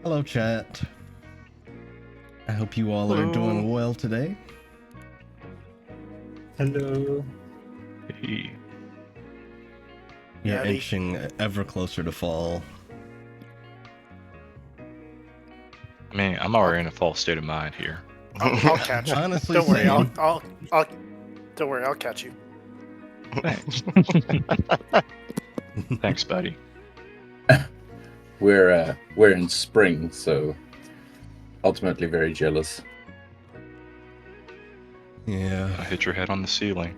Hello, chat. I hope you all are Hello. doing well today. Hello. Hey. You're Howdy. inching ever closer to fall. I mean, I'm already in a false state of mind here. I'll catch you. Honestly, Don't worry, same. don't worry, I'll catch you. Thanks. Thanks, buddy. We're in spring, so ultimately very jealous. I Yeah. hit your head on the ceiling.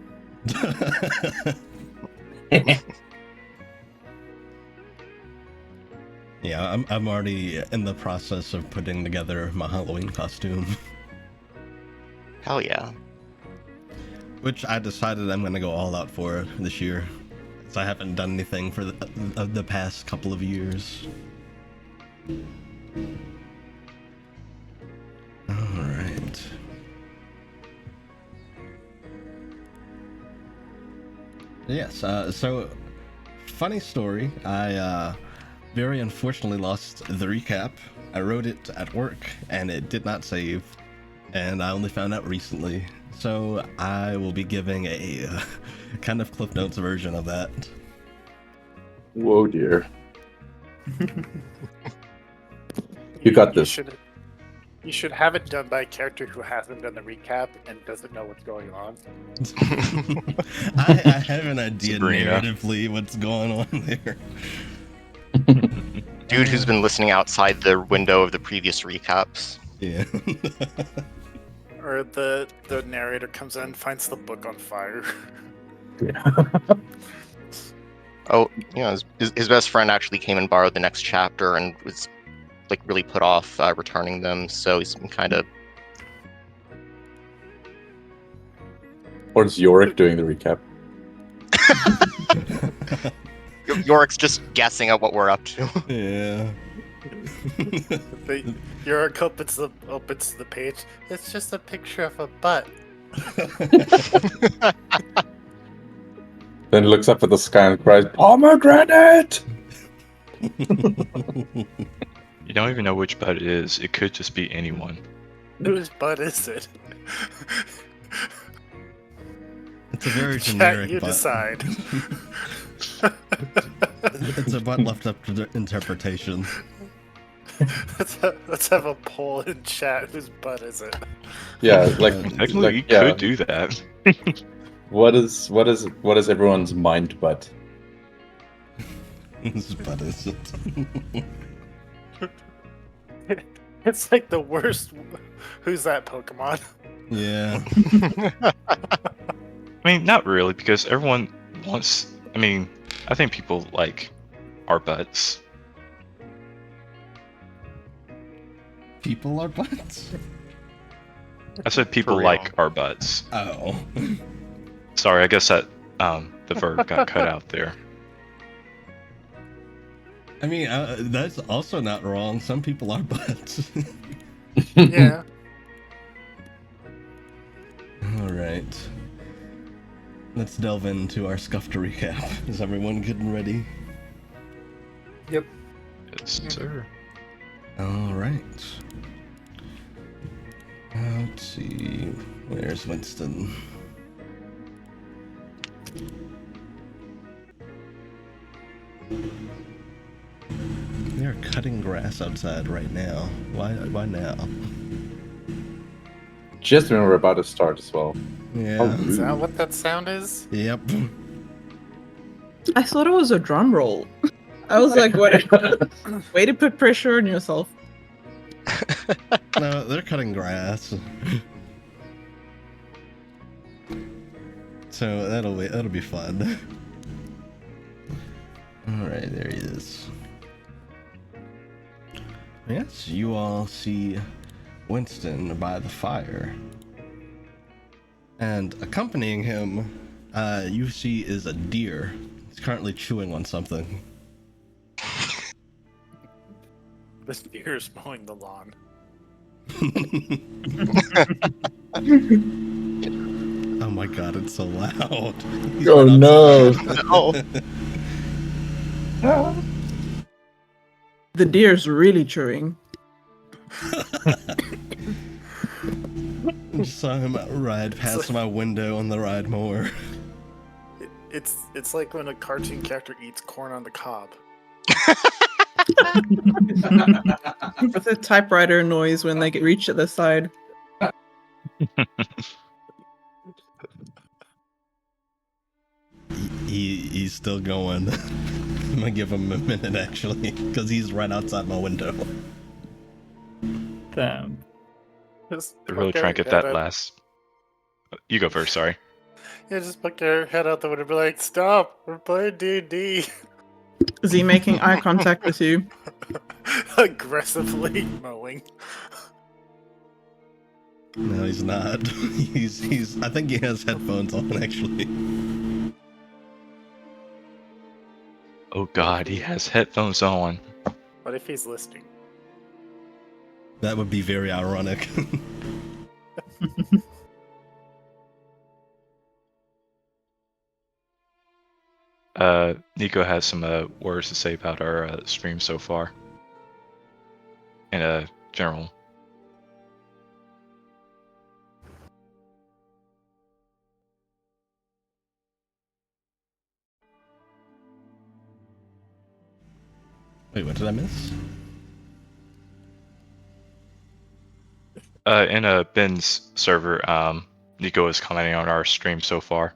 Yeah, I'm already in the process of putting together my Halloween costume, Hell yeah. which I decided I'm gonna go all out for this year, because I haven't done anything for the past couple of years. All right. Yes. So, funny story. I very unfortunately lost the recap. I wrote it at work, and it did not save, and I only found out recently. So I will be giving a kind of Cliff Notes version of that. Whoa, dear. You got this. You should have it done by a character who hasn't done the recap and doesn't know what's going on. I have an idea Sabrina. narratively what's going on there. Dude who's been listening outside the window of the previous recaps. Yeah. Or the narrator comes in and finds the book on fire. Oh, you know, his best friend actually came and borrowed the next chapter and was like really put off returning them, so he's been kind of. Or is Yorick doing the recap? Yorick's just guessing at what we're up to. Yeah. Yorick opens the page. It's just a picture of a butt. Then looks up at the sky and cries, "Pomegranate!" You don't even know which butt it is. It could just be anyone. Whose butt is it? It's a very Chat, generic you butt. decide. It's a butt left up to interpretation. Let's have a poll in chat. Whose butt is it? Yeah, like, Technically, you yeah. could do that. What is everyone's mind butt? Whose butt is it? It's like the worst. Who's that Pokemon? Yeah. I mean, not really, because everyone wants. I mean, I think people like our butts. People are butts? I said people real. like our butts. Oh. Sorry, I guess that the verb got cut out there. I mean, that's also not wrong. Some people are butts. Yeah. All right. Let's delve into our scuffed recap. Is everyone getting ready? Yes, sir. All right. Let's see. Where's Winston? They're cutting grass outside right now. Why now? Just when we're about to start as well. Yeah. Is that what that sound is? Yep. I thought it was a drum roll. I was like, what? Way to put pressure on yourself. No, they're cutting grass. So that'll be fun. All right, there he is. Yes, you all see Winston by the fire, and accompanying him, you see is a deer. He's currently chewing on something. This deer is mowing the lawn. Oh my god, it's so loud. He's Oh right no! outside. Oh, The deer's really chewing. Just saw him ride past my window on the ride more. It's like when a cartoon character eats corn on the cob. With the typewriter noise when they get reached at the side. He's still going. I'm gonna give him a minute actually, because he's right outside my window. Damn. Just They're really poke trying to your get that head out- last. You go first. Sorry. Yeah, just poke your head out the window and be like, "Stop! We're playing D&D." Is he making eye contact with you? Aggressively mowing. No, he's not. He's. I think he has headphones on actually. Oh God, he has headphones on. What if he's listening? That would be very ironic. Nico has some words to say about our stream so far. In general. Wait, what did I miss? In Ben's server, Nico is commenting on our stream so far.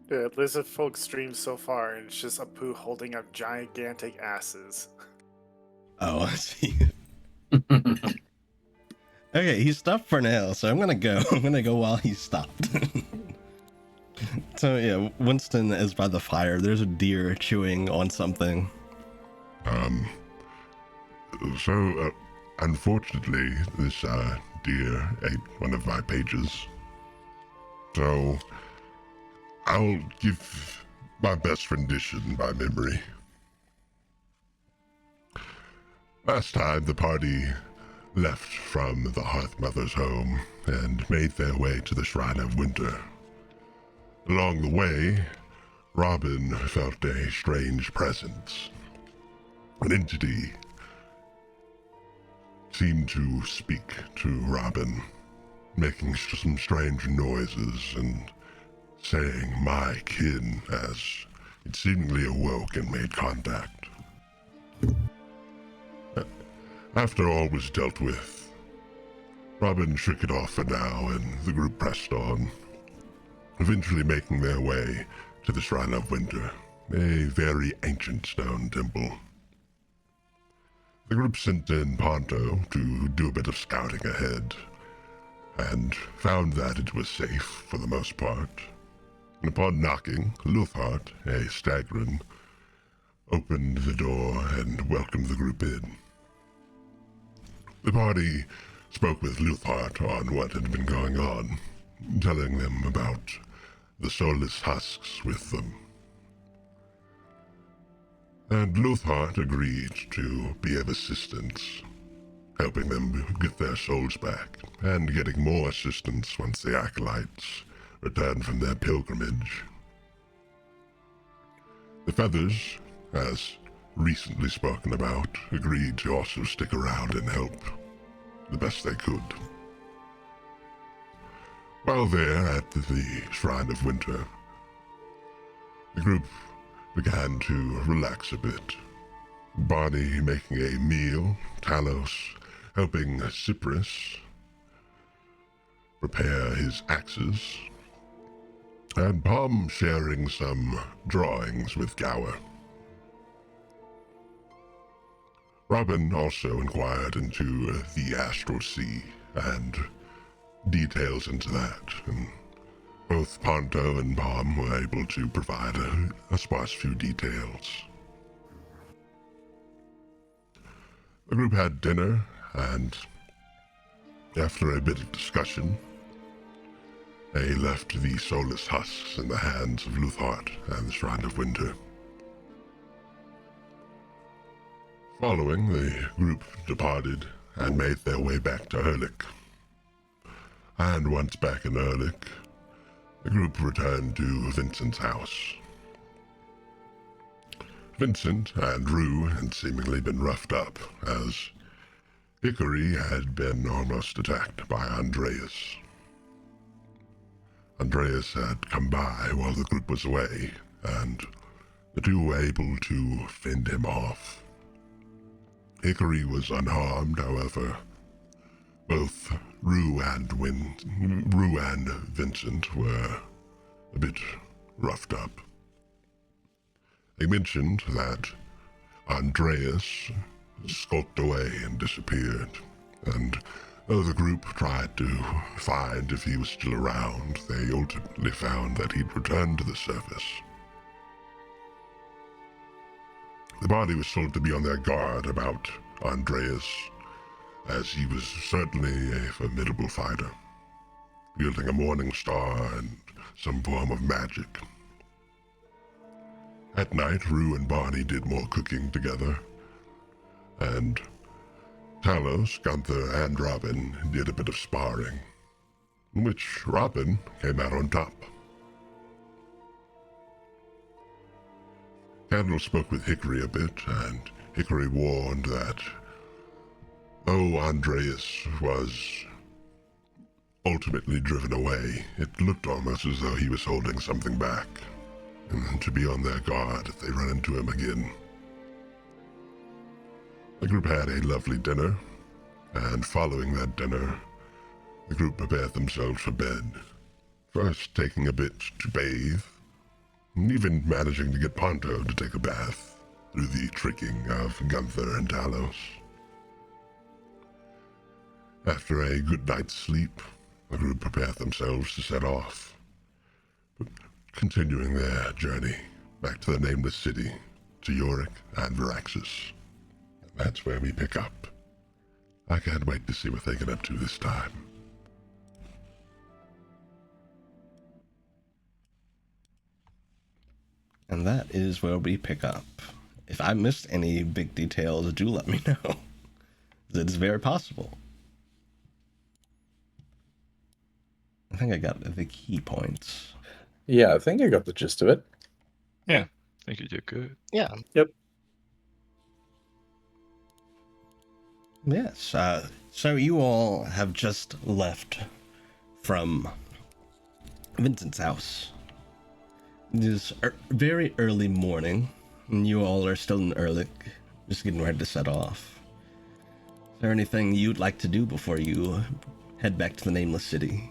The Lizardfolk stream so far, and it's just Apu holding up gigantic asses. Oh, I see. Okay, he stopped for now, so I'm gonna go. I'm gonna go while he stopped. So yeah, Winston is by the fire. There's a deer chewing on something. Unfortunately, this deer ate one of my pages. So, I'll give my best rendition by memory. Last time, the party left from the Hearthmother's home and made their way to the Shrine of Winter. Along the way, Robin felt a strange presence. An entity seemed to speak to Robin, making some strange noises and saying "my kin" as it seemingly awoke and made contact. After all was dealt with, Robin shook it off for now and the group pressed on, eventually making their way to the Shrine of Winter, a very ancient stone temple. The group sent in Ponto to do a bit of scouting ahead, and found that it was safe for the most part. And upon knocking, Luthart, a Stagrin, opened the door and welcomed the group in. The party spoke with Luthart on what had been going on, telling them about the soulless husks with them. And Luthart agreed to be of assistance, helping them get their souls back, and getting more assistance once the acolytes returned from their pilgrimage. The Feathers, as recently spoken about, agreed to also stick around and help the best they could. While there at the Shrine of Winter, the group began to relax a bit. Barney making a meal, Talos helping Cyprus prepare his axes, and Palm sharing some drawings with Gower. Robin also inquired into the Astral Sea and details into that, and both Ponto and Palm were able to provide a sparse few details. The group had dinner, and after a bit of discussion, they left the soulless husks in the hands of Luthart and the Shrine of Winter. Following, the group departed and made their way back to Erlich. And once back in Erlich, the group returned to Vincent's house. Vincent and Rue had seemingly been roughed up, as Hickory had been almost attacked by Andreas. Andreas had come by while the group was away, and the two were able to fend him off. Hickory was unharmed, however. Both Rue and Vincent were a bit roughed up. They mentioned that Andreas skulked away and disappeared, and though the group tried to find if he was still around, they ultimately found that he'd returned to the surface. The body was told to be on their guard about Andreas, as he was certainly a formidable fighter, wielding a morning star and some form of magic. At night, Rue and Bonnie did more cooking together, and Talos, Gunther, and Robin did a bit of sparring, in which Robin came out on top. Candle spoke with Hickory a bit, and Hickory warned that though Andreas was ultimately driven away, it looked almost as though he was holding something back, and to be on their guard if they run into him again. The group had a lovely dinner, and following that dinner, the group prepared themselves for bed, first taking a bit to bathe, and even managing to get Ponto to take a bath through the tricking of Gunther and Talos. After a good night's sleep, the group prepared themselves to set off, continuing their journey back to the Nameless City, to Yorick and Varaxes. That's where we pick up. I can't wait to see what they get up to this time. And that is where we pick up. If I missed any big details, do let me know. It's very possible. I think I got the key points. Yeah, I think I got the gist of it. Yeah, I think you did good. Yeah. Yes, so you all have just left from Vincent's house. It is very early morning, and you all are still in Ehrlich, just getting ready to set off. Is there anything you'd like to do before you head back to the Nameless City?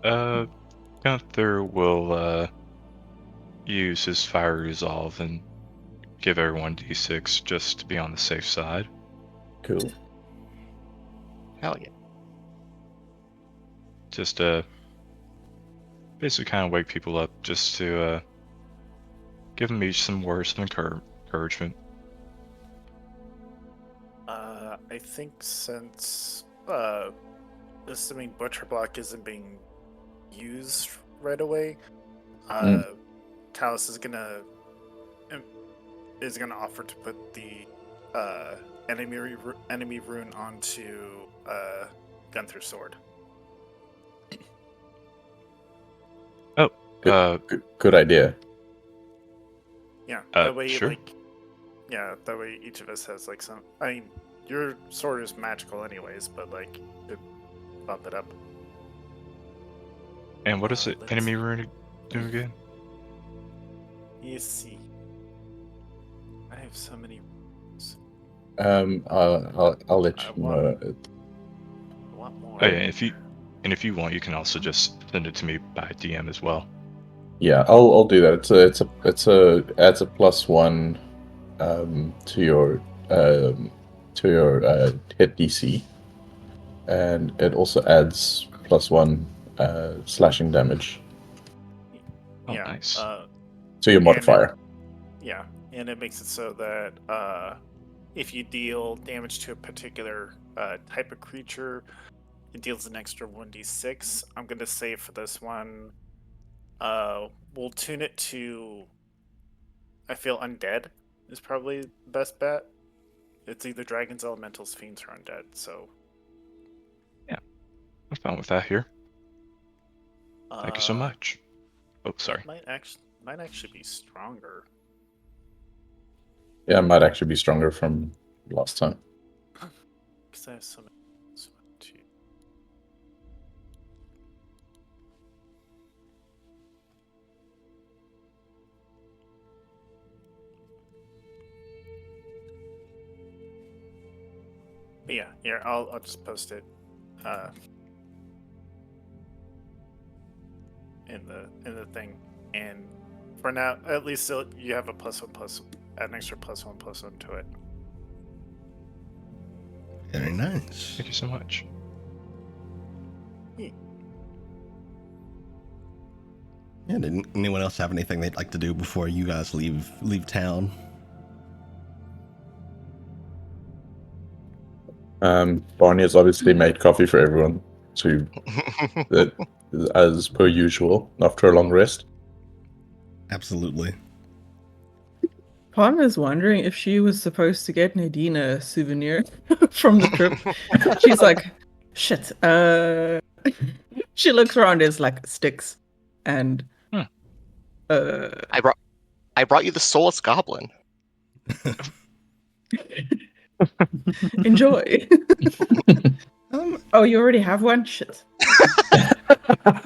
Gunther will use his fire resolve and give everyone d6 just to be on the safe side. Cool. Hell yeah. Just basically kind of wake people up, just to give them each some words of encouragement. I think since assuming Butcher Block isn't being used right away, Talos is gonna offer to put the enemy rune onto Gunther's sword. Good idea. Yeah, that way, sure. that way each of us has like some. I mean, your sword is magical anyways, but like, it bump it up. And what does the let's enemy see. rune do again? You see, I have so many runes. I'll let I you want- know. I want more. Oh yeah, if you want, you can also just send it to me by DM as well. Yeah, I'll do that. It's a adds a +1 to your hit DC, and it also adds +1 slashing damage Oh, Yeah, nice. to your And modifier. Yeah, and it makes it so that if you deal damage to a particular type of creature, it deals an extra 1d6. I'm going to say for this one, we'll tune it to, I feel undead is probably the best bet. It's either dragons, elementals, fiends, or undead, so... I'm fine with that here. Thank you so uh, much. Oh, sorry. Might actually be stronger. Yeah, it might actually be stronger from last time. Because I have so many. So two. But yeah, here I'll just post it in the thing, and for now at least you have a add an extra +1/+1 to it. Very nice. Thank you so much. Yeah, did anyone else have anything they'd like to do before you guys leave town? Barney has obviously made coffee for everyone to as per usual after a long rest. Absolutely. Palm is wondering if she was supposed to get Nadine a souvenir from the trip. She's like, shit. She looks around, there's like sticks and I brought you the soulless goblin. enjoy. Oh, you already have one? Shit.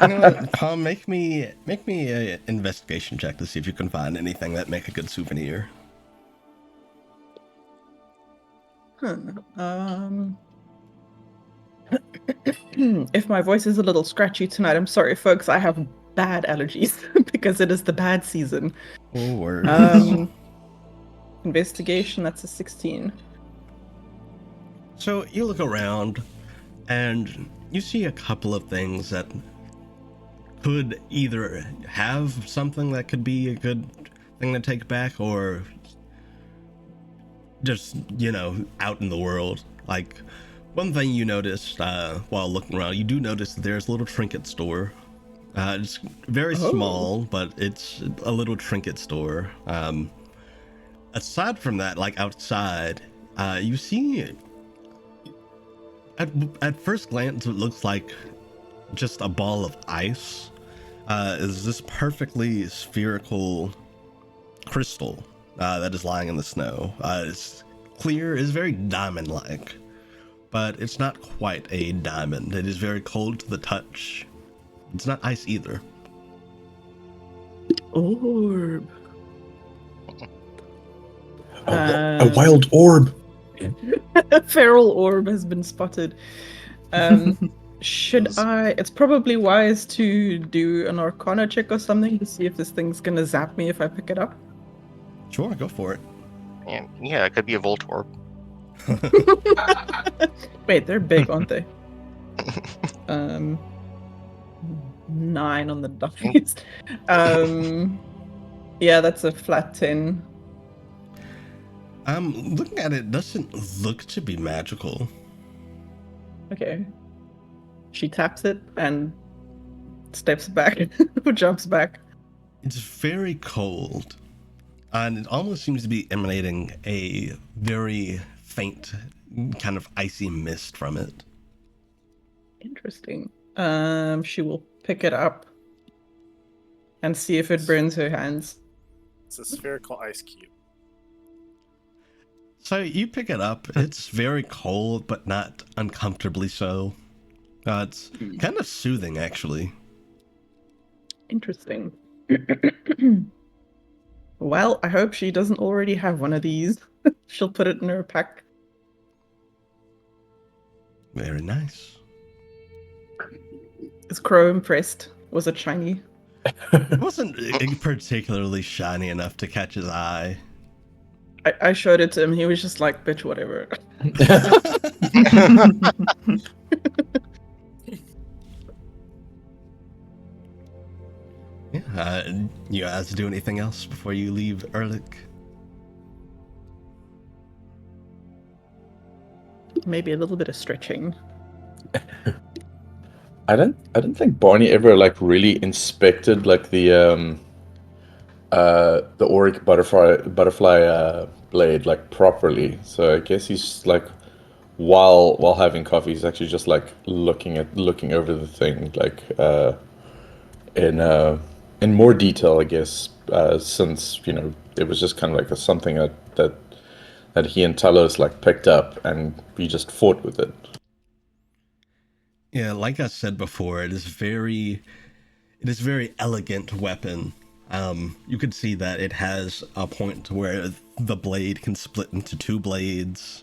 You know what, Palm, make me a investigation check to see if you can find anything that make a good souvenir. If my voice is a little scratchy tonight, I'm sorry, folks. I have bad allergies because it is the bad season. Oh, word. Investigation, that's a 16. So you look around and you see a couple of things that could either have something that could be a good thing to take back, or just, out in the world. Like, one thing you noticed while looking around, you do notice that there's a little trinket store. It's very small, but it's a little trinket store. Aside from that, like outside, you see, at first glance, it looks like just a ball of ice. Is this perfectly spherical crystal that is lying in the snow. It's clear, it's very diamond-like, but it's not quite a diamond. It is very cold to the touch. It's not ice either. Orb. A wild orb. A feral orb has been spotted. Should I? It's probably wise to do an Arcana check or something to see if this thing's gonna zap me if I pick it up. Sure, go for it. And yeah, it could be a Voltorb. Wait, they're big, aren't they? 9 on the dice. Yeah, that's a flat 10. Looking at it, doesn't look to be magical. Okay. She taps it and steps back, or jumps back. It's very cold, and it almost seems to be emanating a very faint kind of icy mist from it. Interesting. She will pick it up and see if it burns her hands. It's a spherical ice cube. So you pick it up. It's very cold, but not uncomfortably so. It's kind of soothing, actually. Interesting. Well, I hope she doesn't already have one of these. She'll put it in her pack. Very nice. Is Crow impressed? Was it shiny? It wasn't particularly shiny enough to catch his eye. I showed it to him. He was just like, bitch, whatever. Yeah, you guys do anything else before you leave Ehrlich? Maybe a little bit of stretching. I don't think Barney ever like really inspected like the auric butterfly blade like properly. So I guess he's like while having coffee, he's actually just like looking over the thing like in more detail, I guess, since it was just kind of like something that that he and Talos like picked up, and we just fought with it. Yeah, like I said before, it is very elegant weapon. You can see that it has a point where the blade can split into two blades.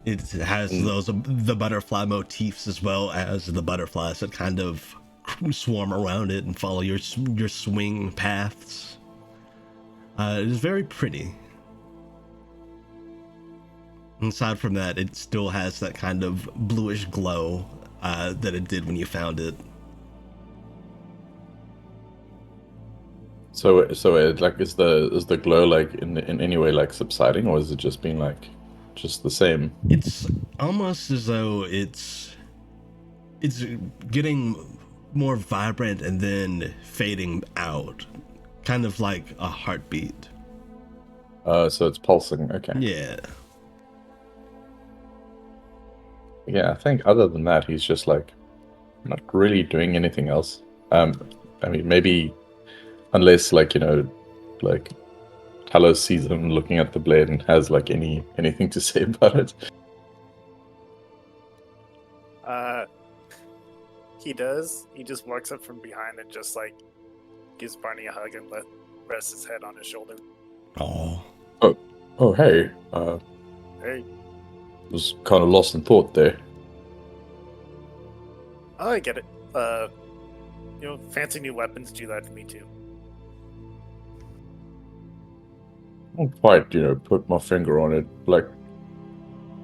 It has the butterfly motifs as well as the butterflies that kind of swarm around it and follow your swing paths. It is very pretty. Aside from that, it still has that kind of bluish glow that it did when you found it. So it, like, is the glow like in any way like subsiding, or is it just being like just the same? It's almost as though it's getting more vibrant and then fading out, kind of like a heartbeat. So it's pulsing. Okay. Yeah. Yeah, I think other than that, he's just like not really doing anything else. I mean, maybe unless like like Talos sees him looking at the blade and has like anything to say about it. He does. He just walks up from behind and just like gives Barney a hug and rests his head on his shoulder. Oh. Oh, hey. Hey, Was kind of lost in thought there. oh, I get it. Fancy new weapons do that to me too. I don't quite, put my finger on it. Like,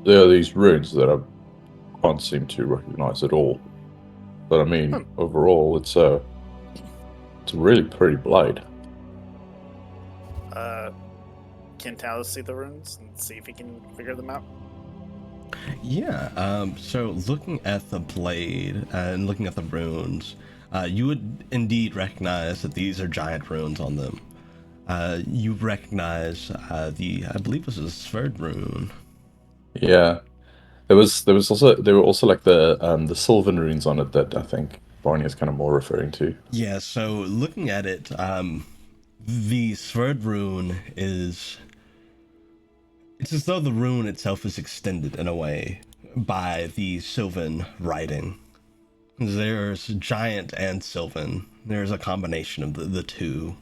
there are these runes that I can't seem to recognize at all. But I mean, overall, it's a really pretty blade. Can Talos see the runes and see if he can figure them out? Yeah, so looking at the blade and looking at the runes, you would indeed recognize that these are giant runes on them. You recognize I believe this is third rune. Yeah. There were also like the Sylvan runes on it that I think Barney is kind of more referring to. Yeah, so looking at it, the third rune it's as though the rune itself is extended in a way by the Sylvan writing. There's giant and Sylvan. There's a combination of the two.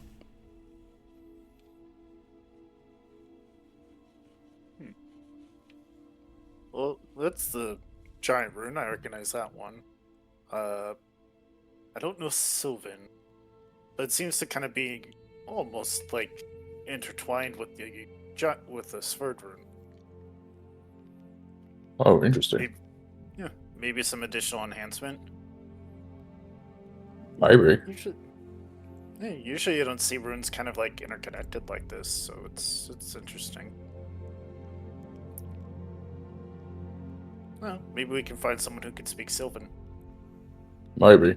Well, that's the giant rune. I recognize that one. I don't know Sylvan, but it seems to kind of be almost like intertwined with the Sverd rune. Oh, interesting. Maybe some additional enhancement. Maybe. Usually you don't see runes kind of like interconnected like this, so it's interesting. Well, maybe we can find someone who can speak Sylvan. Maybe.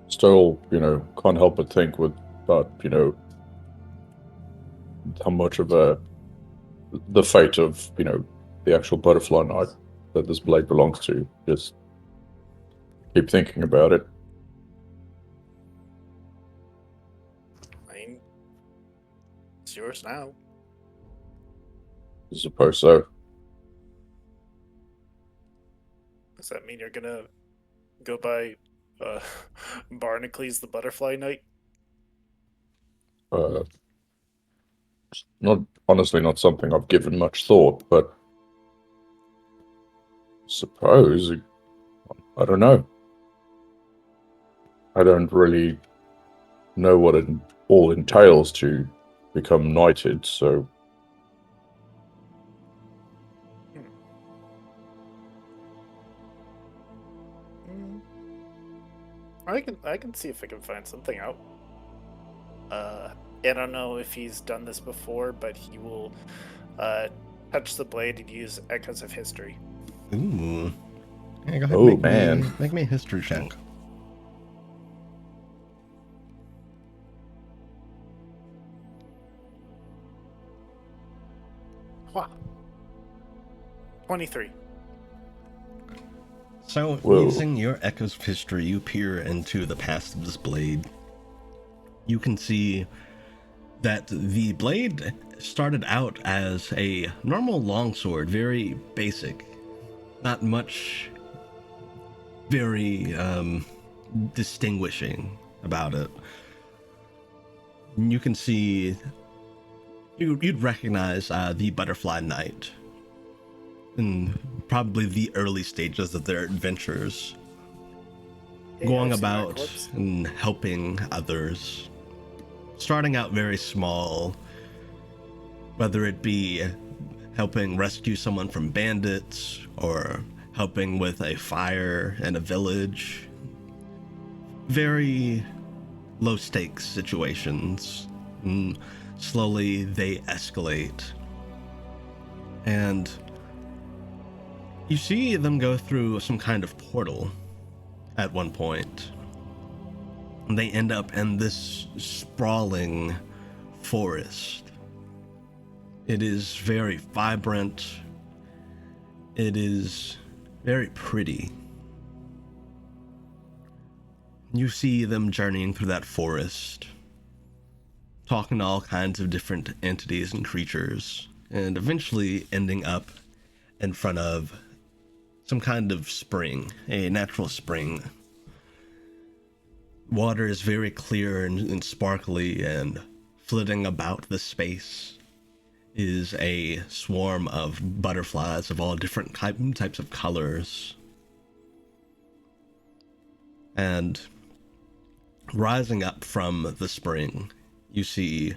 Still, can't help but think about, how much of the fate of, the actual butterfly knight that this blade belongs to. Just keep thinking about it. I mean, it's yours now. I suppose so. Does that mean you're gonna go by Barnacles the Butterfly Knight? Honestly not something I've given much thought, but suppose, I don't know. I don't really know what it all entails to become knighted, so I can see if I can find something out. I don't know if he's done this before, but he will touch the blade and use Echoes of History. Ooh. Yeah, go ahead. Oh, man. Make me a history check. Wow. 23. So, Whoa. using your Echoes of History, you peer into the past of this blade. You can see that the blade started out as a normal longsword, very basic, not much very distinguishing about it. You can see, you'd recognize the Butterfly Knight in probably the early stages of their adventures, going I've seen that about corpse. and helping others, starting out very small, whether it be helping rescue someone from bandits or helping with a fire in a village. Very low stakes situations. And slowly they escalate. And you see them go through some kind of portal at one point. And they end up in this sprawling forest. It is very vibrant. It is very pretty. You see them journeying through that forest, talking to all kinds of different entities and creatures, and eventually ending up in front of some kind of spring, a natural spring. Water is very clear and sparkly, and flitting about the space is a swarm of butterflies of all different types of colors. And rising up from the spring, you see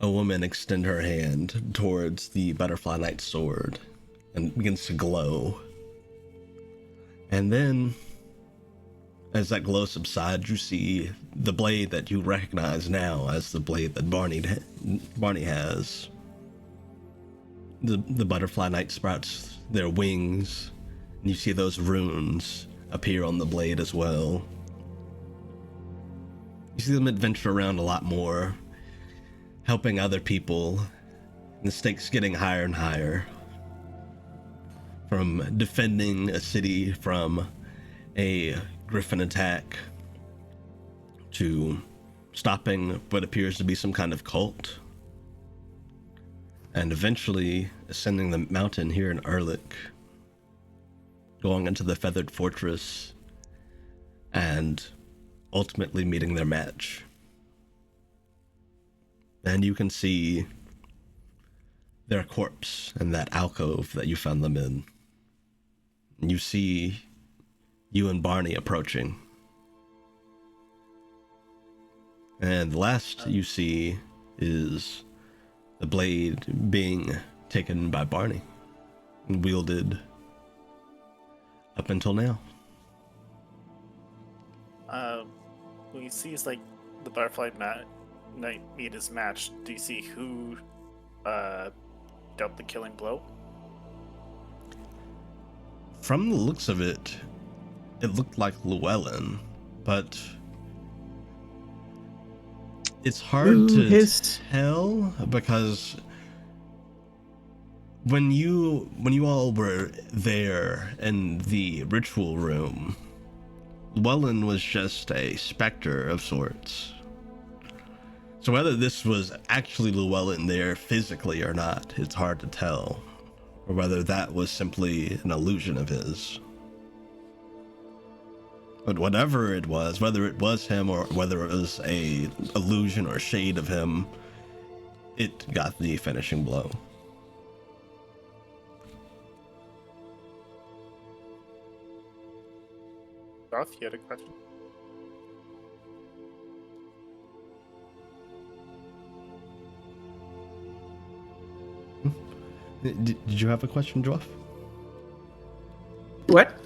a woman extend her hand towards the Butterfly Knight's sword and begins to glow. And then, as that glow subsides, you see the blade that you recognize now as the blade that Barney has. The Butterfly Knight sprouts their wings, and you see those runes appear on the blade as well. You see them adventure around a lot more, helping other people, and the stakes getting higher and higher. From defending a city from a griffin attack, to stopping what appears to be some kind of cult, and eventually ascending the mountain here in Erlich, going into the Feathered Fortress, and ultimately meeting their match. And you can see their corpse in that alcove that you found them in. And you see you and Barney approaching. And the last you see is the blade being taken by Barney and wielded up until now. When you see like the Butterfly Knight meet his match, do you see who dealt the killing blow? From the looks of it, it looked like Llewellyn, but it's hard to tell because when you all were there in the ritual room, Llewellyn was just a specter of sorts. So whether this was actually Llewellyn there physically or not, it's hard to tell. Or whether that was simply an illusion of his. But whatever it was, whether it was him or whether it was a illusion or shade of him, it got the finishing blow. Roth, you had a question? Did you have a question, Joff? What?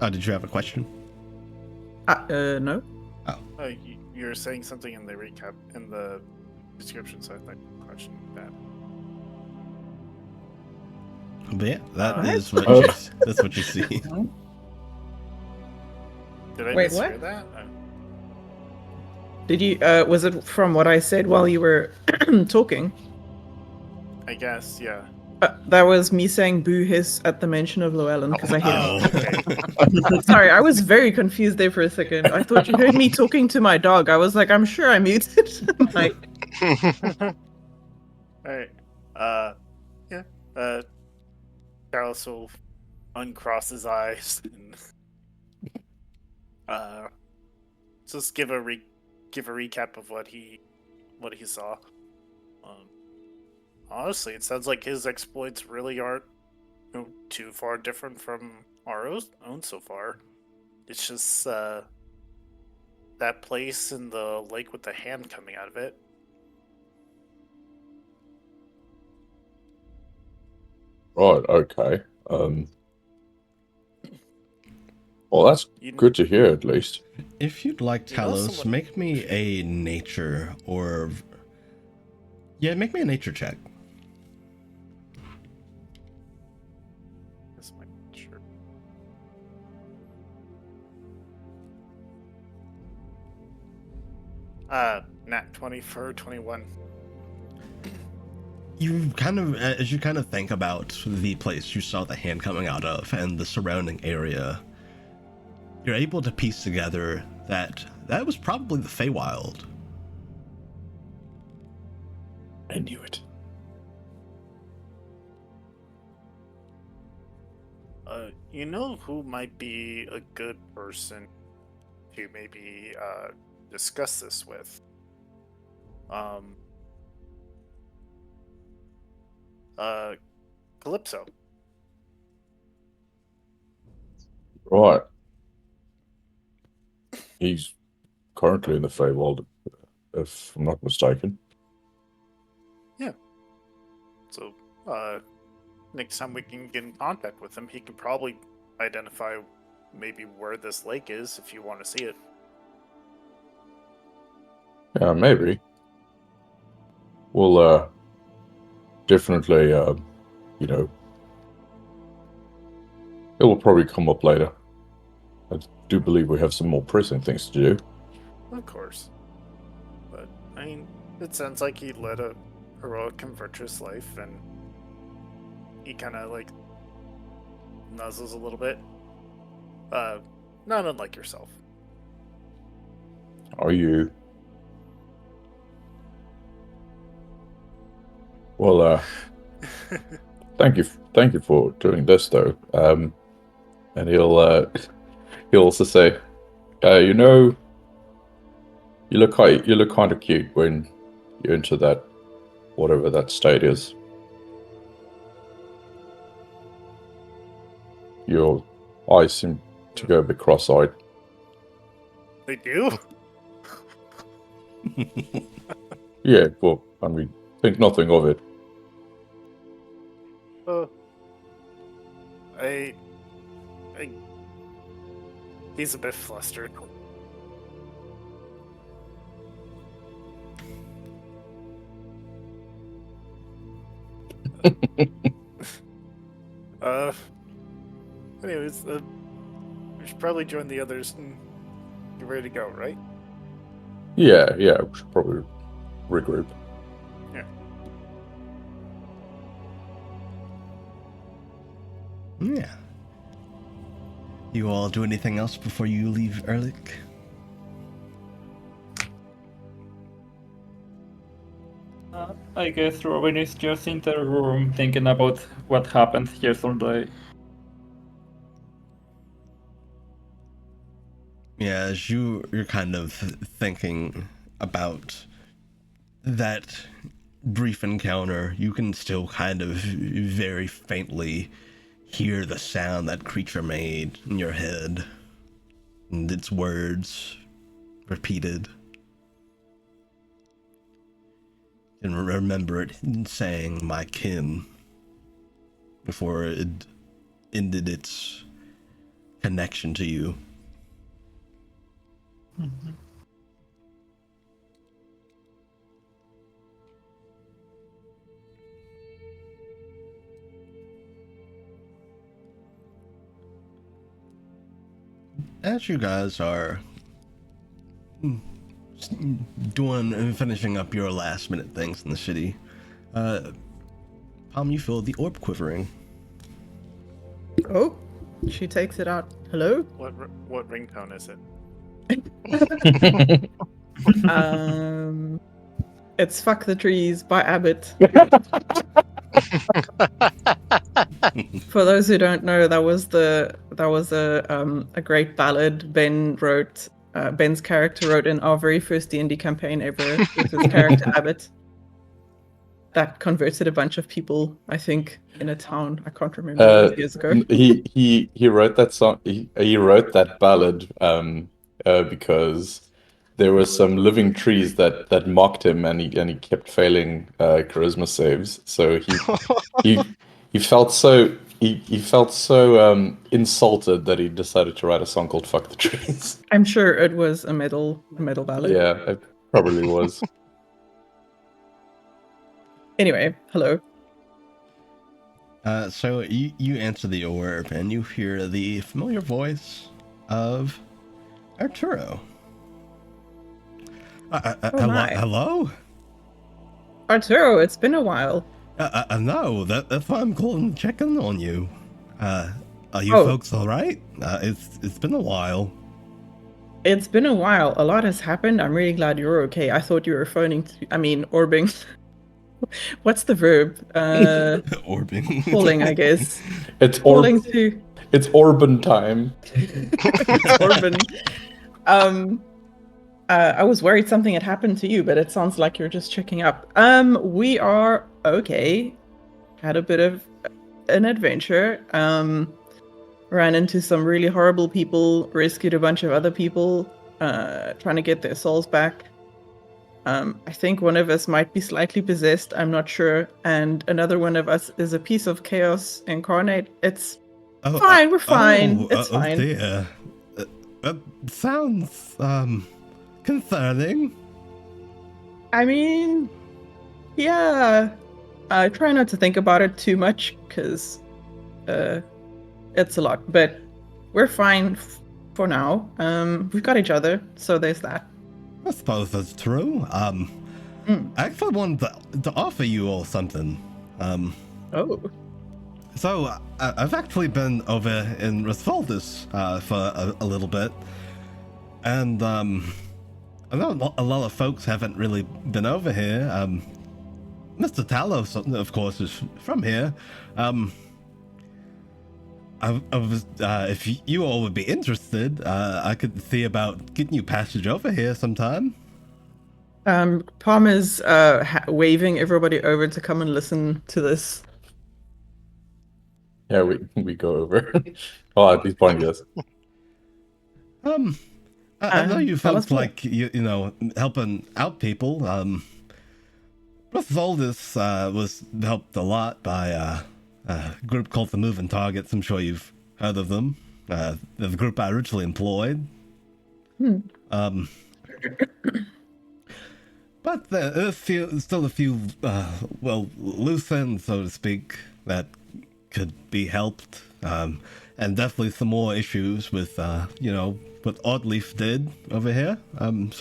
Did you have a question? No. You were saying something in the recap, in the description, so I thought you questioned that. But yeah, that What? is what that's what you see. Did I Wait, mishear what? that? Did you? Was it from what I said while you were talking? I guess, yeah. That was me saying boo hiss at the mention of Llewellyn because I hate him. Oh, Sorry, I was very confused there for a second. I thought you heard me talking to my dog. I was like, I'm sure I muted. Like, Alright. Yeah. Carlos will uncross his eyes and just give a recap of what he saw. Honestly, it sounds like his exploits really aren't too far different from our own so far. It's just that place in the lake with the hand coming out of it. Right, okay. Well, that's good to hear, at least. If you'd like, You know Talos, someone- make me a nature or... Yeah, make me a nature check. This might be sure. Nat 20 for 21. You kind of, as you kind of think about the place you saw the hand coming out of and the surrounding area, you're able to piece together that was probably the Feywild. I knew it. You know who might be a good person to maybe discuss this with? Calypso. Right. He's currently in the Feywild, if I'm not mistaken. So, next time we can get in contact with him, he can probably identify maybe where this lake is if you want to see it. Yeah, maybe. We'll definitely, you know, it will probably come up later. I do believe we have some more pressing things to do. Of course. But, I mean, it sounds like he led a heroic and virtuous life, and he kind of, like, nuzzles a little bit. Not unlike yourself. Are you? Well, thank you for doing this, though. And he'll also say, you know, you look kind of cute when you're into that, whatever that state is. Your eyes seem to go a bit cross-eyed. They do? Yeah, well, I mean, think nothing of it. He's a bit flustered. Anyways, we should probably join the others and get ready to go, right? Yeah, we should probably regroup. Yeah. You all do anything else before you leave Erlich? I guess Robin is just in the room thinking about what happened yesterday. Yeah, as you're kind of thinking about that brief encounter, you can still kind of very faintly hear the sound that creature made in your head, and its words repeated. And remember it saying, "My kin," before it ended its connection to you. Mm-hmm. As you guys are doing and finishing up your last minute things in the city, Palm, you feel the orb quivering. Oh, she takes it out. Hello? What ringtone is it? It's Fuck the Trees by Abbott. For those who don't know, that was a great ballad Ben wrote. Ben's character wrote in our very first D&D campaign ever with his character Abbott. That converted a bunch of people, I think, in a town. I can't remember. It was years ago. He wrote that song. He wrote that ballad because there were some living trees that mocked him, and he kept failing charisma saves. So he felt so insulted that he decided to write a song called "Fuck the Trees." I'm sure it was a metal ballad. Yeah, it probably was. Anyway, hello. So you answer the orb, and you hear the familiar voice of Arturo. Hello? Arturo, it's been a while. No, that's why I'm calling, checking on you. Are you folks all right? It's been a while. It's been a while. A lot has happened. I'm really glad you're okay. I thought you were orbing. What's the verb? Orbing. Calling, I guess. It's Calling to. It's Orban time. It's Orban. I was worried something had happened to you, but it sounds like you're just checking up. We are okay. Had a bit of an adventure. Ran into some really horrible people, rescued a bunch of other people, trying to get their souls back. I think one of us might be slightly possessed, I'm not sure, and another one of us is a piece of chaos incarnate. It's fine, we're fine. It's fine. Oh dear. That sounds, concerning. I mean, yeah. I try not to think about it too much, because it's a lot, but we're fine for now. We've got each other, so there's that. I suppose that's true. I actually wanted to offer you all something. So I've actually been over in Rasfaldus for a little bit, and I know a lot of folks haven't really been over here. Mr. Talos, of course, is from here. I was, if you all would be interested, I could see about getting you passage over here sometime. Palm is waving everybody over to come and listen to this. Yeah, we go over. Well, at least point yes. I know you folks like you know, helping out people. Rasfaldus was helped a lot by a group called the Moving Targets. I'm sure you've heard of them. They're the group I originally employed. But there's still a few, loose ends, so to speak, that could be helped. And definitely some more issues with, what Oddleaf did over here. And,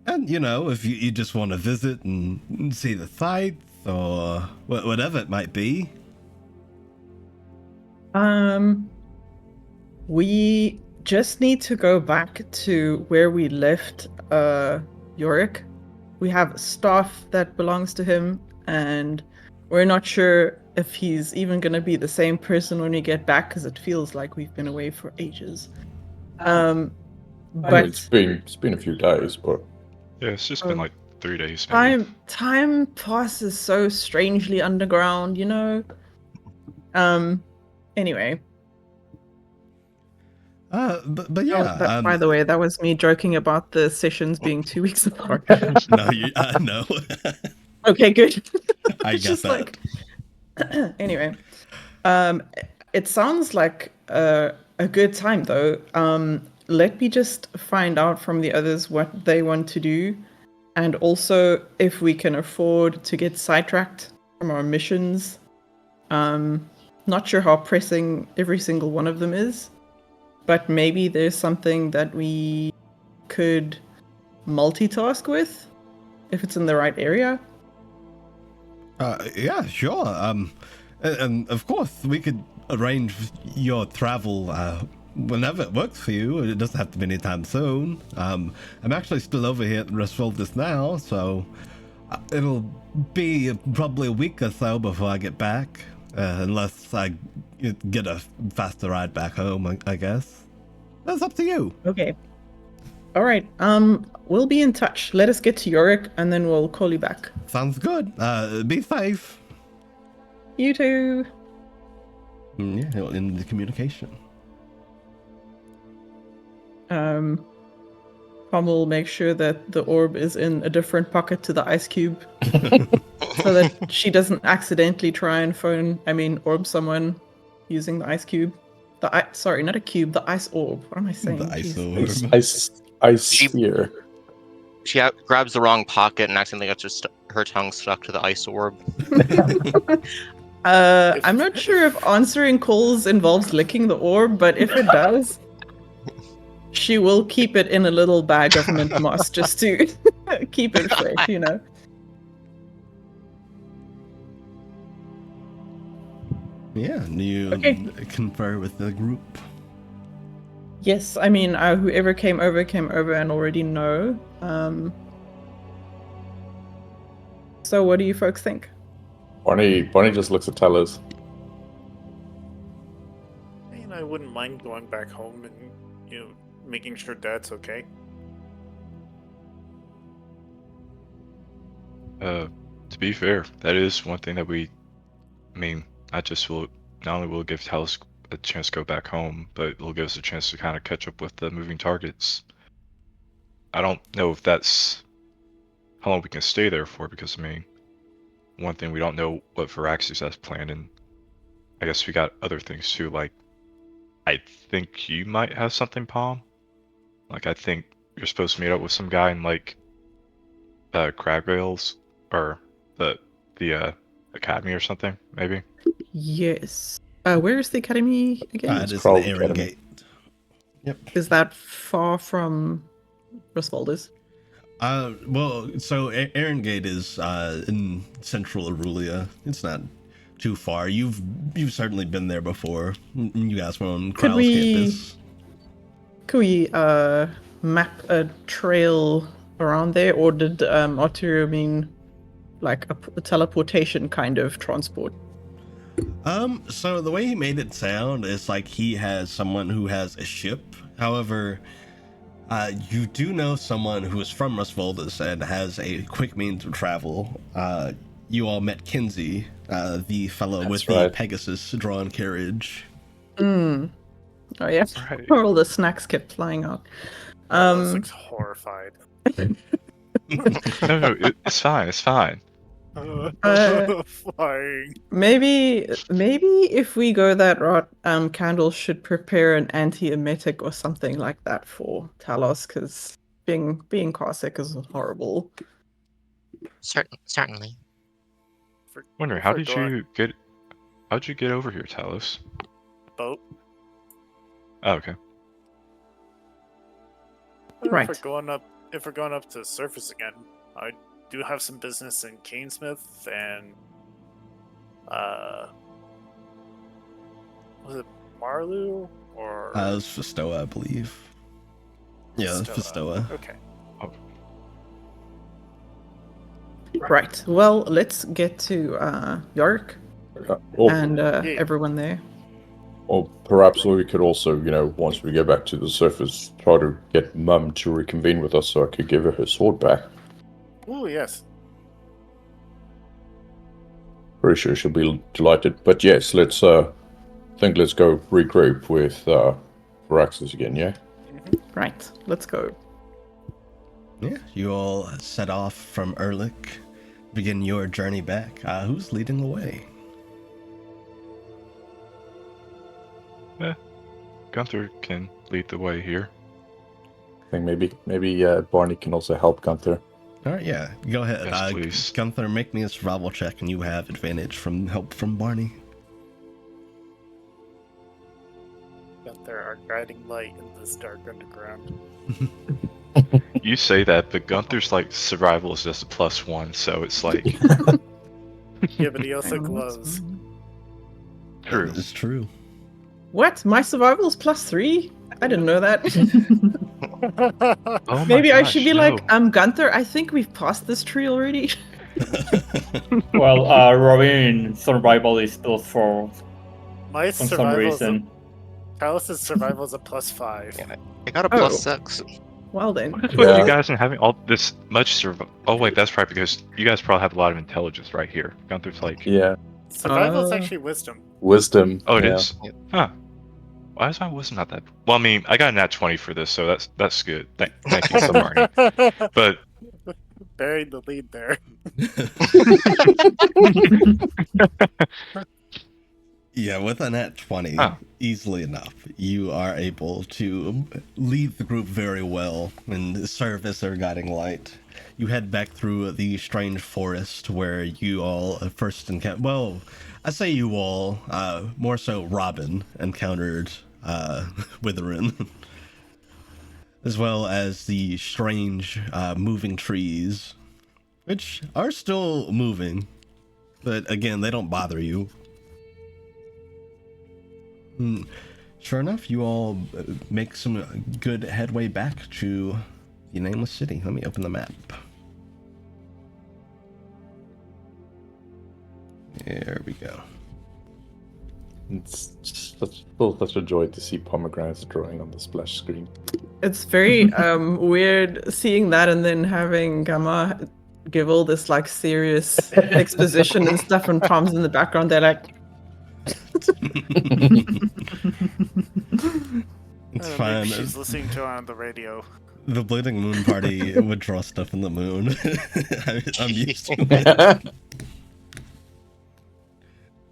if you just want to visit and see the sights, or whatever it might be. We just need to go back to where we left Yorick. We have staff that belongs to him, and we're not sure if he's even going to be the same person when we get back, because it feels like we've been away for ages. But it's been a few days, but yeah, it's just been like 3 days. Maybe. Time passes so strangely underground, Anyway. But yeah. By the way, that was me joking about the sessions being 2 weeks apart. No, no. Okay, good. I get that. Anyway, it sounds like a good time though. Let me just find out from the others what they want to do, and also if we can afford to get sidetracked from our missions. Not sure how pressing every single one of them is, but maybe there's something that we could multitask with if it's in the right area. Yeah, sure. And of course, we could arrange your travel whenever it works for you. It doesn't have to be anytime soon. I'm actually still over here at Lizardfolk now, so it'll be probably a week or so before I get back, unless I get a faster ride back home, I guess. That's up to you. Okay. All right. We'll be in touch. Let us get to Yorick, and then we'll call you back. Sounds good. Be safe. You too. Yeah, he'll end the communication. Tom will make sure that the orb is in a different pocket to the ice cube, so that she doesn't accidentally try and orb someone using the ice cube. Sorry, not a cube, the ice orb. What am I saying? The ice Jeez. orb. Ice sphere. She grabs the wrong pocket and accidentally gets her tongue stuck to the ice orb. I'm not sure if answering calls involves licking the orb, but if it does, she will keep it in a little bag of mint moss just to keep it fresh, you know. Yeah, you confer with the group. Yes, I mean, whoever came over and already know. So what do you folks think? Barney just looks at Talos. I wouldn't mind going back home and, making sure Dad's okay. To be fair, that is one thing that not only will it give Talos a chance to go back home, but it'll give us a chance to kind of catch up with the moving targets. I don't know if that's how long we can stay there for, because one thing, we don't know what Varaxes has planned, and I guess we got other things too, like I think you might have something, Palm. Like, I think you're supposed to meet up with some guy in Cragvales, or the academy or something, maybe. Yes. Where is the academy again? It is an Aaron Gate. Yep. Is that far from Roswaldus? Well, so Aaron Gate is in central Aurelia. It's not too far. You've certainly been there before. You guys were on Krau's campus. Could we map a trail around there, or did Arturo mean like a teleportation kind of transport? So the way he made it sound is like he has someone who has a ship. However, you do know someone who is from Roswaldus and has a quick means of travel. You all met Kinsey, the fellow with the Pegasus drawn carriage. Oh yeah, Right. all the snacks kept flying out. This looks horrified. No, it's fine. It's fine. Flying. Maybe if we go that route, Candle should prepare an anti-emetic or something like that for Talos, because being carsick is horrible. Certainly. Wondering, how'd you get over here, Talos? Boat. Oh, okay. Right. If we're going up to the surface again, I do have some business in Canesmith and was it Marlu or It was Fistoa, I believe. Yeah, it was Fistoa. Okay. Right. Well, let's get to Yorick and everyone there. Or perhaps we could also, once we get back to the surface, try to get Mum to reconvene with us so I could give her sword back. Oh, yes. Pretty sure she'll be delighted. But yes, let's go regroup with Varaxes again, yeah? Right. Let's go. Yeah, you all set off from Erlich, begin your journey back. Who's leading the way? Gunther can lead the way here. I think maybe Barney can also help Gunther. All right, yeah, go ahead. Yes, please. Gunther, make me a survival check, and you have advantage from help from Barney. Got there our guiding light in this dark underground. You say that, but Gunther's survival is just a +1, so it's like Yeah, but he also glows. true. That is true. What? My survival is +3? I didn't know that. Oh my Maybe I gosh, should be no. like, Gunther, I think we've passed this tree already. Well, Robin survival is +4 My for some survival is reason. Talos' survival is a +5. Yeah, I got a Oh. +6. Well then. What is with Yeah. you guys and having all this much survival? Oh wait, that's right, because you guys probably have a lot of intelligence right here. Gunther's like, Yeah. Survival is Uh, actually wisdom. Wisdom. oh, it yeah. is? Huh. Why is my wisdom not that? Well, I mean, I got a nat 20 for this, so that's good. Thank you, Barney. But Buried the lead there. Yeah, with a nat 20, Huh. easily enough, you are able to lead the group very well and serve as their guiding light. You head back through the strange forest where you all first encountered. Well, I say you all, more so Robin encountered Witherin, as well as the strange moving trees, which are still moving, but again, they don't bother you. Sure enough, you all make some good headway back to the Nameless City. Let me open the map. There we go. It's still such a joy to see pomegranates drawing on the splash screen. It's very weird seeing that and then having Gamma give all this like serious exposition and stuff, and Tom's in the background. They're like, It's Maybe fine. she's listening to it on the radio. The Bleeding Moon Party would draw stuff in the moon. I'm used to it.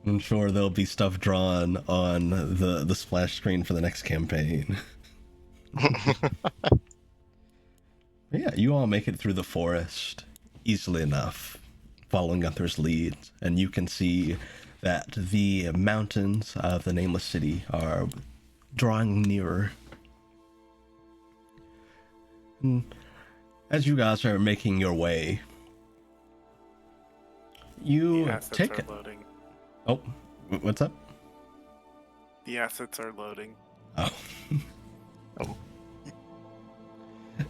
I'm sure there'll be stuff drawn on the splash screen for the next campaign. Yeah, you all make it through the forest easily enough, following Gunther's lead, and you can see that the mountains of the Nameless City are drawing nearer. And as you guys are making your way, you The assets take are it. loading. Oh, what's up? The assets are loading. Oh.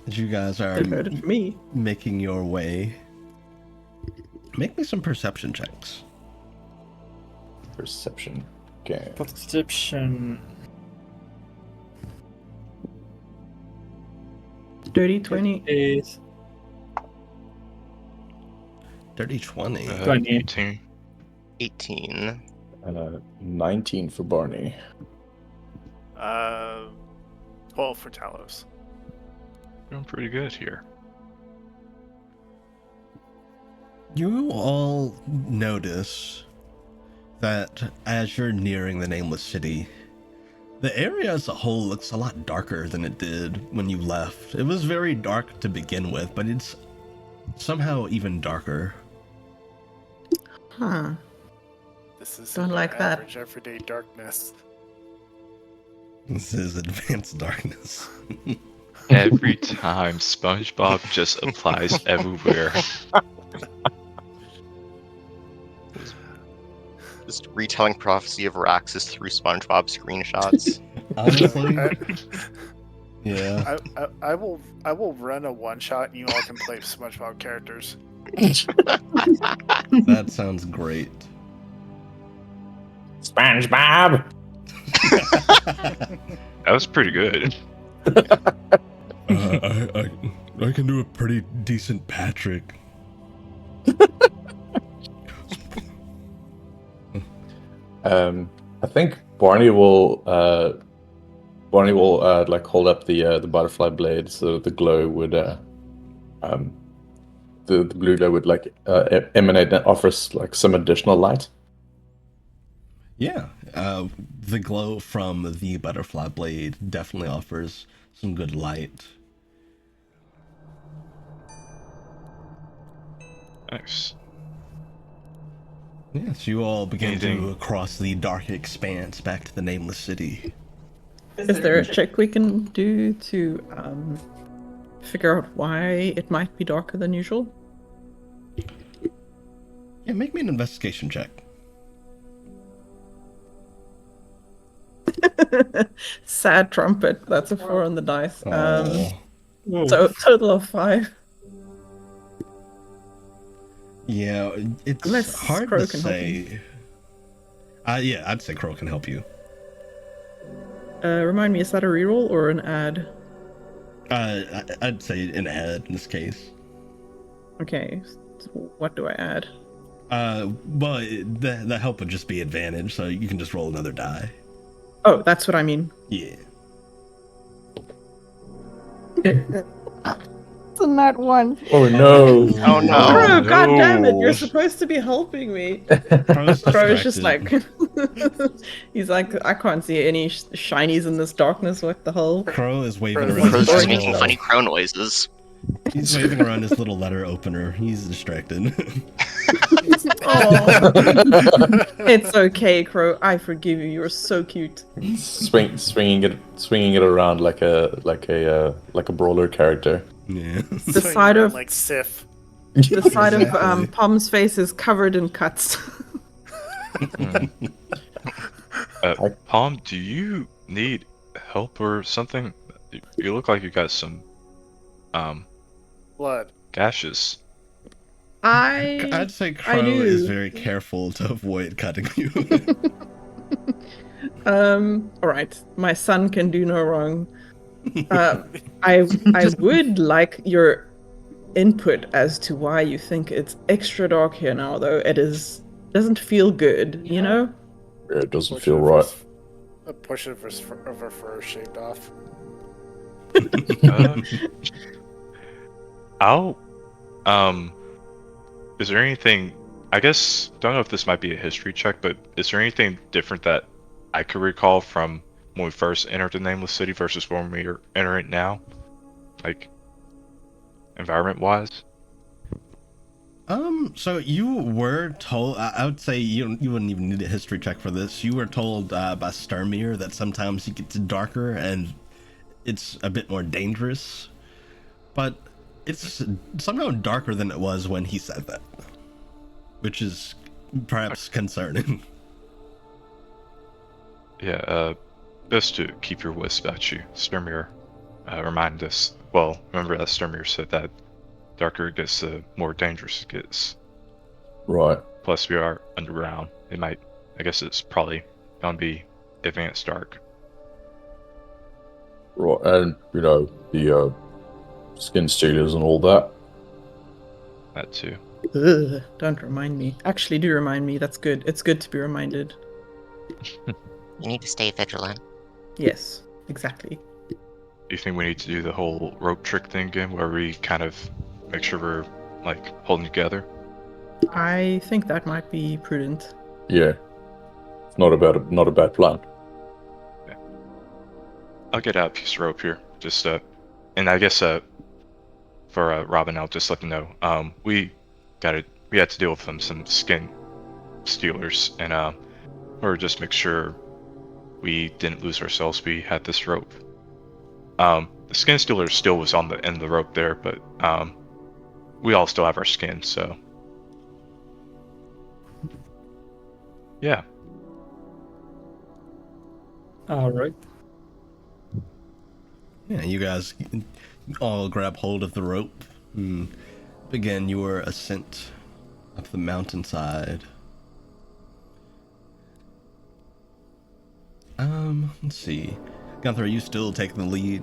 As you guys are they voted for me. making your way, make me some perception checks. Perception. Okay. Perception. Dirty 20. Is Dirty 20. 20. 18. 18. 19 for Barney. 12 for Talos. Doing pretty good here. You all notice that as you're nearing the Nameless City, the area as a whole looks a lot darker than it did when you left. It was very dark to begin with, but it's somehow even darker. Huh. This is Don't your like that. average everyday darkness. This is advanced darkness. Every time SpongeBob just applies everywhere. Just retelling prophecy of Varaxes through SpongeBob screenshots. Honestly, yeah. I will run a one shot and you all can play SpongeBob characters. That sounds great. SpongeBob! That was pretty good. I can do a pretty decent Patrick. I think Barney will like hold up the butterfly blade so the glow would the blue glow would like emanate and offer us like some additional light. Yeah, the glow from the butterfly blade definitely offers some good light. Nice. Yes, you all begin to Anything- cross the dark expanse back to the Nameless City. Is there a check we can do to figure out why it might be darker than usual? Yeah, make me an investigation check. Sad trumpet. That's a 4 on the dice. Aw. So total of 5. Yeah, it's Unless hard Crow to can help you. say. Yeah, I'd say Crow can help you. Remind me, is that a reroll or an ad? I'd say an ad in this case. Okay, so what do I add? Well, the help would just be advantage, so you can just roll another die. Oh, that's what I mean. Yeah. It's a nat 1. Oh no! Oh no. Crow, god damn it, you're no. supposed to be helping me. Crow's Crow is just distracted. like, he's like, I can't see any shinies in this darkness. What the hell? Crow is waving Crow's around. Crow's his just boring. making little- funny crow noises. He's waving around his little letter opener. He's distracted. Oh, it's okay, Crow. I forgive you. You're so cute. Swinging it around like a brawler character. Yeah. The side of like Sif. the side of Exactly. Pom's face is covered in cuts. Palm, do you need help or something? You look like you got some Blood. gashes. I'd say Crow do. is very careful to avoid cutting you. All right. My son can do no wrong. I would like your input as to why you think it's extra dark here now, though. Doesn't feel good, you know? Yeah, it doesn't feel right. A portion of her fur shaved off. Is there anything? I guess don't know if this might be a history check, but is there anything different that I could recall from when we first entered the Nameless City versus when we are entering it now, like environment-wise? So you were told, I would say you wouldn't even need a history check for this. You were told by Sturmir that sometimes it gets darker and it's a bit more dangerous, but it's somehow darker than it was when he said that, which is perhaps concerning. Yeah, best to keep your wits about you. Sturmir reminded us. Well, remember that Sturmir said that darker it gets, the more dangerous it gets. Right. Plus, we are underground. It might. I guess it's probably gonna be advanced dark. Right. And the skin stealers and all that. That too. Ugh, don't remind me. Actually, do remind me. That's good. It's good to be reminded. You need to stay vigilant. Yes, exactly. Do you think we need to do the whole rope trick thing again, where we kind of make sure we're like holding together? I think that might be prudent. Yeah. It's not a bad plan. I'll get out a piece of rope here. Just and I guess for Robin, I'll just let them know. We had to deal with some skin stealers, and or just make sure we didn't lose ourselves. We had this rope. The skin stealer still was on the end of the rope there, but we all still have our skin, so yeah. All right. Yeah, you guys all grab hold of the rope and begin your ascent up the mountainside. Let's see. Gunther, are you still taking the lead?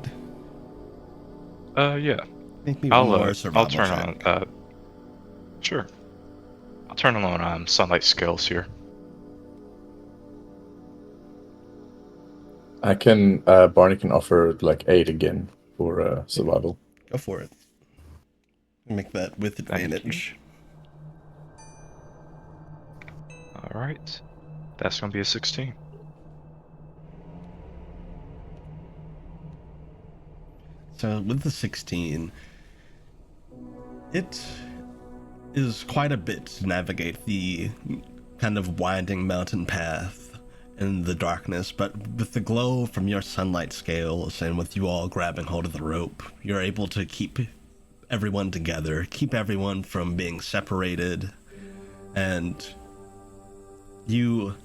Yeah. Make me one more I'll survival turn check. on. Sure. I'll turn on sunlight scales here. Barney can offer like 8 again for survival. Go for it. Make that with advantage. All right. That's gonna be a 16. So with the 16, it is quite a bit to navigate the kind of winding mountain path in the darkness, but with the glow from your sunlight scales and with you all grabbing hold of the rope, you're able to keep everyone together, keep everyone from being separated, and you,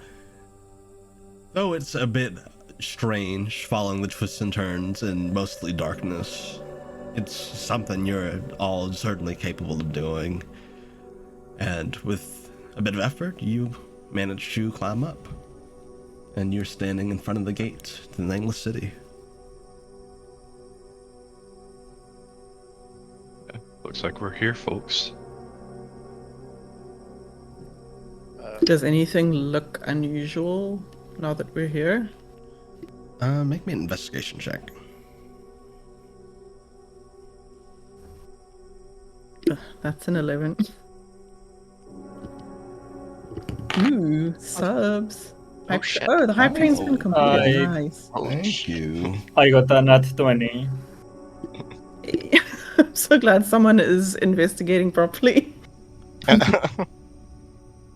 though it's a bit strange, following the twists and turns and mostly darkness. It's something you're all certainly capable of doing. And with a bit of effort, you manage to climb up. And you're standing in front of the gate to the Nameless City. Looks like we're here, folks. Does anything look unusual now that we're here? Make me an investigation check. That's an 11. Ooh, subs. Oh, shit. Oh, the hype train's been completed. I- Nice. Holy Thank shit. you. I got a nat 20. I'm so glad someone is investigating properly.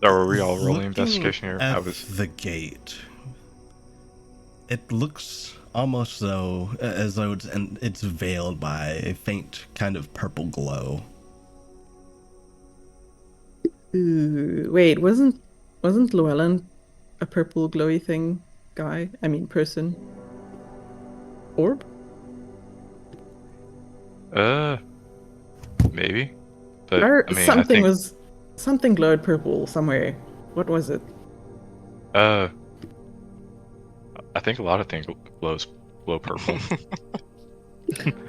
Are we all rolling Looking investigation here? at the gate, it looks almost as though it's veiled by a faint kind of purple glow. Ooh, wait, wasn't Llewellyn a purple glowy thing guy? I mean, person. Orb? Maybe. But Or I mean, something glowed purple somewhere. What was it? I think a lot of things glow purple.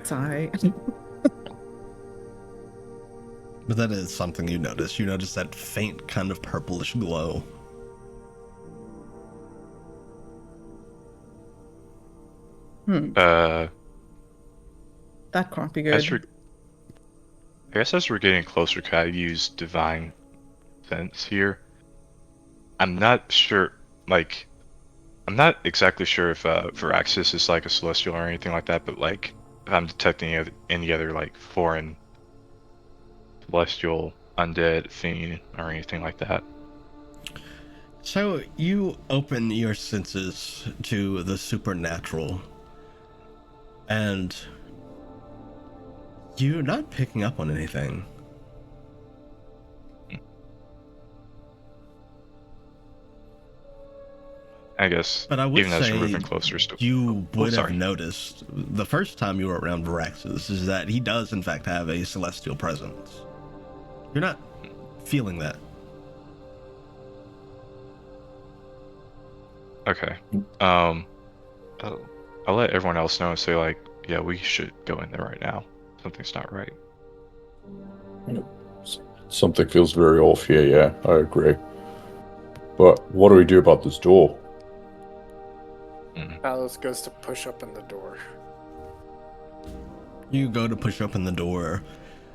Sigh. But that is something you notice. You notice that faint kind of purplish glow. That can't be good. I guess as we're getting closer, can I use Divine Sense here? I'm not sure, I'm not exactly sure if Varaxes is like a celestial or anything like that, but like, if I'm detecting any other like foreign celestial, undead, fiend, or anything like that. So you open your senses to the supernatural, and you're not picking up on anything. I guess, But I would even as say we're moving closer, still. you would have sorry. noticed the first time you were around Varaxes is that he does in fact have a celestial presence. You're not feeling that. Okay. I'll let everyone else know and say like, yeah, we should go in there right now. Something's not right. Something feels very off here, yeah, I agree. But what do we do about this door? Alice goes to push open the door. You go to push open the door,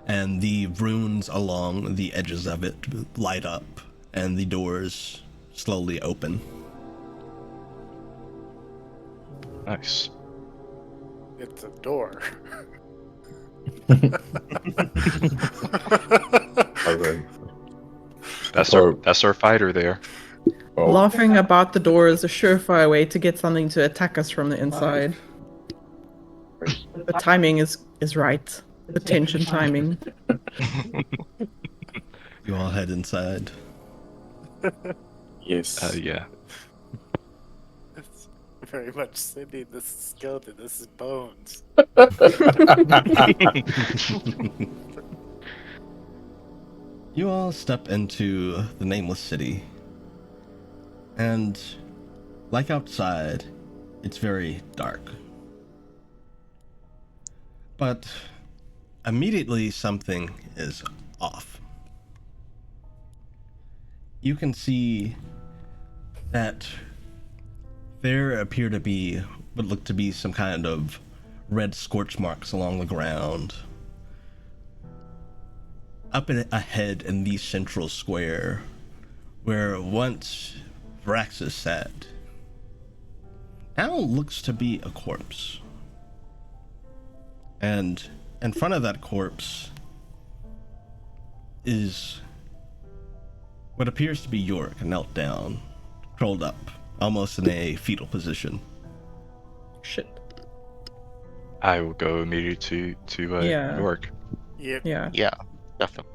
and the runes along the edges of it light up, and the doors slowly open. Nice. It's a door. That's our fighter there. Oh, Laughing about the door is a surefire way to get something to attack us from the inside. The timing is right. The tension timing. You all head inside. yes. Yeah. It's very much Cindy. This is skeleton. This is bones. You all step into the Nameless City, and like outside, it's very dark. But immediately something is off. You can see that there appear to be what look to be some kind of red scorch marks along the ground. Up ahead in the central square, where once Varaxes sat, now looks to be a corpse. And in front of that corpse is what appears to be Yorick, knelt down, curled up, almost in a fetal position. Shit. I will go immediately to Yeah. York. Yep. Yeah. Yeah, definitely.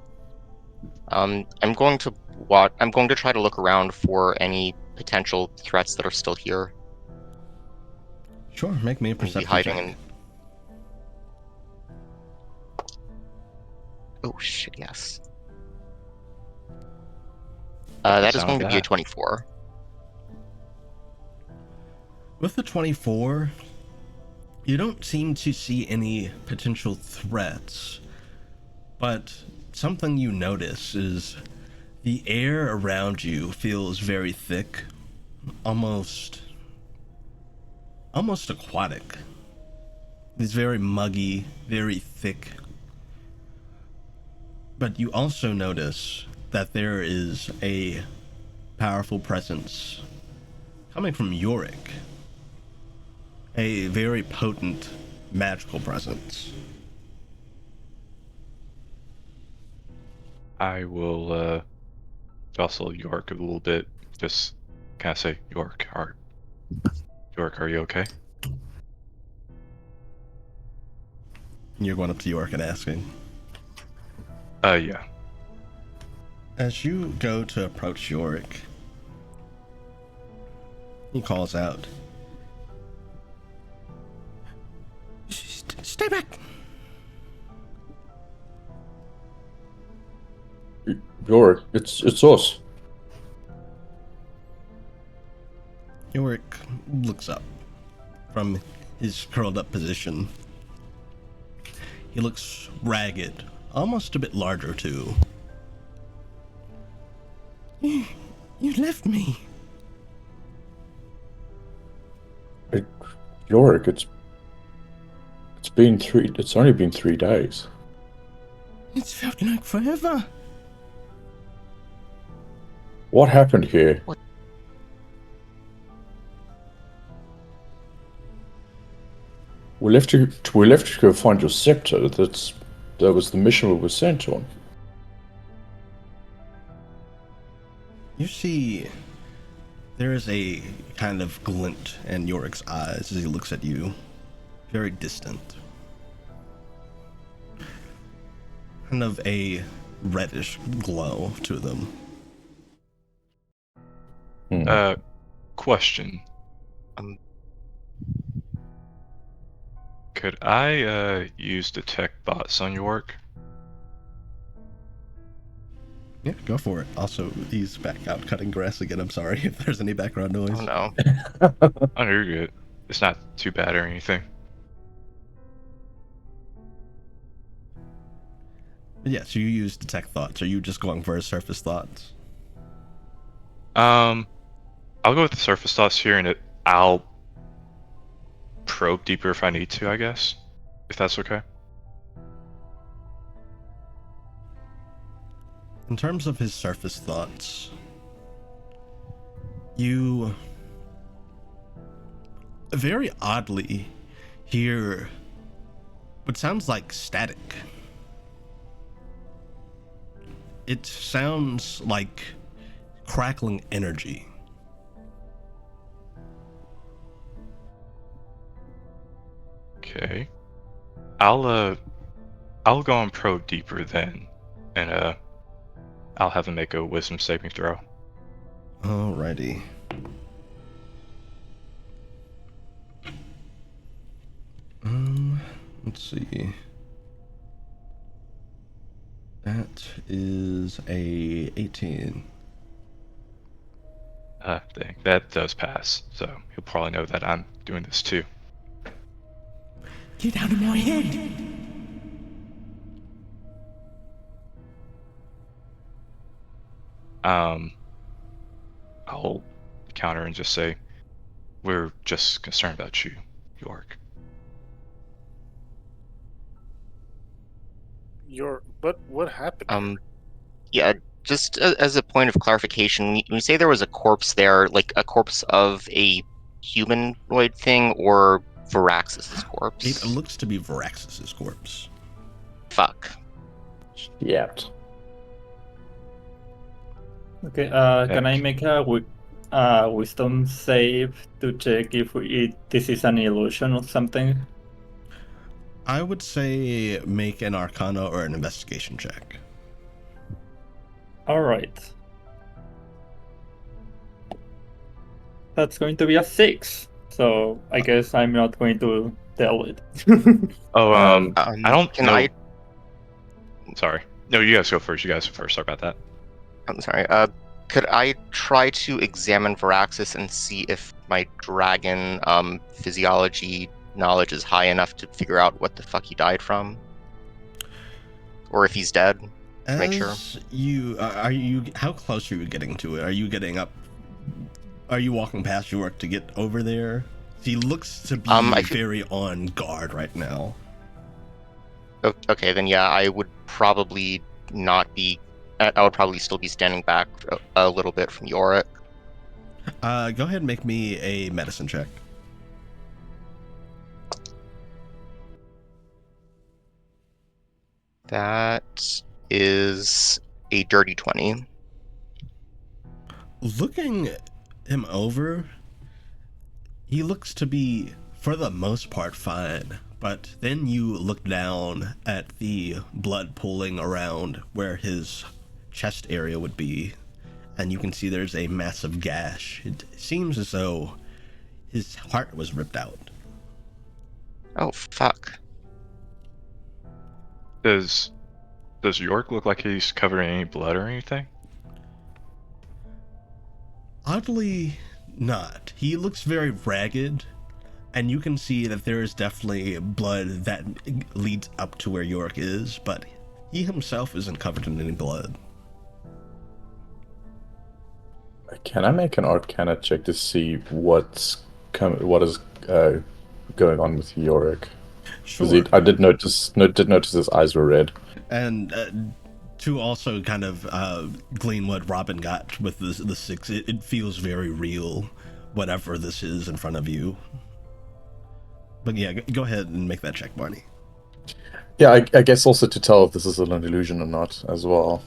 I'm going to try to look around for any potential threats that are still here. Sure, make me a We'll be perception hiding check. in. Oh shit! Yes. That is Sound going to be a that. 24. With the 24, you don't seem to see any potential threats, but something you notice is the air around you feels very thick, almost aquatic. It's very muggy, very thick. But you also notice that there is a powerful presence coming from Yorick. A very potent magical presence. I will jostle York a little bit. Just kind of say, York, are you okay? You're going up to Yorick and asking. Yeah. As you go to approach Yorick, he calls out, "Stay back!" Yorick, it's us. Yorick looks up from his curled up position. He looks ragged, almost a bit larger too. You left me. Yorick, it's only been 3 days. It's felt like forever. What happened here? What? We left to go find your scepter. That was the mission we were sent on. You see, there is a kind of glint in Yorick's eyes as he looks at you, very distant. Kind of a reddish glow to them. Question. Um, Could I use detect thoughts on York? Yeah, go for it. Also, he's back out cutting grass again. I'm sorry if there's any background noise. Oh no. Oh, you're good. It's not too bad or anything. But yeah, so you use detect thoughts. Are you just going for his surface thoughts? I'll go with the surface thoughts here, and I'll probe deeper if I need to, I guess. If that's okay. In terms of his surface thoughts, you very oddly hear what sounds like static. It sounds like crackling energy. Okay. I'll go and probe deeper then, and I'll have him make a wisdom saving throw. Alrighty. Let's see. That is a 18. Dang, that does pass. So he'll probably know that I'm doing this too. Get out of my head! I'll counter and just say, we're just concerned about you, York. What happened? Yeah. Just as a point of clarification, when you say there was a corpse there, like a corpse of a humanoid thing, or Varaxes' corpse? It looks to be Varaxes' corpse. Fuck. Yet. Okay, can I make a wisdom save to check if this is an illusion or something? I would say make an Arcana or an Investigation check. Alright. That's going to be a 6. so I guess I'm not going to tell it. Oh, I don't Can know. Sorry. No, you guys go first. You guys go first. Sorry about that. I'm sorry. Could I try to examine Varaxes and see if my dragon physiology knowledge is high enough to figure out what the fuck he died from, or if he's dead? To make sure. As you are you how close are you getting to it? Are you getting up? Are you walking past York to get over there? He looks to be very on guard right now. Okay, then yeah, I would probably not be. I would probably still be standing back a little bit from Yorick. Go ahead and make me a medicine check. That is a dirty 20. Looking him over, he looks to be, for the most part, fine. But then you look down at the blood pooling around where his chest area would be, and you can see there's a massive gash. It seems as though his heart was ripped out. Oh, fuck. Does York look like he's covered in any blood or anything? Oddly not. He looks very ragged, and you can see that there is definitely blood that leads up to where York is, but he himself isn't covered in any blood. Can I make an Arcana check to see what is going on with Yorick? Sure. I did notice his eyes were red. And to also kind of glean what Robin got with the 6, it feels very real, whatever this is in front of you. But yeah, go ahead and make that check, Barney. Yeah, I guess also to tell if this is an illusion or not as well.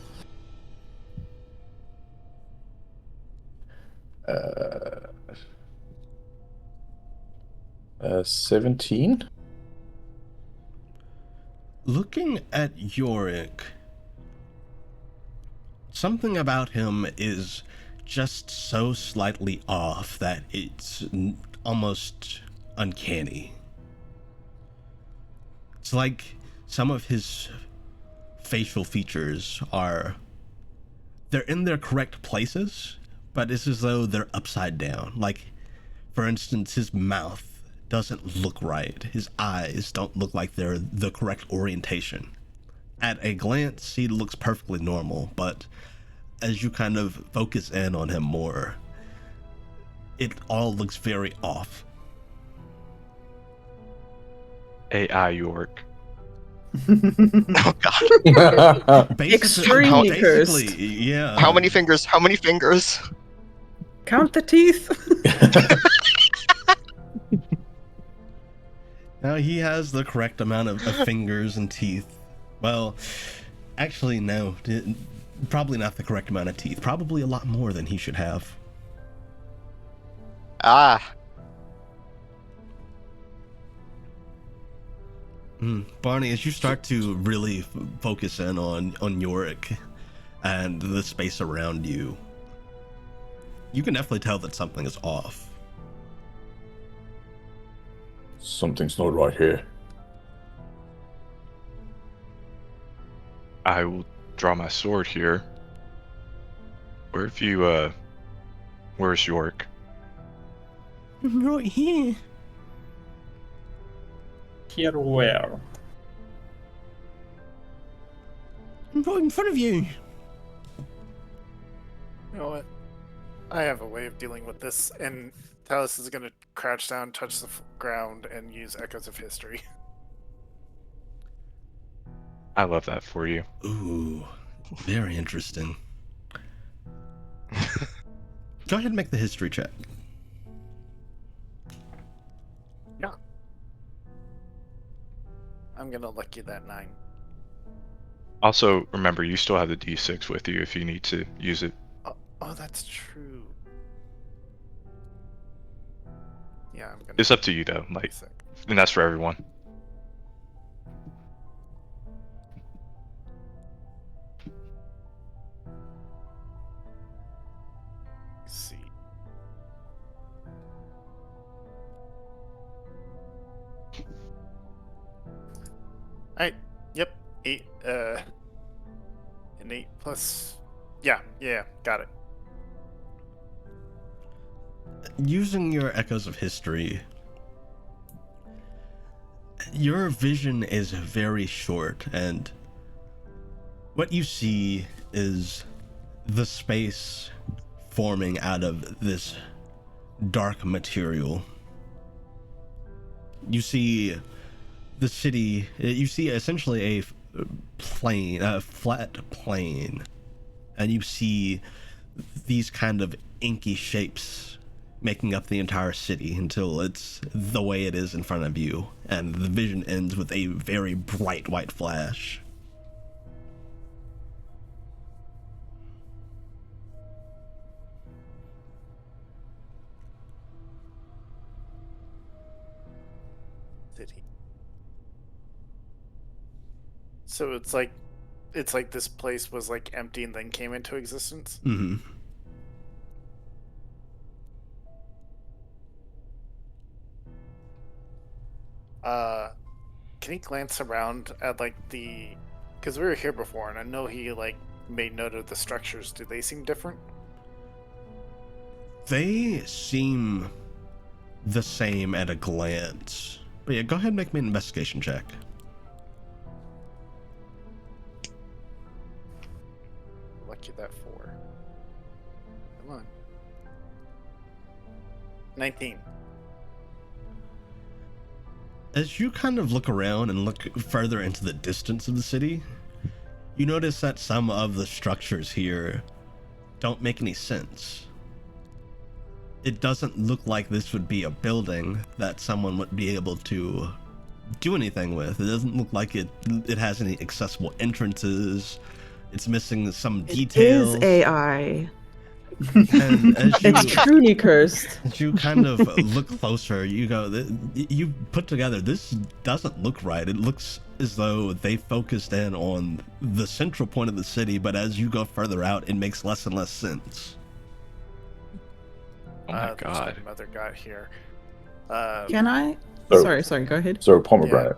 17? Looking at Yorick, something about him is just so slightly off that it's almost uncanny. It's like some of his facial features they're in their correct places, but it's as though they're upside down. Like, for instance, his mouth doesn't look right. His eyes don't look like they're the correct orientation. At a glance, he looks perfectly normal, but as you kind of focus in on him more, it all looks very off. AI York. Oh god. Extremely cursed. Yeah. How many fingers? How many fingers? Count the teeth. Now he has the correct amount of fingers and teeth. Well, actually, no. Probably not the correct amount of teeth. Probably a lot more than he should have. Ah. Barney, as you start to really focus in on Yorick and the space around you, you can definitely tell that something is off. Something's not right here. I will draw my sword here. Where's York? Right here. Here where? Right in front of you. You know what? I have a way of dealing with this, and Talos is going to crouch down, touch the ground, and use Echoes of History. I love that for you. Ooh, very interesting. Go ahead and make the history check. Yeah. I'm going to lucky that 9. Also, remember, you still have the D6 with you if you need to use it. Oh, that's true. Yeah, I'm gonna. It's up to you though, like, and that's for everyone. Let's see. Alright, yep. 8, an 8 plus... Yeah, got it. Using your echoes of history, your vision is very short, and what you see is the space forming out of this dark material. You see the city, you see essentially a flat plane, and you see these kind of inky shapes making up the entire city until it's the way it is in front of you, and the vision ends with a very bright white flash. City. So it's like this place was like empty and then came into existence. Mm-hmm. Can he glance around at like the? Because we were here before, and I know he like made note of the structures. Do they seem different? They seem the same at a glance. But yeah, go ahead and make me an investigation check. Lucky that 4. Come on. 19. As you kind of look around and look further into the distance of the city, you notice that some of the structures here don't make any sense. It doesn't look like this would be a building that someone would be able to do anything with. It doesn't look like it has any accessible entrances. It's missing some details. It is AI. And as you, It's truly cursed. as you kind of look closer, you go, you put together, this doesn't look right. It looks as though they focused in on the central point of the city, but as you go further out, it makes less and less sense. Oh my There's god. another guy here. Can I? So- Sorry, go ahead. So pomegranate.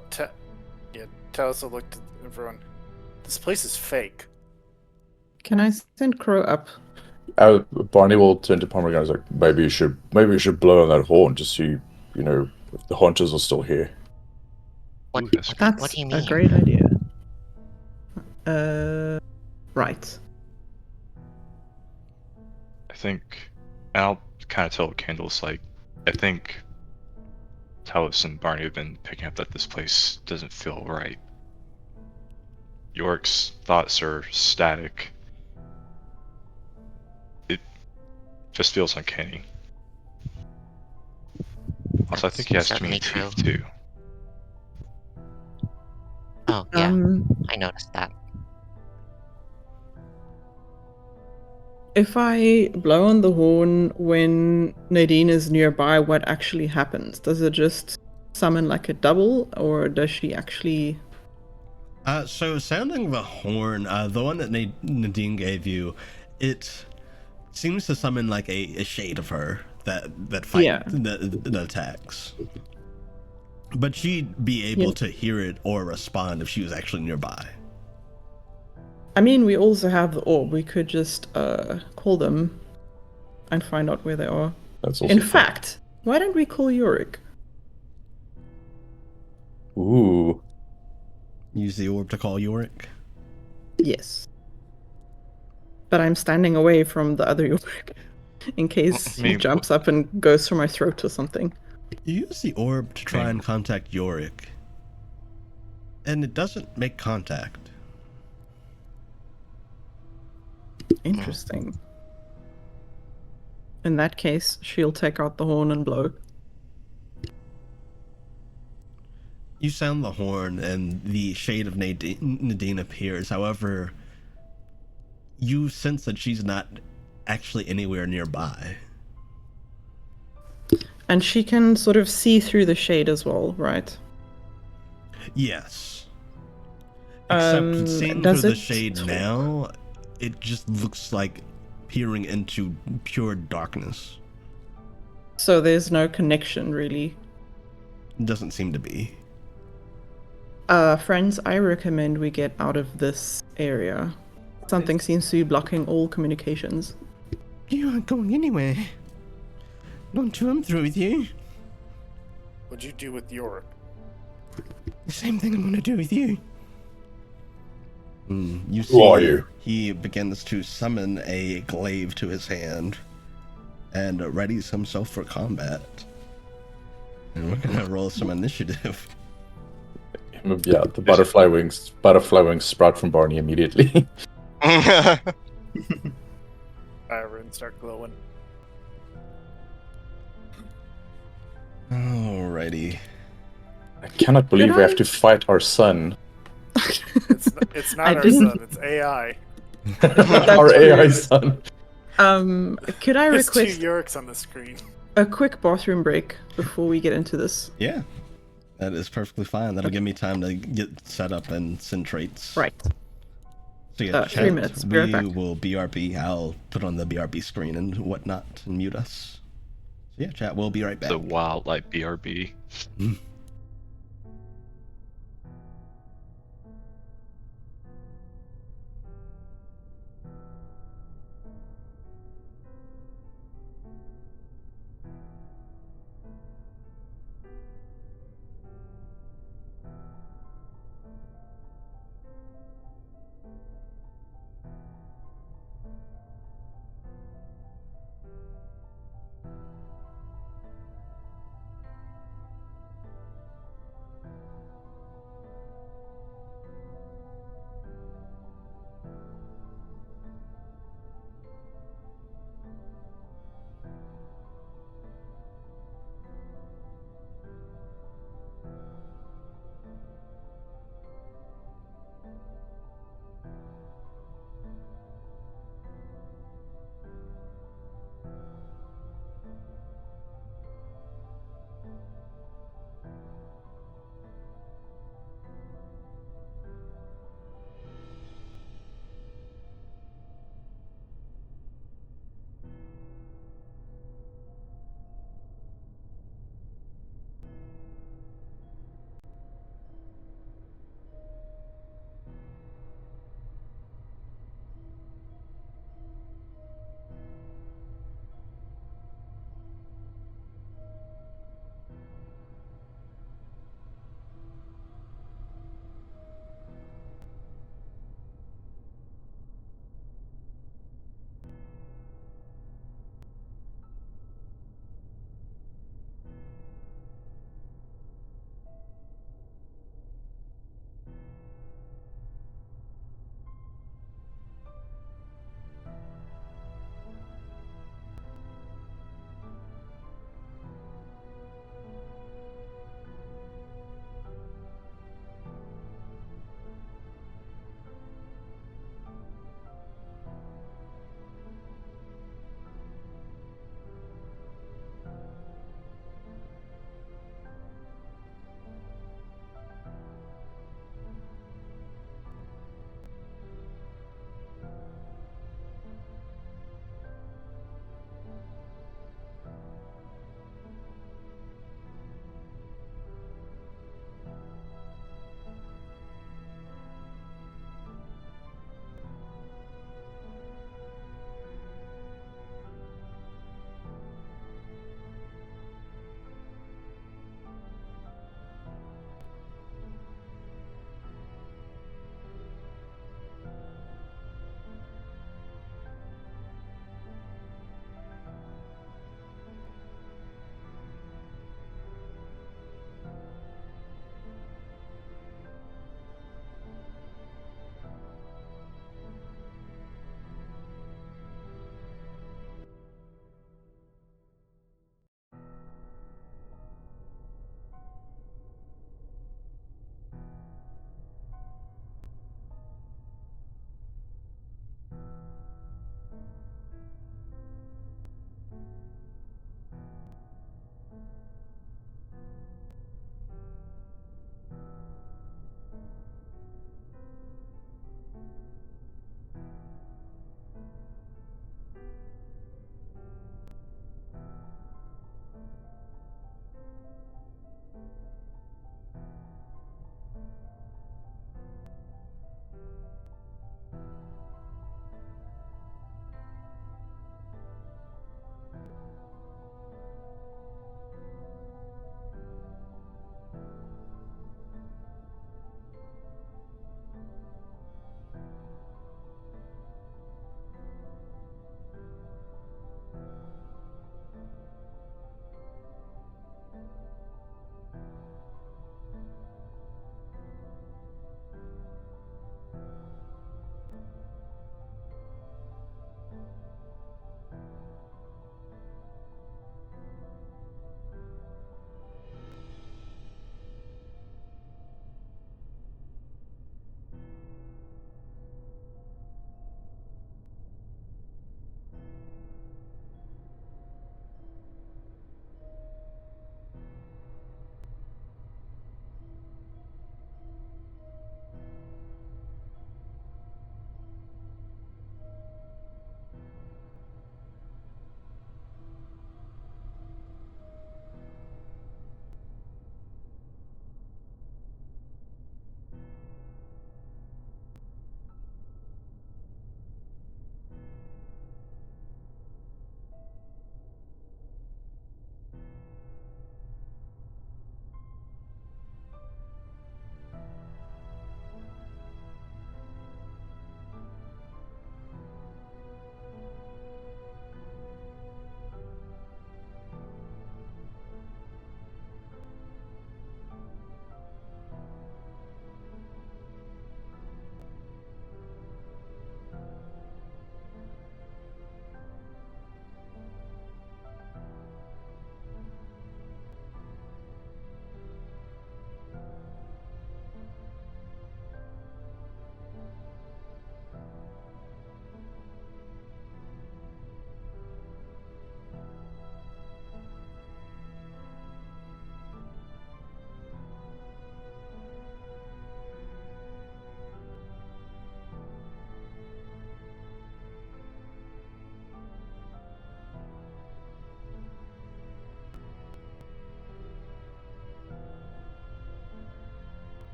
Talos looked at everyone. This place is fake. Can I send Crow up? Barney will turn to pomegranate. He's like, maybe you should blow on that horn just so you know if the haunters are still here. What, Ooh, that's what, That's what do you a mean? great idea. Right. I think, and I'll kind of tell what Candle's like. I think Talos and Barney have been picking up that this place doesn't feel right. Yorick's thoughts are static. It just feels uncanny. Also, I think he has too many Certainly teeth too. Oh, yeah, Um, I noticed that. if I blow on the horn when Nadine is nearby, what actually happens? Does it just summon like a double, or does she actually? So sounding the horn, the one that Nadine gave you, it seems to summon like a shade of her that fight Yeah. that attacks. But she'd be able Yeah. to hear it or respond if she was actually nearby. I mean, we also have the orb. We could just call them and find out where they are. That's also In fun. fact, why don't we call Yorick? Ooh. Use the orb to call Yorick. Yes. But I'm standing away from the other Yorick in case I mean, he jumps up and goes for my throat or something. You use the orb to try Okay. and contact Yorick, and it doesn't make contact. Interesting. In that case, she'll take out the horn and blow. You sound the horn, and the shade of Nadine appears. However, you sense that she's not actually anywhere nearby. And she can sort of see through the shade as well, right? Yes. Except seeing does through the it shade talk? now, it just looks like peering into pure darkness. So there's no connection, really. It doesn't seem to be. Friends, I recommend we get out of this area. Something seems to be blocking all communications. You aren't going anywhere. Don't you? I'm through with you. What'd you do with York? The same thing I'm gonna do with you. You see, Who are you? he begins to summon a glaive to his hand and readies himself for combat. And we're gonna roll some initiative. Yeah, the butterfly wings sprout from Barney immediately. Runes start glowing. Alrighty. I cannot believe we have to fight our son. It's not I our didn't- son, it's AI. Our true. AI son. Could I There's 2 request Yorks on the screen. a quick bathroom break before we get into this? Yeah, that is perfectly fine. That'll give me time to get set up and send traits. Right. So yeah, 3 chat, minutes. Be right we back. will BRB. I'll put on the BRB screen and whatnot and mute us. So yeah, chat, we'll be right back. The wildlife BRB.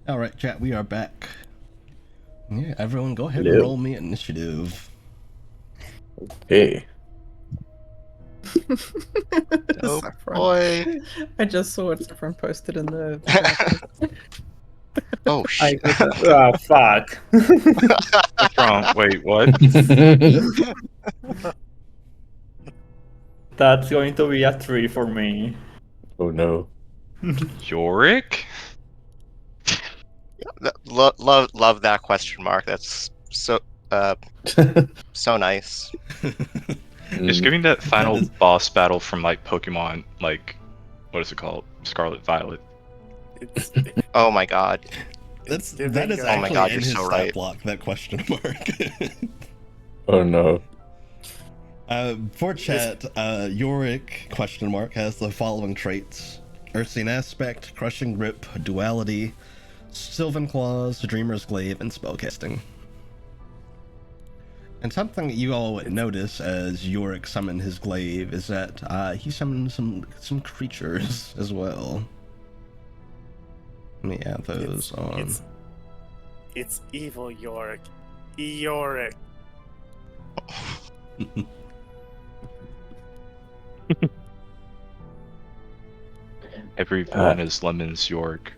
All right, chat, we are back. Yeah, everyone, go ahead and Hello. roll me initiative. Hey. Oh Saffron. boy. I just saw what Saffron posted in the chat. Oh I shit. got fuck. What's wrong? Wait, what? That's going to be a 3 for me. Oh no. Yorick? Love that question mark. That's so so nice. Is giving that final is- boss battle from like Pokemon, like what is it called? Scarlet Violet. It's Oh my god. that is Oh my actually God, in you're his so stat right. block, that question mark. Oh no. For chat, Yorick question mark has the following traits: Ursine Aspect, Crushing Grip, Duality, Sylvan Claws, Dreamer's Glaive, and Spellcasting. And something that you all would notice as Yorick summoned his glaive is that he summoned some creatures as well. Let me add those on. It's evil Yorick. Yorick. Every villain is Lemon's Yorick.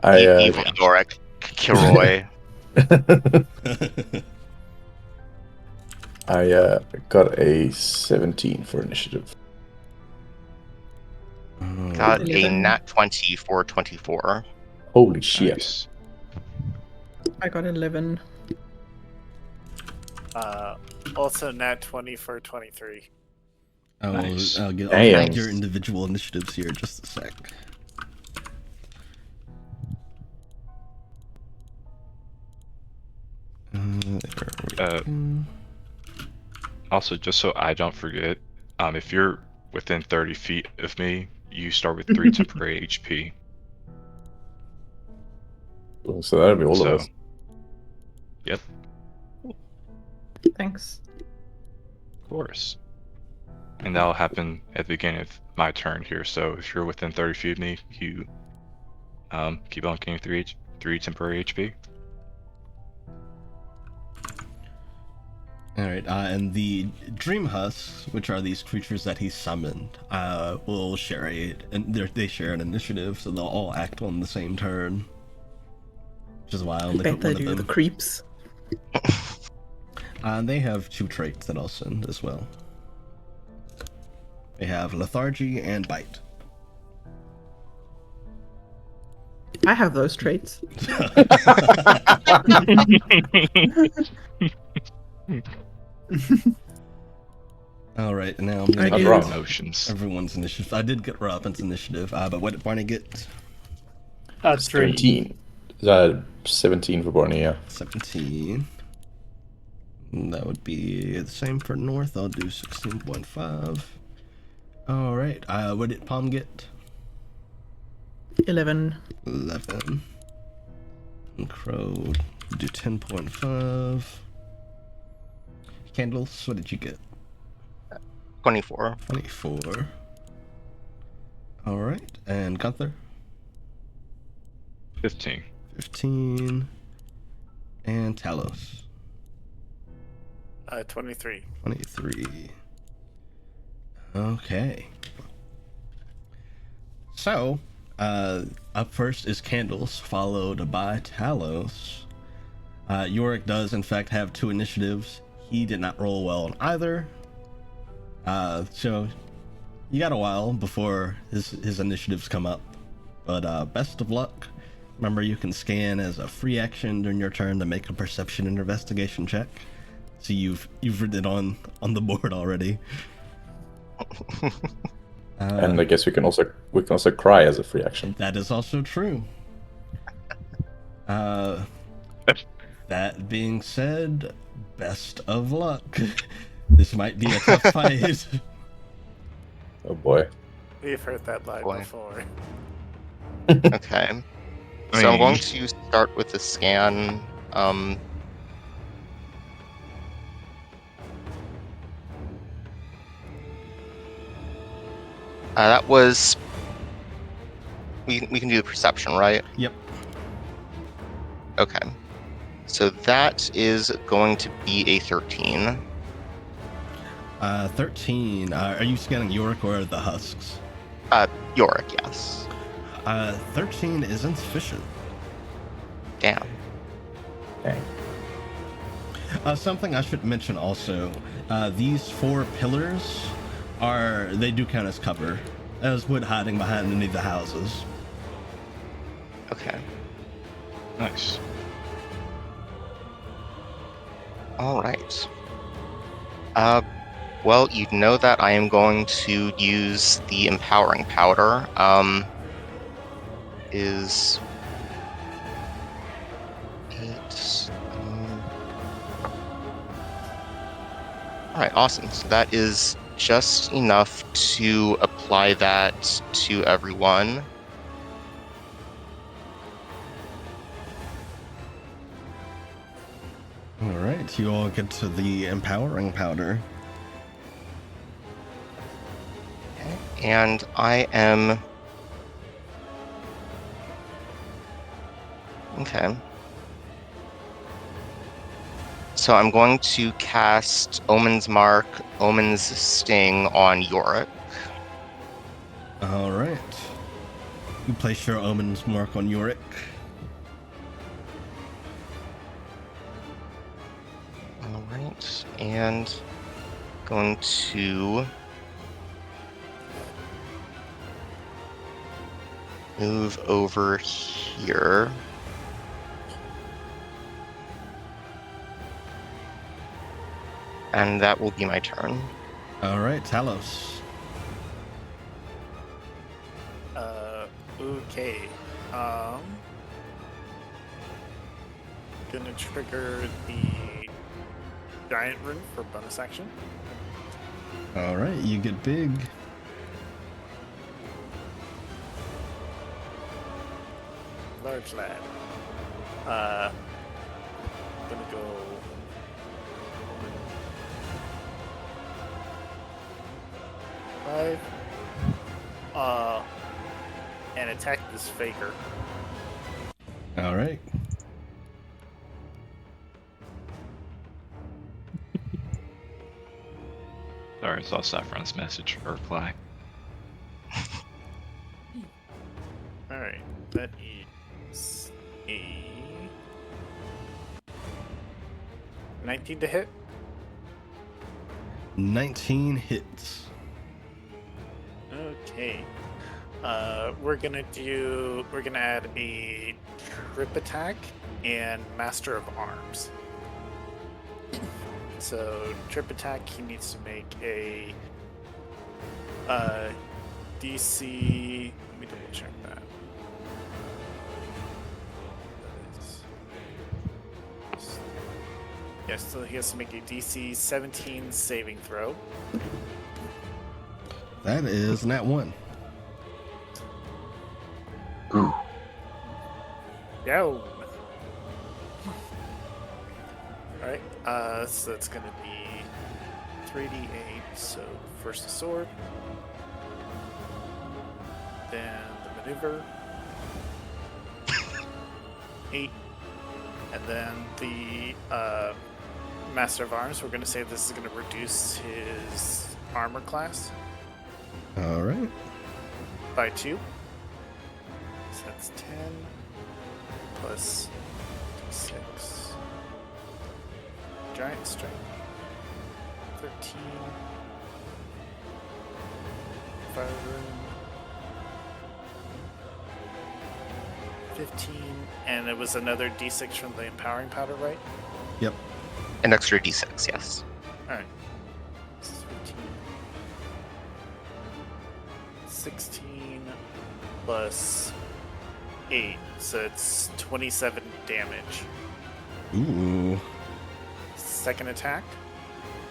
Evil Yorick. Kilroy. I got a 17 for initiative. Got a 11. nat 20 for 24. Holy shit. Nice. I got 11. Also nat 20 for 23. Nice. I'll get Damn. your individual initiatives here in just a sec. There we go. Also, just so I don't forget, if you're within 30 feet of me, you start with 3 temporary HP. So that'll be all So, of us. yep, Thanks. of course. And that'll happen at the beginning of my turn here. So if you're within 30 feet of me, you keep on getting 3 temporary HP. Alright, and the Dream Husks, which are these creatures that he summoned, will share they share an initiative, so they'll all act on the same turn. Which is why I only put Bet they one of do, the them. creeps. They have 2 traits that I'll send as well. They have Lethargy and Bite. I have those traits. Alright, now I'm gonna I get do. Emotions. everyone's initiative. I did get Robin's initiative, but what did Barney get? A 3. 17. 17 for Barney, yeah. 17. And that would be the same for North. I'll do 16.5. Alright, what did Palm get? 11. 11. And Crow do 10.5. Candles, what did you get? 24. 24. Alright, and Gunther? 15. 15. And Talos? 23. 23. Okay. So, up first is Candles, followed by Talos. Yorick does, in fact, have 2 initiatives. He did not roll well on either. So, you got a while before his initiatives come up. But best of luck. Remember, you can scan as a free action during your turn to make a perception and investigation check. So you've written it on the board already. And I guess we can also cry as a free action. That is also true. That being said, best of luck. This might be a tough fight. Oh boy. We've heard that line Boy. before. Okay. So I'm going mean- to start with the scan. That was we can do the perception, right? Yep. Okay. So that is going to be a 13. 13. Are you scanning Yorick or the husks? Yorick, yes. 13 is insufficient. Damn. Dang. Something I should mention also, these 4 pillars they do count as cover, as wood hiding behind any of the houses. Okay. Nice. All right. Well, you know that I am going to use the empowering powder. Is 8. All right, awesome. So that is just enough to apply that to everyone. All right, you all get to the empowering powder. And I am... Okay. So I'm going to cast Omen's Mark, Omen's Sting on Yorick. All right. You place your Omen's Mark on Yorick. All right, and going to move over here. And that will be my turn. All right, Talos. Okay. Gonna trigger the giant rune for bonus action. All right, you get big. Large lad. Gonna go. Five. And attack this faker. All right. Sorry, I saw Saffron's message or reply. Alright, that is a 19 to hit. 19 hits. Okay. We're gonna add a trip attack and Master of Arms. So trip attack, he needs to make a DC. Let me double check that. Yes, so he has to make a DC 17 saving throw. That is nat 1. Ooh. Down. Alright, so that's gonna be 3d8. So first the sword, then the maneuver, 8, and then the Master of Arms. We're gonna say this is gonna reduce his armor class All right. by 2. So that's 10 plus 6. Giant strength. 13. Fire room. 15. And it was another d6 from the empowering powder, right? Yep. An extra d6, yes. Alright. 15. 16 plus 8. So it's 27 damage. Ooh. Second attack.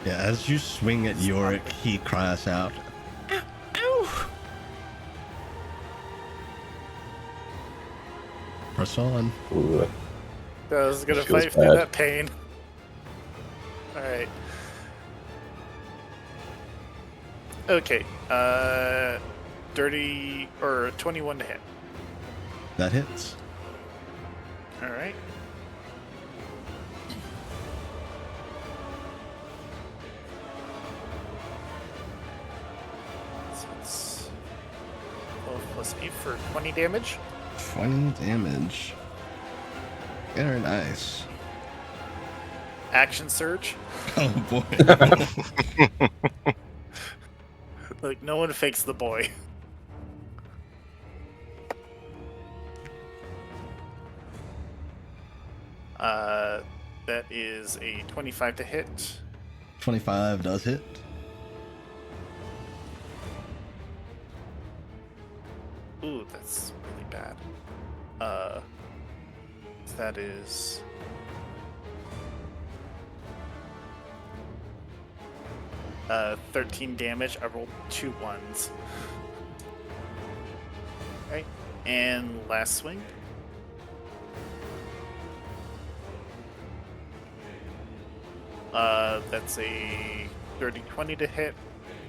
Yeah, as you swing at Yorick, he cries out, "Ow! Ow!" Press on. Ooh. I was gonna Feels fight through bad. that pain. Alright. Okay. Dirty or 21 to hit. That hits. All right. So it's 12 plus 8 for 20 damage. 20 damage. Very nice. Action surge. Oh boy. Like, no one fakes the boy. That is a 25 to hit. 25 does hit. Ooh, that's really bad. That is 13 damage. I rolled 2 1s. Right, and last swing. That's a 30-20 to hit,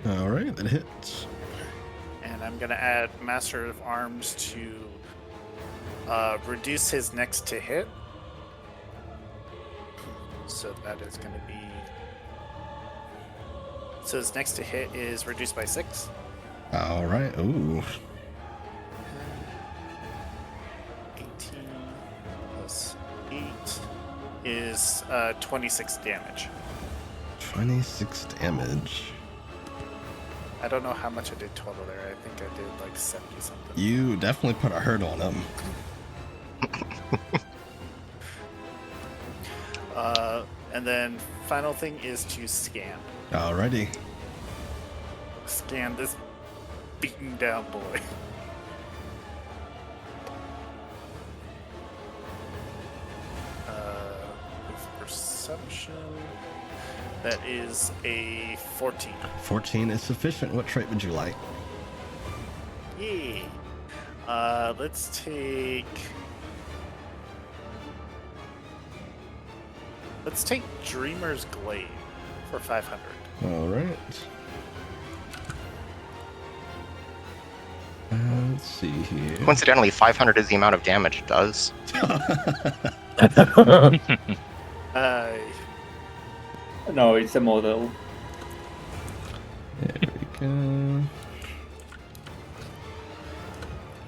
All right, that hits. and I'm gonna add Master of Arms to reduce his next to hit. So that is gonna be. So his next to hit is reduced by 6. All right. Ooh. 18 plus 8 is 26 damage. 26 damage. I don't know how much I did total there. I think I did like 70 something. You definitely put a hurt on him. And then final thing is to scan. Alrighty. Scan this beaten down boy. With perception, that is a 14. 14 is sufficient. What trait would you like? Yay. Let's take. Let's take Dreamer's Glaive for 500. Alright. Let's see here. Coincidentally, 500 is the amount of damage it does. No, it's a model. There we go.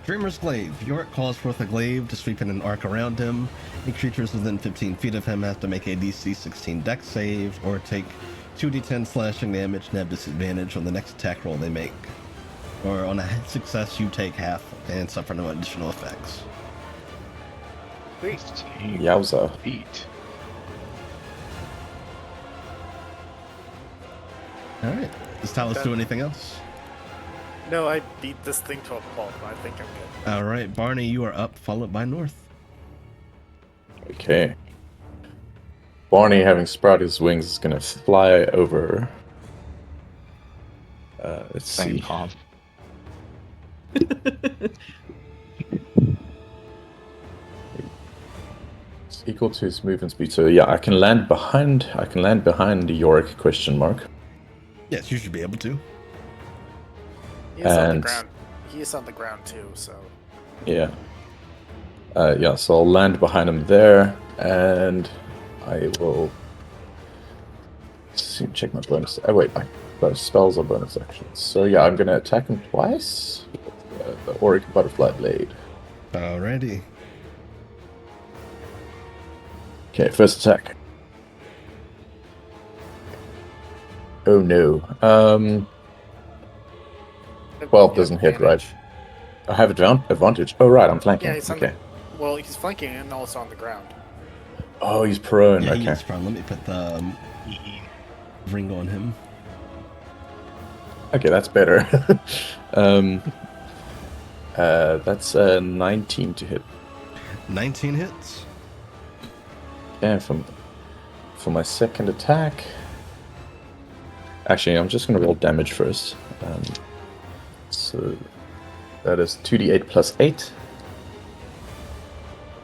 Dreamer's Glaive. Yorick calls forth a glaive to sweep in an arc around him. Any creatures within 15 feet of him have to make a DC 16 dex save or take 2d10 slashing damage and have disadvantage on the next attack roll they make. Or on a success, you take half and suffer no additional effects. 15 Yowza. feet. Alright. Does Talos do anything else? No, I beat this thing to a pulp. I think I'm good. Alright, Barney, you are up, followed by North. Okay. Barney, having sprouted his wings, is going to fly over. Let's Same see. palm. It's equal to his movement speed. So yeah, I can land behind the Yorick question mark. Yes, you should be able to. He is on the And- ground. He is on the ground too, so. Yeah. Yeah, so I'll land behind him there, and I will check my bonus. Oh wait, my spells are bonus actions. So yeah, I'm gonna attack him twice with the Auric Butterfly Blade. Alrighty. Okay, first attack. Oh no. 12 doesn't hit, right? I have advantage. Oh right, I'm flanking. Yeah, he's on Okay. Well, he's flanking and also on the ground. Oh, he's prone. Yeah, Okay. he's prone. Let me put the ring on him. Okay, that's better. That's 19 to hit. 19 hits. Yeah, for my second attack. Actually, I'm just going to roll damage first. So that is 2d8 plus 8.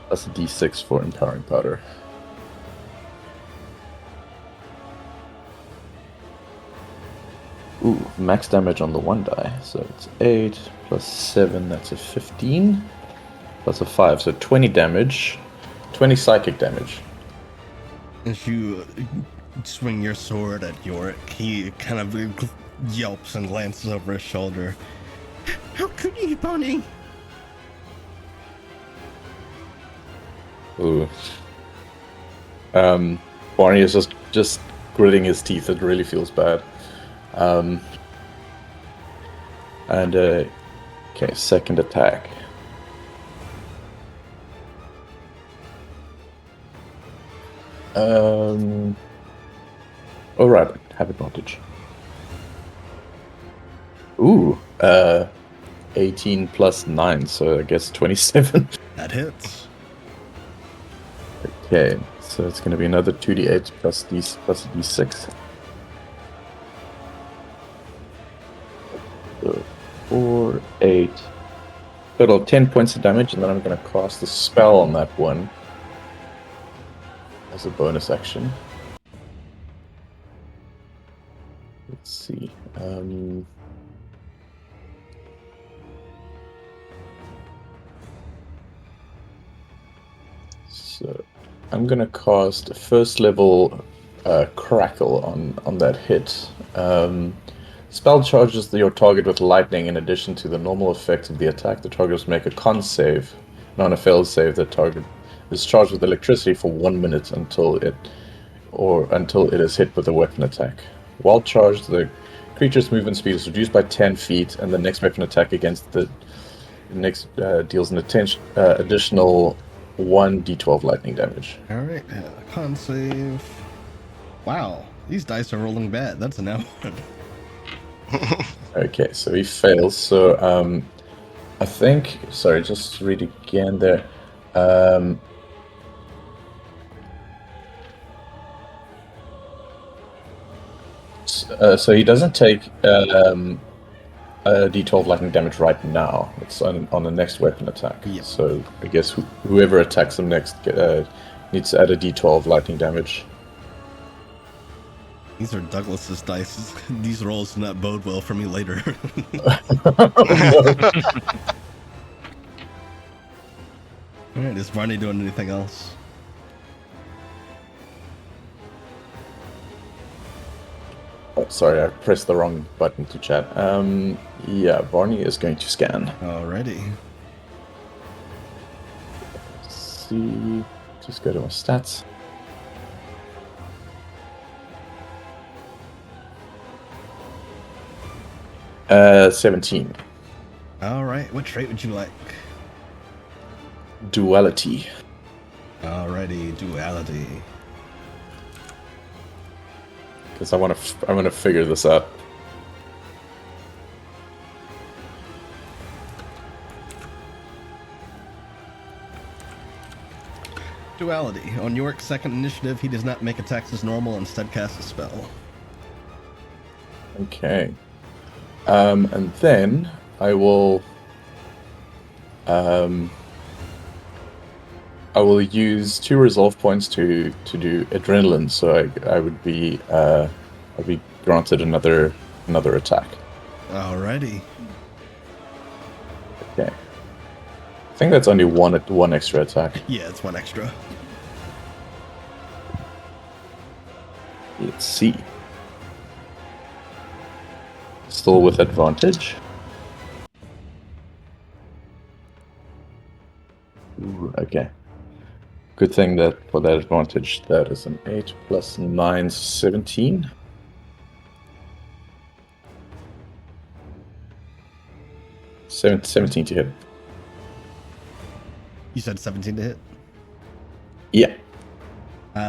Plus a d6 for empowering powder. Ooh, max damage on the one die. So it's 8 plus 7, that's a 15. plus a 5, so 20 damage. 20 psychic damage. As you swing your sword at Yorick, he kind of yelps and glances over his shoulder. How could you, Bonnie? Ooh. Barney is just gritting his teeth. It really feels bad. Okay, second attack. Alright, have advantage. Ooh, 18 plus 9, so I guess 27. That hits. Okay, so it's going to be another 2d8 plus a d6. So 4, 8. Total 10 points of damage, and then I'm going to cast a spell on that one as a bonus action. Let's see. So I'm gonna cast a first level crackle on that hit. Spell charges your target with lightning in addition to the normal effect of the attack. The target must make a con save. And on a failed save, the target is charged with electricity for 1 minute until it is hit with a weapon attack. While charged, the creature's movement speed is reduced by 10 feet, and the next weapon attack against the next deals an additional 1d12 lightning damage. Alright, con save. Wow, these dice are rolling bad. That's an L. Okay, so he fails. So I think, sorry, just read again there. So he doesn't take d12 lightning damage right now. It's on the next weapon attack. Yep. So I guess whoever attacks him next needs to add a d12 lightning damage. These are Douglas's dice. These rolls do not bode well for me later. Alright, is Barney doing anything else? Oh, sorry, I pressed the wrong button to chat. Yeah, Barney is going to scan. Alrighty. Let's see, just go to my stats. Uh, 17. Alright, what trait would you like? Duality. Alrighty, duality. Because I want to figure this out. Duality. On York's second initiative, he does not make attacks as normal, instead casts a spell. Okay. And then I will use 2 resolve points to do adrenaline, so I would be granted another attack. Alrighty. Okay. I think that's only one extra attack. Yeah, it's one extra. Let's see. Still with advantage. Ooh, okay. Good thing that for that advantage, that is an 8 plus 9, 17. Seven, 17 to hit. You said 17 to hit? Yeah.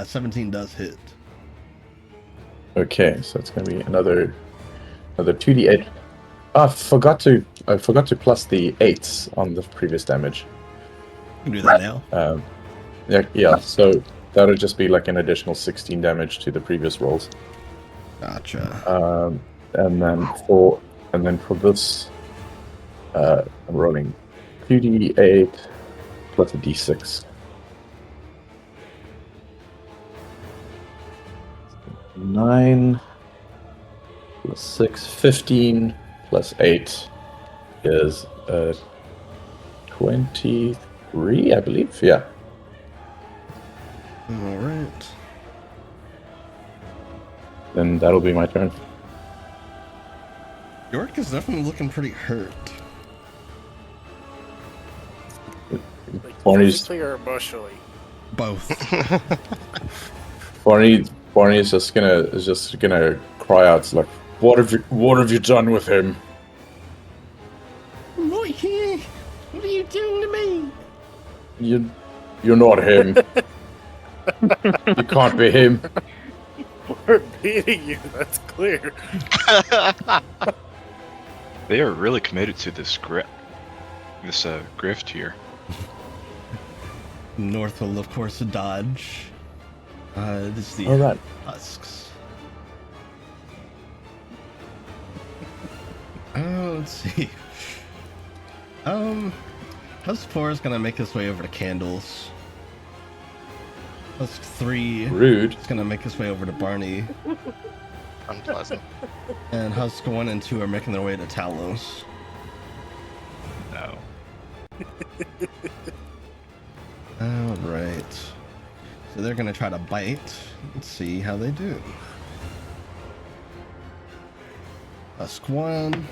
17 does hit. Okay, so it's gonna be another 2d8. I forgot to plus the 8s on the previous damage. You can do that now. Yeah. So that'll just be like an additional 16 damage to the previous rolls. Gotcha. And then for this, I'm rolling 2d8 plus a d6. 9 plus 6, 15 plus 8 is 23. 3, I believe. Yeah. All right. Then that'll be my turn. York is definitely looking pretty hurt. Like Barney's physically or emotionally? Both. Barney is just gonna cry out. It's like, what have you done with him? Right here. What are you doing to me? You're not him. You can't be him. We're beating you, that's clear. They are really committed to this grift here. North will, of course, dodge. This is the All right. husks. Let's see. Husk 4 is gonna make his way over to Candles. Husk 3 Rude. is gonna make his way over to Barney. Unpleasant. And Husk 1 and 2 are making their way to Talos. No. Alright. So they're gonna try to bite. Let's see how they do. Husk 1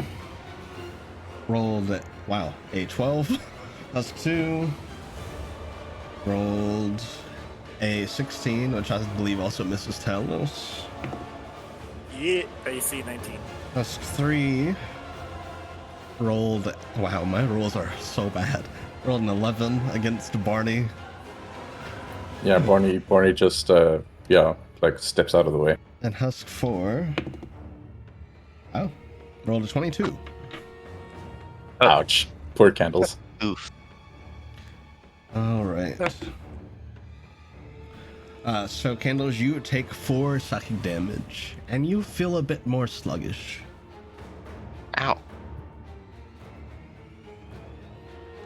rolled, a 12. Husk 2 rolled a 16, which I believe also misses Talos. Yeah, AC 19. Husk 3 rolled, wow, my rolls are so bad. Rolled an 11 against Barney. Yeah, Barney just steps out of the way. And Husk 4, rolled a 22. Ouch. Poor Candles. Oof. Alright. So Candles, you take 4 psychic damage, and you feel a bit more sluggish. Ow.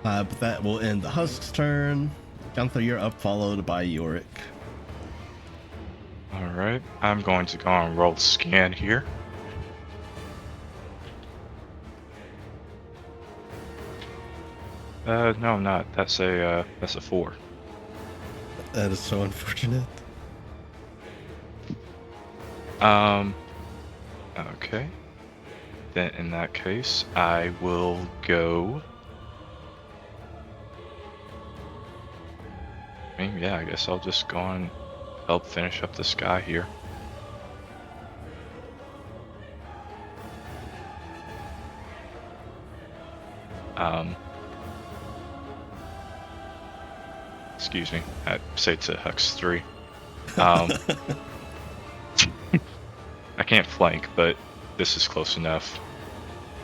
But that will end the Husk's turn. Gunther, you're up, followed by Yorick. Alright, I'm going to go and roll scan here. No, I'm not. That's a 4. That is so unfortunate. Okay. Then in that case, I will go. I mean, yeah, I guess I'll just go and help finish up this guy here. Excuse me, I'd say to Hux 3. I can't flank, but this is close enough.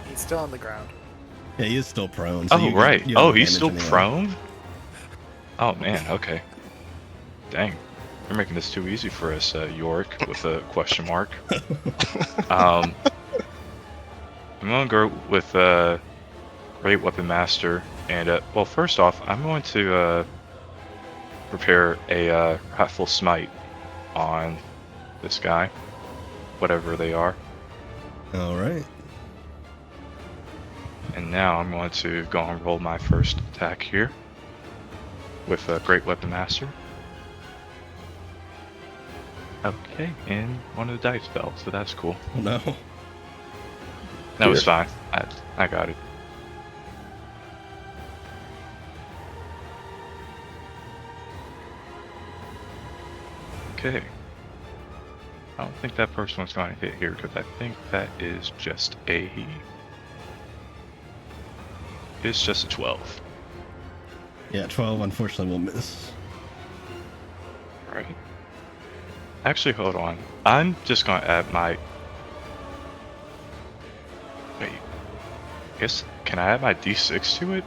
He's still on the ground. Yeah, he is still prone. So Oh, you right. have Oh, he's still advantage anyway. prone? Oh, man, okay. Dang. You're making this too easy for us, Yorick, with a question mark. I'm going to go with Great Weapon Master. And, well, first off, I'm going to prepare a Wrathful Smite on this guy, whatever they are. Alright. And now I'm going to go and roll my first attack here with a Great Weapon Master. Okay, and one of the dice fell, so that's cool. Oh, no. That was fine. I got it. Okay. I don't think that first one's going to hit here because I think that is just a... It's just a 12. Yeah, 12 unfortunately will miss. Right. Actually, hold on. I'm just going to add my... Wait. I guess, can I add my d6 to it?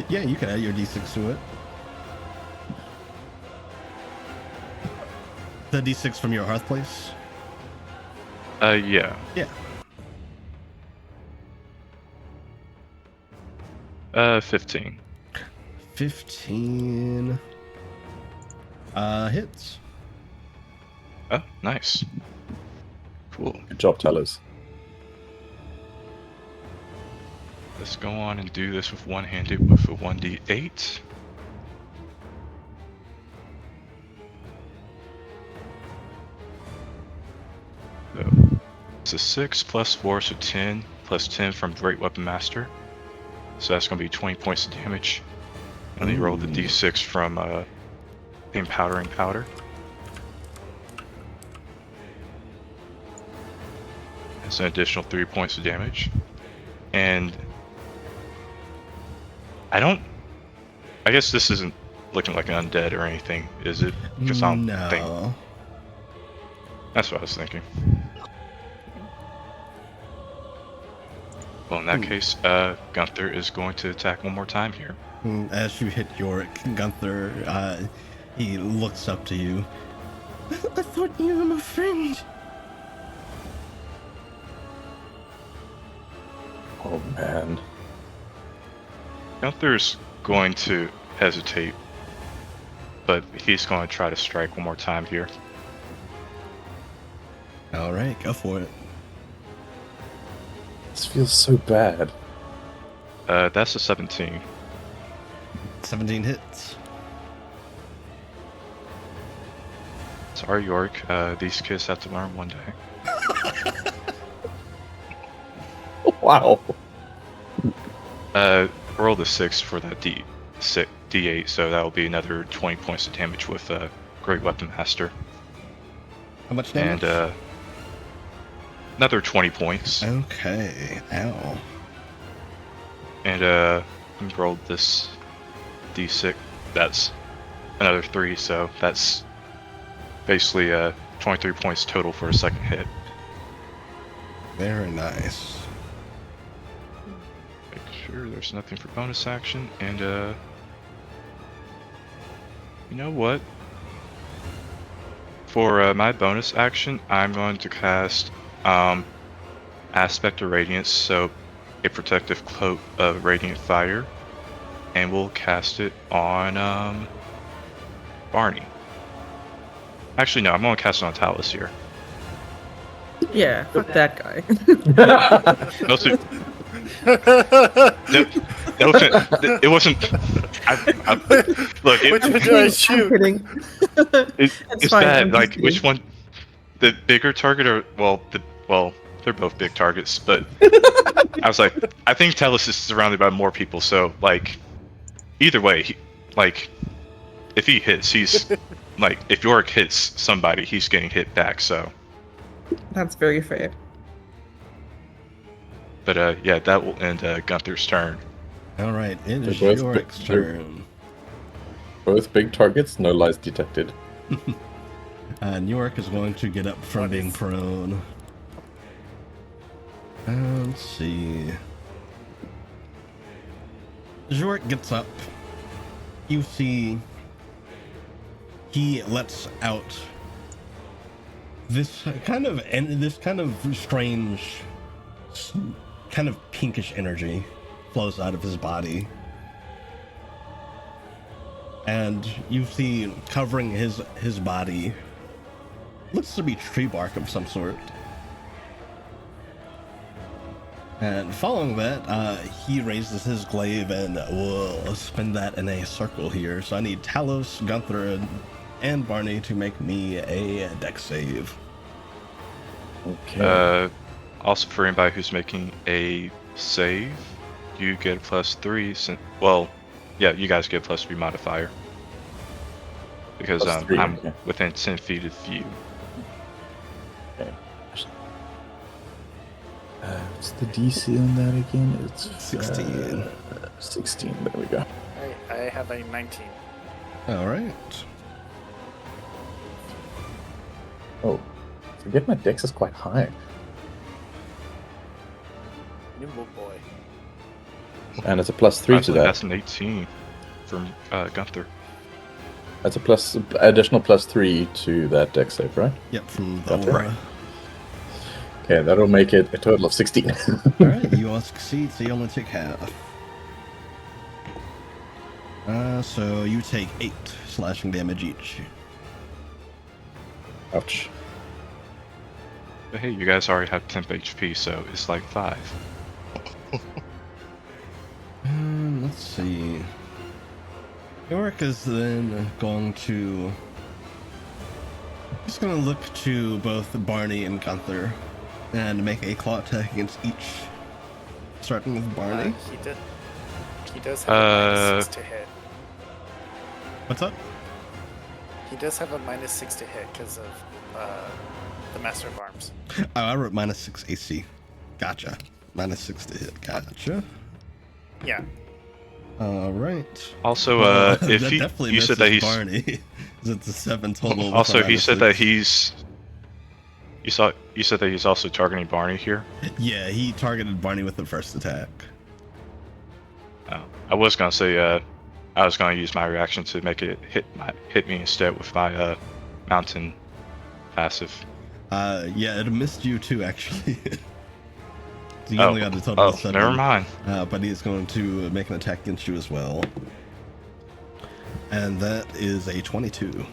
Yeah, you can add your d6 to it. The d6 from your hearth place? Yeah. Yeah. 15. 15. Hits. Oh, nice. Cool. Good job, Talos. let's go on and do this with one-handed with a 1d8. So it's a 6 plus 4, so 10 plus 10 from Great Weapon Master. So that's going to be 20 points of damage. And then you roll the d6 from Empowering Powder. That's an additional 3 points of damage. And I guess this isn't looking like an undead or anything, is it? Because I don't think. No. That's what I was thinking. Well, in that case, Gunther is going to attack one more time here. As you hit Yorick, Gunther, he looks up to you. I thought you were my friend. Oh man. Gunther's going to hesitate, but he's going to try to strike one more time here. All right, go for it. This feels so bad. That's a 17. 17 hits. Sorry, York. These kids have to learn one day. Wow. Roll the 6 for that D8, so that will be another 20 points of damage with Great Weapon Master. How much damage? And another 20 points. Okay, ow. And rolled this D6. That's another 3, so that's basically 23 points total for a second hit. Very nice. Make sure there's nothing for bonus action, and you know what? For my bonus action, I'm going to cast Aspect of Radiance, so a protective cloak of radiant fire, and we'll cast it on Barney. Actually, no, I'm going to cast it on Talus here. Yeah, fuck that guy. Also, no offense, it wasn't. Look, Which one do I I'm shoot? kidding. it's fine, bad. I'm Like, just which one? The bigger target or well, they're both big targets, but I was like, I think Talus is surrounded by more people, so like, either way, if he hits, he's like, if Yorick hits somebody, he's getting hit back. So, That's very fair. but yeah, that will end Gunther's turn. All right, it is They're both Yorick's big- turn. Both big targets, no lies detected. And Yorick is going to get up from being prone. Let's see. Yorick gets up. You see he lets out this kind of strange, kind of pinkish energy flows out of his body. And you see covering his body looks to be tree bark of some sort. And following that, he raises his glaive and will spin that in a circle here. So I need Talos, Gunther, and Barney to make me a dex save. Okay. Also, for anybody who's making a save, you get a +3. Well, yeah, you guys get a +3 modifier because +3, I'm okay. within 10 feet of you. Okay. What's the DC on that again? It's 16. 16. There we go. I have a 19. All right. Oh, forget my dex is quite high. Nimble boy. And it's a +3 to that. That's an 18 from Gunther. That's a additional +3 to that dex save, right? Yep, from the That's aura. right. Okay, that'll make it a total of 16. All right, you all succeed, so you only take half. So you take 8 slashing damage each. Ouch. But hey, you guys already have 10 HP, so it's like 5. see. Yorick is then going to... He's going to look to both Barney and Gunther and make a claw attack against each. Starting with Barney. He does have a -6 to hit. What's up? He does have a -6 to hit because of the Master of Arms. Oh, I wrote -6 AC. Gotcha. -6 to hit. Gotcha. Yeah. All right. Also, if that he, definitely you said that misses he's Barney. It's a 7 total. with also a he said that -6. he's. You said that he's also targeting Barney here. Yeah, he targeted Barney with the first attack. Oh, I was gonna say I was gonna use my reaction to make it hit me instead with my mountain passive. Yeah, it missed you too, actually. So you only got a total of 7. Never mind. But he's going to make an attack against you as well. And that is a 22.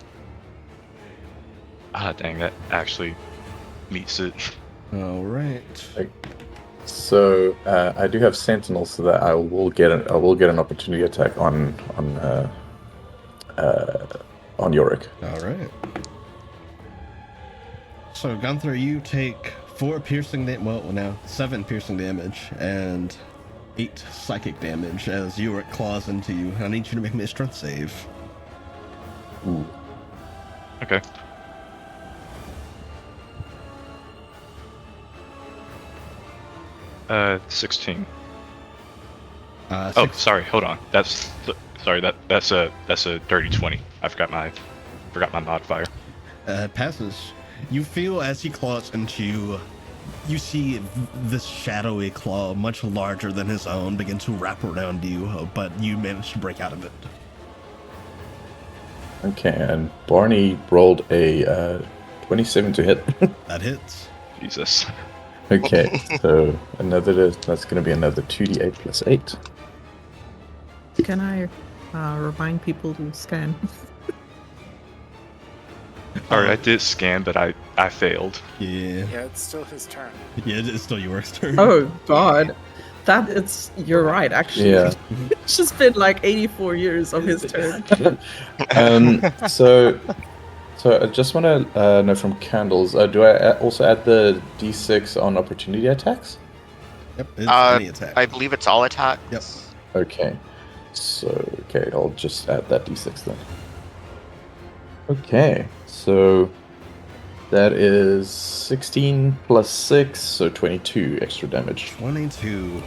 Ah, dang, that actually meets it. All right. So I do have Sentinel, so that I will get an opportunity attack on Yorick. All right. So Gunther, you take 4 piercing damage. Well, now 7 piercing damage and 8 psychic damage as Yorick claws into you. I need you to make me a strength save. Ooh. Okay. Uh, 16. Oh, 6. sorry. Hold on. That's a dirty 20. I forgot my modifier. Passes. You feel as he claws into you, you see this shadowy claw, much larger than his own, begin to wrap around you, but you manage to break out of it. Okay, and Barney rolled a 27 to hit. That hits. Jesus. Okay, so that's going to be another 2d8 plus 8. Can I remind people to scan? Alright, I did scan, but I failed. Yeah. Yeah, it's still his turn. Yeah, it's still Yorick's turn. Oh God, you're right. Actually, Yeah. it's just been like 84 years of his turn. So I just want to know from Candles, do I also add the d6 on opportunity attacks? Yep, it's any attack. I believe it's all attacks. Yep. Okay, so I'll just add that d6 then. Okay, so that is 16 plus 6, so 22 extra damage. 22.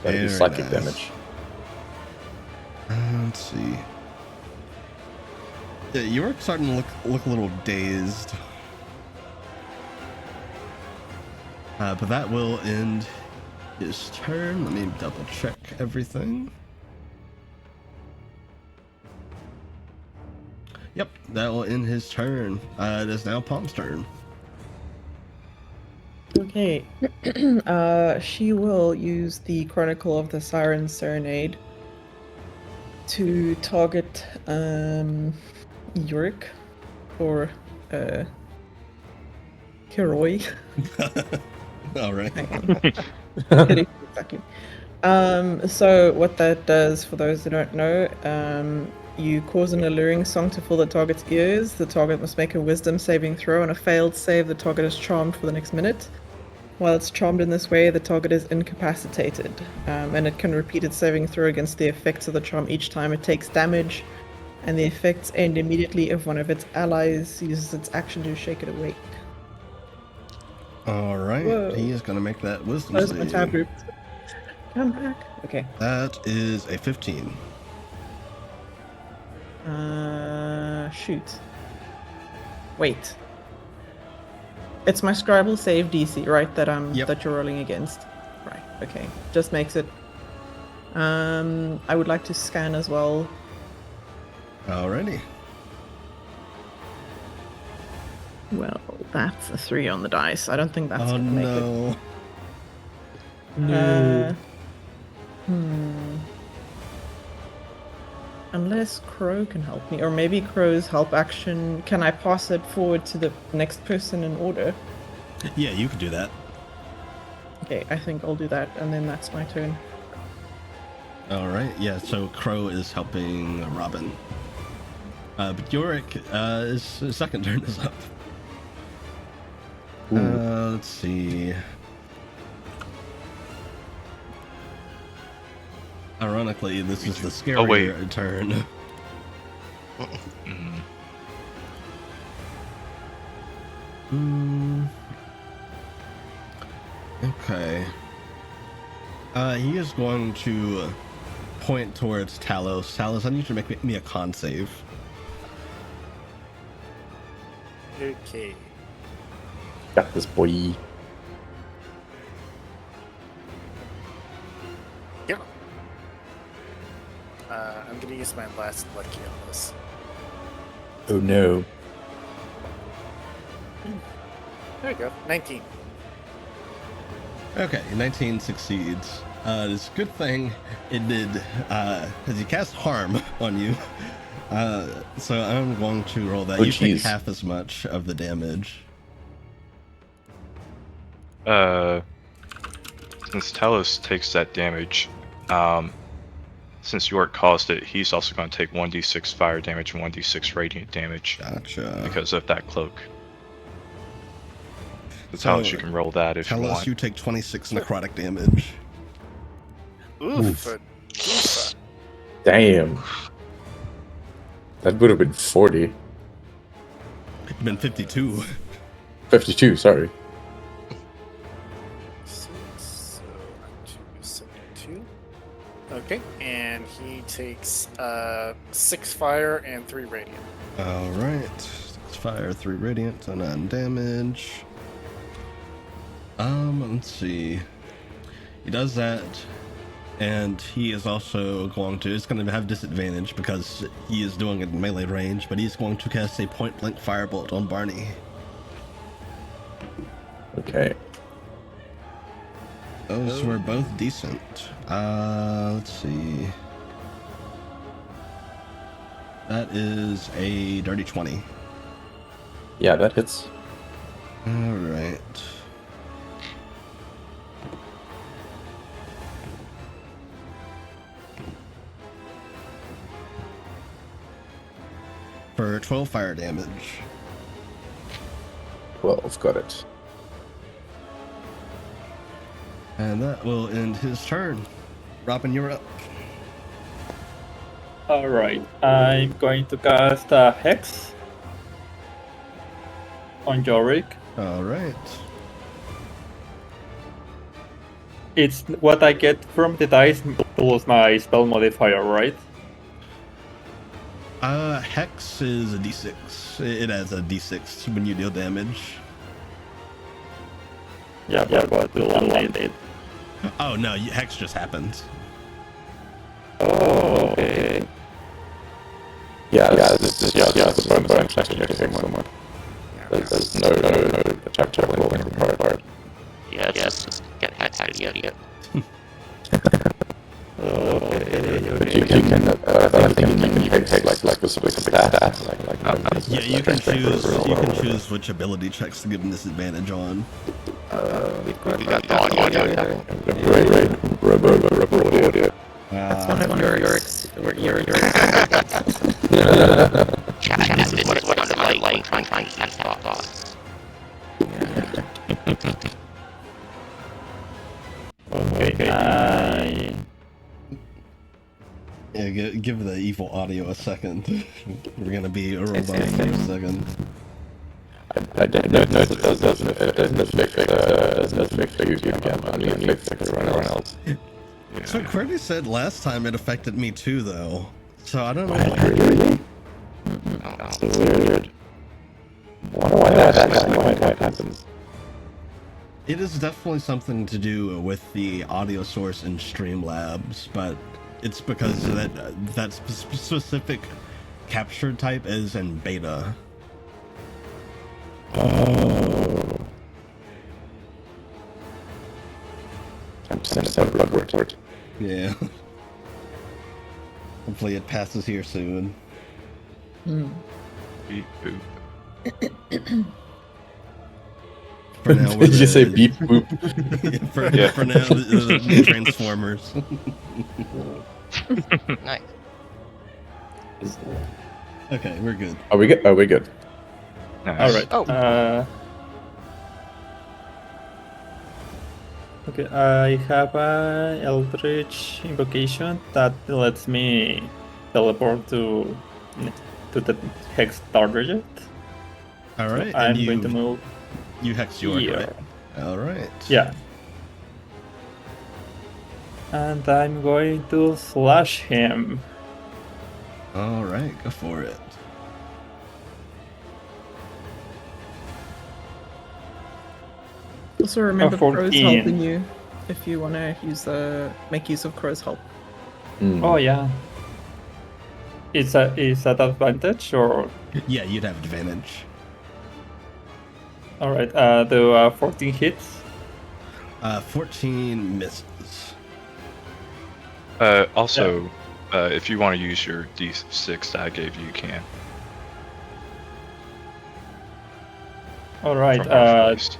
That'd be Very psychic nice. damage. Let's see. Yeah, Yorick's starting to look a little dazed. But that will end his turn. Let me double check everything. Yep, that will end his turn. It is now Palm's turn. Okay, she will use the Chronicle of the Siren Serenade to target Yorick or Kiroi. All right. Kidding for a second. So what that does, for those who don't know, you cause an alluring song to fill the target's ears. The target must make a wisdom saving throw. On a failed save, the target is charmed for the next minute. While it's charmed in this way, the target is incapacitated, and it can repeat its saving throw against the effects of the charm each time it takes damage, and the effects end immediately if one of its allies uses its action to shake it awake. All right. Whoa. He is going to make that wisdom Close my tab save. group. Come back. Okay. That is a 15. Shoot. Wait. It's my scribal save DC, right? That you're rolling against. Right. Okay. Just makes it. I would like to scan as well. Alrighty. Well, that's a 3 on the dice. I don't think that's Oh gonna make it. no. No. Unless Crow can help me, or maybe Crow's help action. Can I pass it forward to the next person in order? Yeah, you could do that. Okay, I think I'll do that, and then that's my turn. All right, yeah. So Crow is helping Robin, but Yorick, his second turn is up. Let's see. Ironically, this is the scarier turn. Okay. He is going to point towards Talos. Talos, I need you to make me a con save. Okay. Got this, boy. Yeah. I'm gonna use my last lucky on this. Oh no. There you go. 19. Okay, 19 succeeds. It's a good thing it did, because he cast harm on you. So I'm going to roll that. Oh, you take geez. half as much of the damage. Since Talos takes that damage, since York caused it, he's also going to take 1d6 fire damage and 1d6 radiant damage. Gotcha. Because of that cloak. So Talos, you can roll that if you Talos, want. you take 26 necrotic damage. Oof. Damn. That would have been 40. It'd been 52. 52, sorry. So I'm 272. Okay, and he takes 6 fire and 3 radiant. All right. 6 fire, 3 radiant, and 9 damage. Let's see. He does that, and he is also going to. It's going to have disadvantage because he is doing it in melee range, but he's going to cast a point blank firebolt on Barney. Okay. Those were both decent. Let's see. That is a dirty 20. Yeah, that hits. All right. For 12 fire damage. 12, got it. And that will end his turn. Robin, you're up. Alright, I'm going to cast a Hex on Yorick. All right. It's what I get from the dice plus my spell modifier, right? Hex is a d6. It adds a d6 when you deal damage. Yeah, but the one landed. Oh no, Hex just happens. Oh, okay. Yeah, the bonus action anything somewhere. There's no attack rolling required. Yeah, just get hex out of the idiot. But you can, I think you can take like the specific stat. Yeah, you can choose which ability checks to give him disadvantage on. We got the audio. Audio. That's one of yours. Chat is what I'm like trying to catch thoughts. Okay. Yeah, give the evil audio a second. We're gonna be a robot for a second. I didn't know that it doesn't affect you again, only affects everyone else. So Qwerty said last time it affected me too, though. So I don't know. Really? So weird. Wonder why that happens. It is definitely something to do with the audio source in Streamlabs, but it's because that specific capture type is in beta. Oh. I'm sending a blood report. Yeah. Hopefully it passes here soon. Beep, boop. For now, we're Did you say beep boop? Yeah. For now, the Transformers. Nice. Okay, we're good. Are we good? Are we good? Nice. All right. Oh. Okay, I have a Eldritch invocation that lets me teleport to the hex target. All So right, and I'm going to move you hex York, here. right? All right. Yeah. And I'm going to slash him. All right, go for it. Also remember Crow's 14. helping you if you want to make use of Crow's help. Oh yeah. Is that advantage or? Yeah, you'd have advantage. All right. The 14 hits. 14 misses. Also, if you want to use your D6 that I gave you, you can. All right. From Archpriest.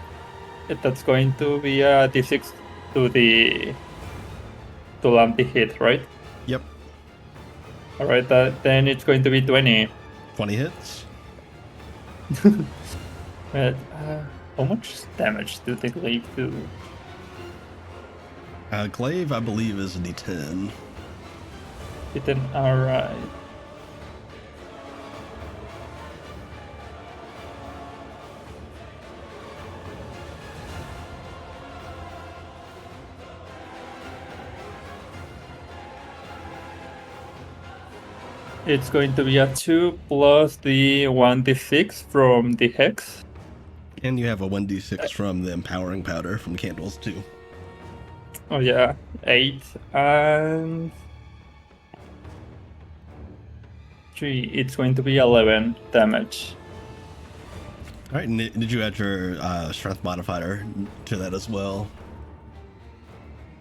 That's going to be a d6 to land the hit, right? Yep. All right. Then it's going to be 20. 20 hits. But, how much damage do the glaive do? Glaive, I believe, is a D10. All right. It's going to be a 2 plus the 1d6 from the hex. And you have a 1d6 from the empowering powder from candles, too. Oh yeah, 8 and 3. It's going to be 11 damage. All right, and did you add your strength modifier to that as well?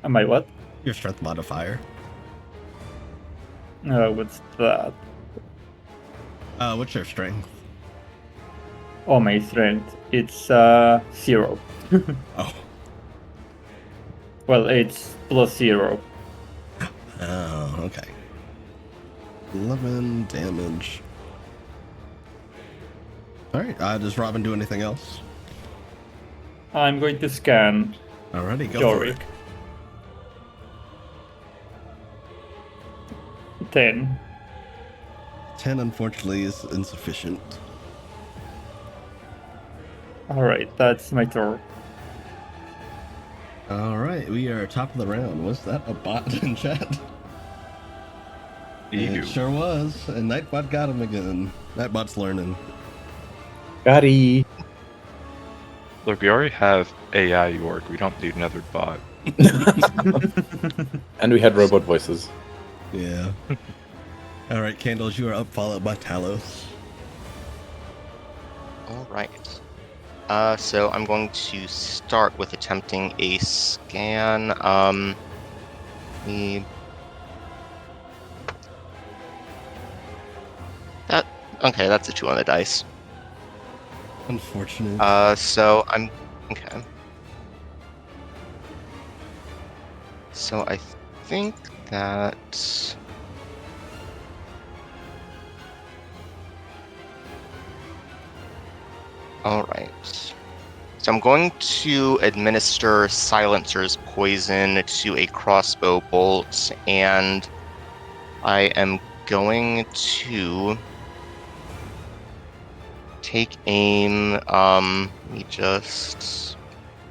Am I what? Your strength modifier. What's that? What's your strength? Oh, my strength. It's 0. Oh. Well, it's plus 0. Oh, okay. 11 damage. All right. Does Robin do anything else? I'm going to scan Alrighty, go for Jorik. it. 10. 10, unfortunately, is insufficient. Alright, that's my turn. All right, we are top of the round. Was that a bot in chat? Ew. It sure was. And Nightbot got him again. Nightbot's learning. Gotti. Look, we already have AI York. We don't need another bot. And we had robot voices. Yeah. All right, Candles, you are up, followed by Talos. All right. So I'm going to start with attempting a scan. Okay, that's a 2 on the dice. Unfortunate. So I'm okay. So I think that all right. So I'm going to administer Silencer's poison to a crossbow bolt, and I am going to take aim. Let me just.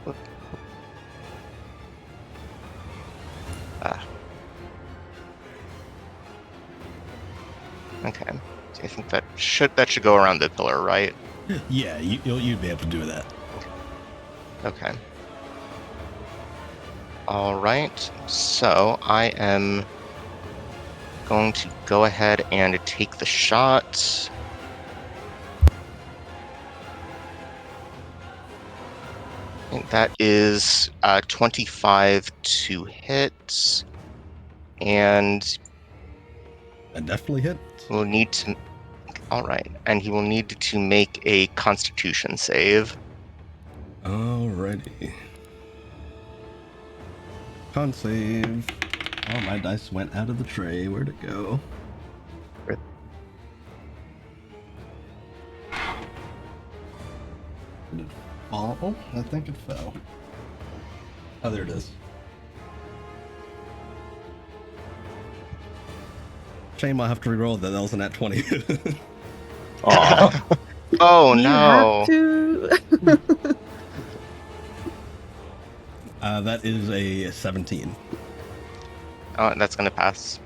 Okay. So I think that should go around the pillar, right? Yeah, you'd be able to do that. Okay. All right. So I am going to go ahead and take the shot. And that is 25 to hit, and That definitely hit. we'll need to. All right, and he will need to make a Constitution save. Alrighty. Con save. Oh, my dice went out of the tray. Where'd it go? Did it fall? I think it fell. Oh, there it is. Shame I'll have to reroll that. That was a nat 20. Aw. Oh You no. have to. That is a 17. Oh, that's gonna pass.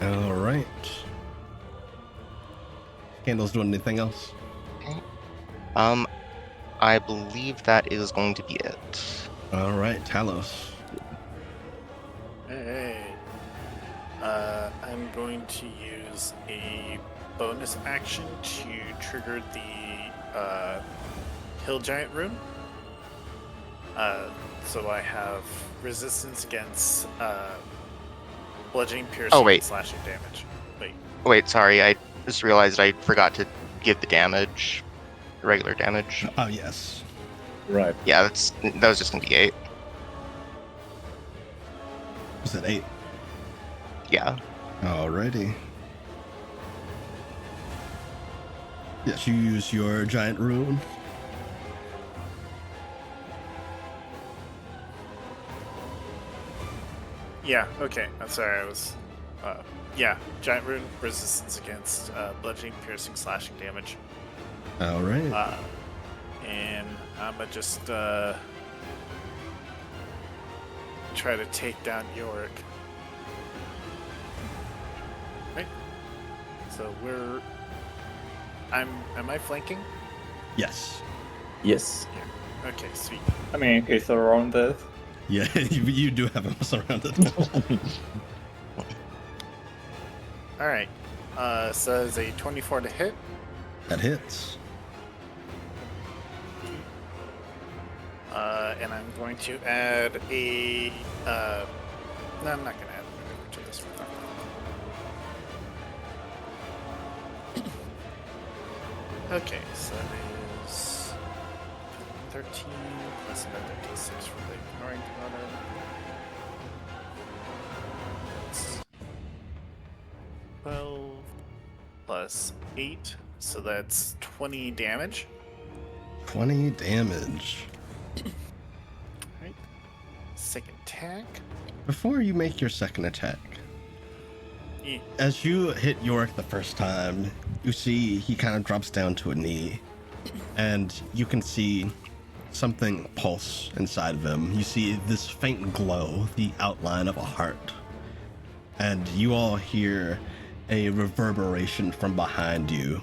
Alright. Candle's doing anything else? I believe that is going to be it. Alright, Talos. Hey. I'm going to use a bonus action to trigger the Hill Giant rune. So I have resistance against bludgeoning, piercing, wait. and slashing damage. Wait. Wait, sorry, I just realized I forgot to give the damage. Regular damage. Oh, yes. Right. Yeah, that was just gonna be 8. Was it 8? Yeah. Alrighty. Yes, you use your giant rune. Yeah, okay. I'm sorry, I was... yeah, Giant Rune, resistance against bludgeoning, piercing, slashing damage. Alright. And I'm gonna just try to take down Yorick. Right? So am I flanking? Yes. Yes. Okay, sweet. I mean, he's surrounded. Yeah, you do have him surrounded. Alright. So it's a 24 to hit. That hits. And I'm going to add a... no, I'm not going to add a to this one. Okay, so that is 13 plus another d6 for the ignoring component. That's 12 plus 8, so that's 20 damage. 20 damage. Right. Second attack. Before you make your second attack, Yeah. as you hit Yorick the first time, you see he kind of drops down to a knee, and you can see something pulse inside of him. You see this faint glow, the outline of a heart, and you all hear a reverberation from behind you.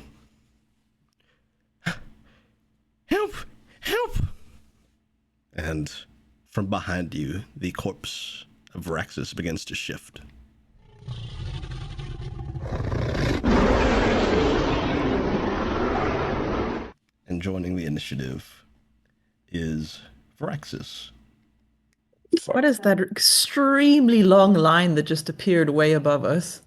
Help! Help! And from behind you, the corpse of Varaxes begins to shift. And joining the initiative is Varaxes. What is that extremely long line that just appeared way above us?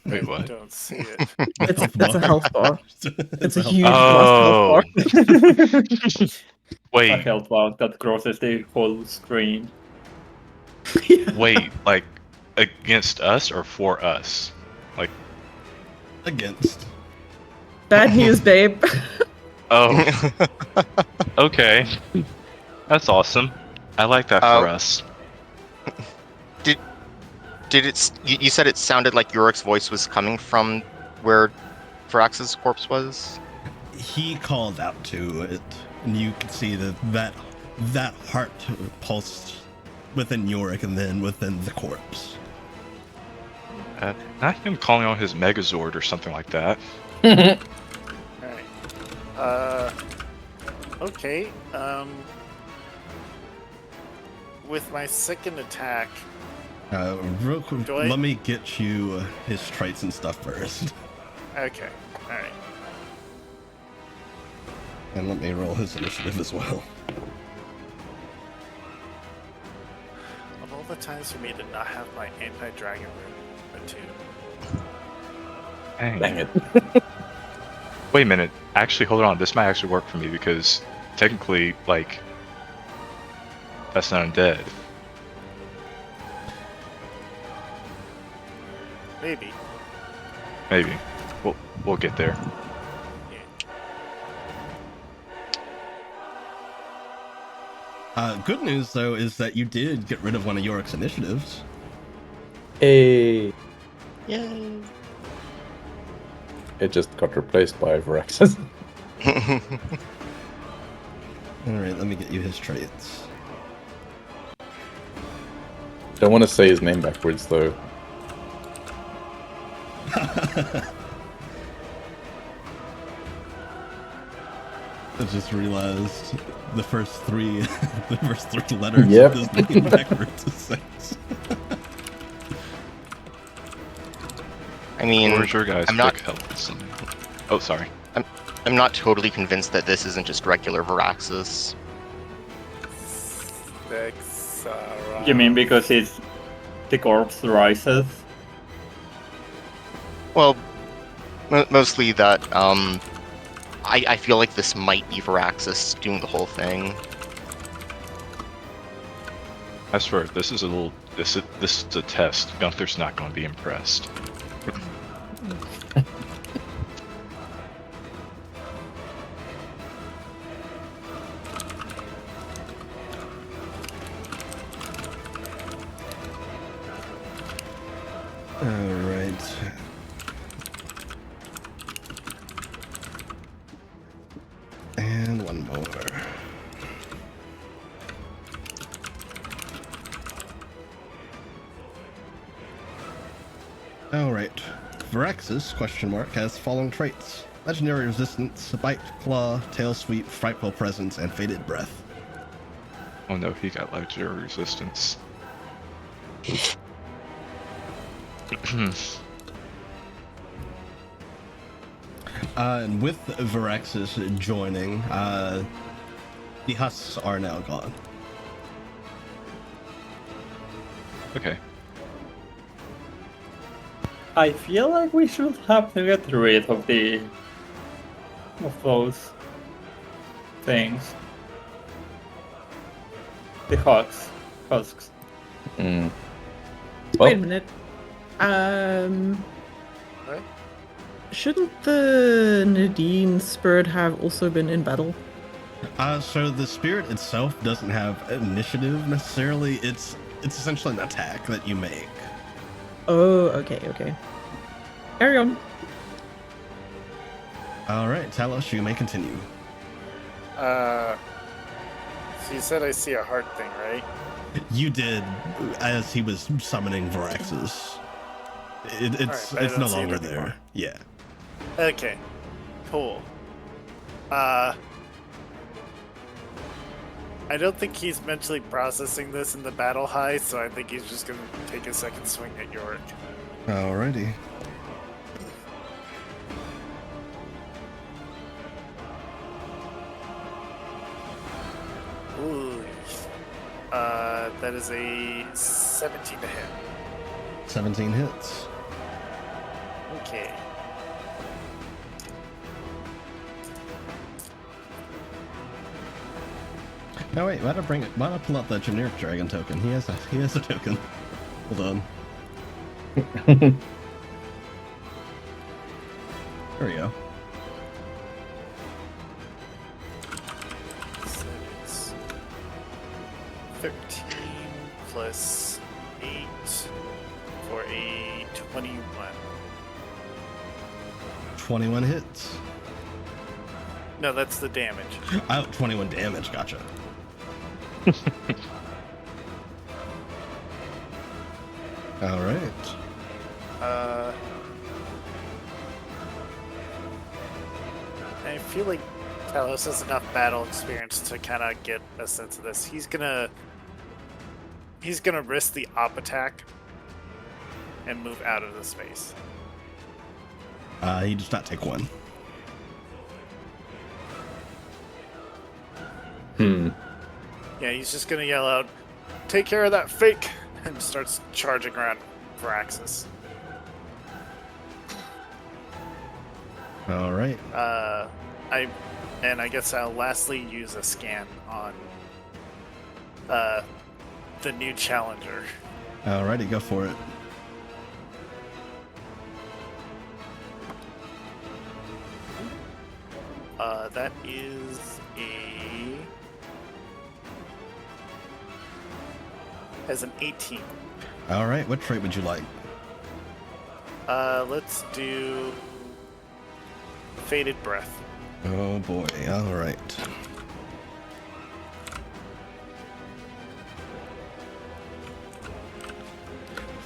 Wait, what? Don't see it. It's a health bar. It's a health huge bar. plus health bar. A Wait, health bar that crosses the whole screen. wait, like against us or for us? Like, Against. Bad news, babe. oh, okay. That's awesome. I like that for us. Did it? You said it sounded like Yorick's voice was coming from where Varaxes' corpse was? He called out to it, and you can see that heart pulsed within Yorick and then within the corpse. Not him calling on his Megazord or something like that. Alright. Okay. With my second attack, Real quick, Do I- let me get you his traits and stuff first. okay. Alright. And let me roll his initiative as well. Of all the times for me to not have my anti-dragon rune attuned. Dang. Dang it. Wait a minute. Actually, hold on. This might actually work for me because technically, like, that's not undead. Maybe. Maybe. We'll get there. Good news though is that you did get rid of one of Yorick's initiatives. Hey, Yay. it just got replaced by Varaxes. All right, let me get you his traits. Don't want to say his name backwards though. I just realized the first three letters Yep. of his name backwards is 6. I mean, Where's your guys' I'm not- big helps? Oh, sorry. I'm not totally convinced that this isn't just regular Varaxes. You mean because it's the corpse rises? Well, mostly that, I feel like this might be Varaxes doing the whole thing. I swear, this is a test. Gunther's not going to be impressed. Alright. And one more. Alright. Varaxes, question mark, has following traits. Legendary resistance, bite, claw, tail sweep, frightful presence, and faded breath. Oh no, he got legendary resistance. And with Varaxes joining, the husks are now gone. Okay. I feel like we should have to get rid of those things. The husks. Mm. Wait a Well, minute. What? Shouldn't the Nadine spirit have also been in battle? So the spirit itself doesn't have initiative necessarily. It's essentially an attack that you make. Oh, okay. Carry on. All right, Talos, you may continue. So you said I see a heart thing, right? You did, as he was summoning Varaxes. It's Alright, I don't no see it longer anymore. there. Yeah. Okay. Cool. I don't think he's mentally processing this in the battle high, so I think he's just gonna take a second swing at Yorick. Alrighty. Ooh. That is a 17 to hit. 17 hits. Okay. No wait, why don't I pull out the generic dragon token? He has a token. Hold on. There we go. So it's 13 plus 8 for a 21. 21 hits. No, that's the damage. Oh, 21 damage, gotcha. Alright. I feel like Talos has enough battle experience to kind of get a sense of this. He's gonna risk the op attack and move out of the space. He does not take one. Yeah, he's just gonna yell out, "Take care of that fake!" and starts charging around Varaxes. All right. I guess I'll lastly use a scan on the new challenger. Alrighty, go for it. That is has an 18. All right, what trait would you like? Let's do Faded Breath. Oh boy, all right.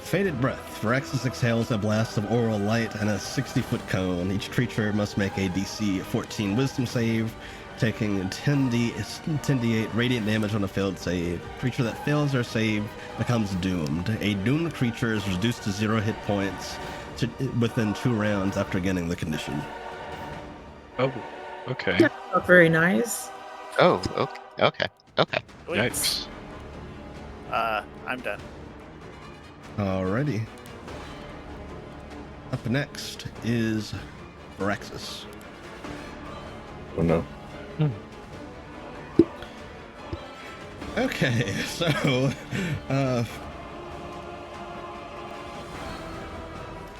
Faded Breath. Varaxes exhales a blast of aural light and a 60-foot cone. Each creature must make a DC 14 Wisdom save, taking 10d8 radiant damage on a failed save. Creature that fails their save becomes doomed. A doomed creature is reduced to 0 hit points within 2 rounds after getting the condition. Oh, okay. Not very nice. Oh, okay. Wait. Yikes. I'm done. Alrighty. Up next is Varaxes. Oh no. Okay, so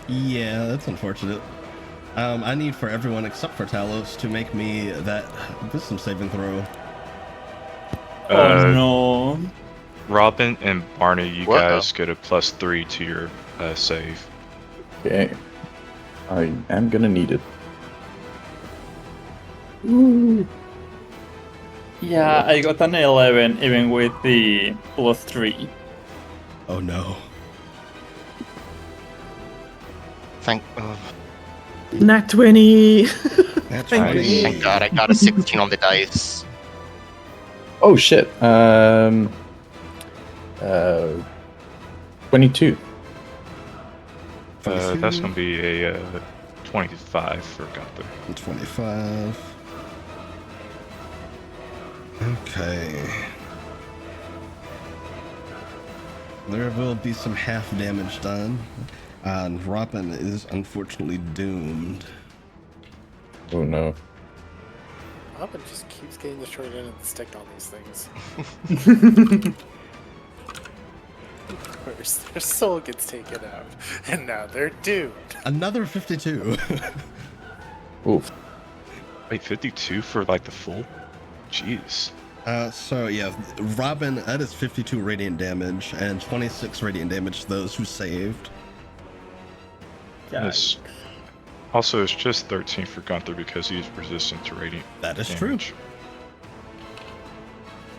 yeah, that's unfortunate. I need for everyone except for Talos to make me that wisdom saving throw. Oh no. Robin and Barney, you What? guys get a +3 to your save. Okay. I am gonna need it. Ooh. Yeah, I got an 11 even with the +3. Oh no. Nat 20. That's Thank right. you. Thank God I got a 16 on the dice. Oh shit. 22. That's gonna be a 25 for Gunther. 25. Okay. There will be some half damage done. And Robin is unfortunately doomed. Oh no. Robin just keeps getting the short end of the stick on these things. First, their soul gets taken out, and now they're doomed. Another 52. Oof. Wait, 52 for like the full? Jeez. So yeah, Robin, that is 52 radiant damage and 26 radiant damage to those who saved. Yes. Also, it's just 13 for Gunther because he's resistant to radiant That is damage.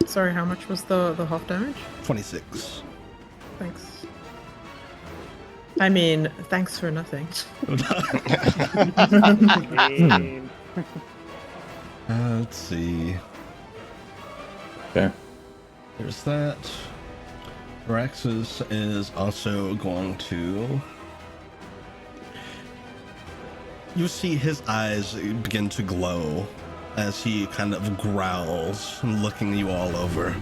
Sorry, how much was the half damage? 26. Thanks. I mean, thanks for nothing. Let's see. Okay. There's that. Varaxes is also going to... You see his eyes begin to glow as he kind of growls, looking you all over.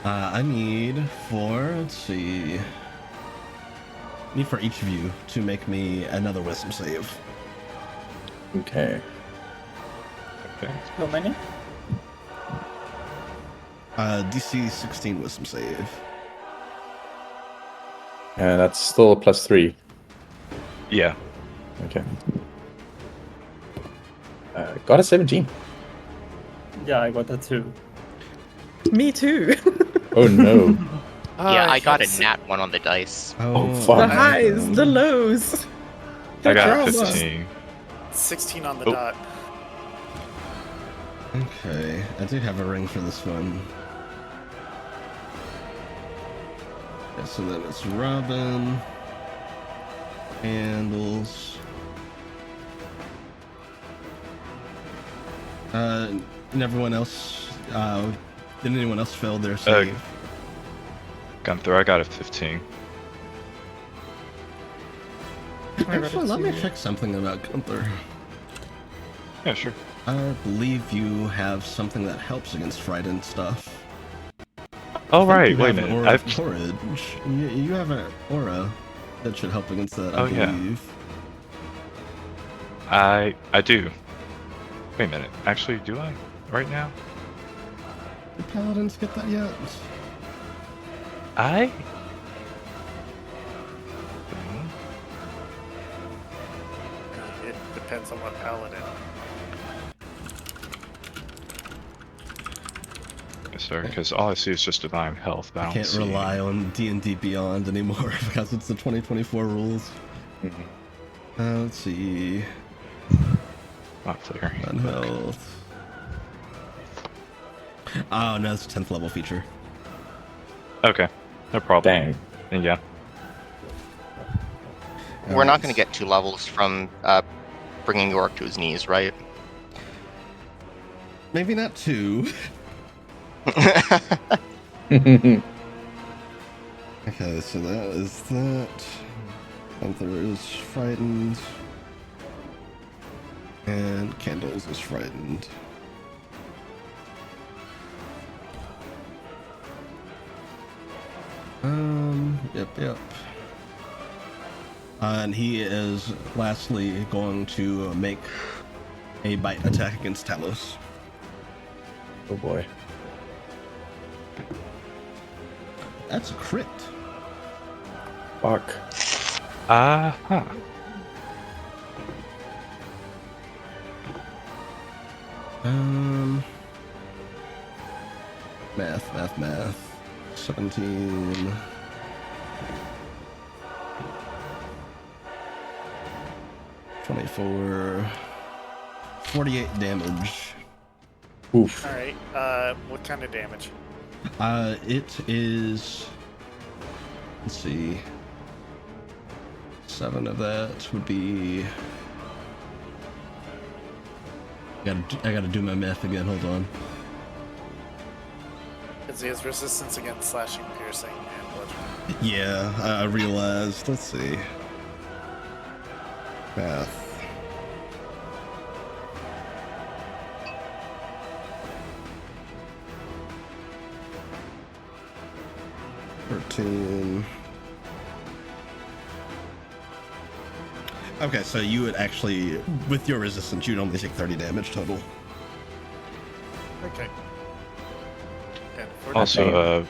I need for, let's see... need for each of you to make me another wisdom save. Okay. Okay. How many? DC 16 wisdom save. And that's still a +3. Yeah. Okay. Got a 17. Yeah, I got that too. Me too. Oh no. Yeah, I got yes. a nat 1 on the dice. Oh, The fuck. highs, the lows. I got drama. 15. 16 on the Oh. dot. Okay, I do have a ring for this one. Yeah, so then it's Robin. Handles. And everyone else, did anyone else fail their save? Gunther, I got a 15. Actually, let me check something about Gunther. Yeah, sure. I believe you have something that helps against fright and stuff. Oh, I think right, you wait a have an minute. aura of courage. You have an aura that should help against that, I Oh, yeah. believe. I do. Wait a minute. Actually, do I? Right now? Did paladins get that yet? I? It depends on what paladin. Sorry, because all I see is just divine health. But I I don't can't see rely on D&D Beyond anymore because it's the 2024 rules. Mhm. Let's see. Not clear. On health. Oh no, it's a 10th level feature. Okay, no problem. Dang. And yeah. We're not going to get 2 levels from bringing York to his knees, right? Maybe not 2. Mhm. Okay, so that is that. Panther is frightened. And Candles is frightened. Yep. And he is lastly going to make a bite attack against Talos. Oh boy. That's a crit. Fuck. Huh. Math. 17. 24. 48 damage. Oof. Alright, what kind of damage? It is. Let's see. 7 of that would be. I gotta do my math again. Hold on. Because he has resistance against slashing, piercing, and bludgeoning. Yeah, I realized. Let's see. Math. Okay, so you would actually, with your resistance, you'd only take 30 damage total. Okay. And Also,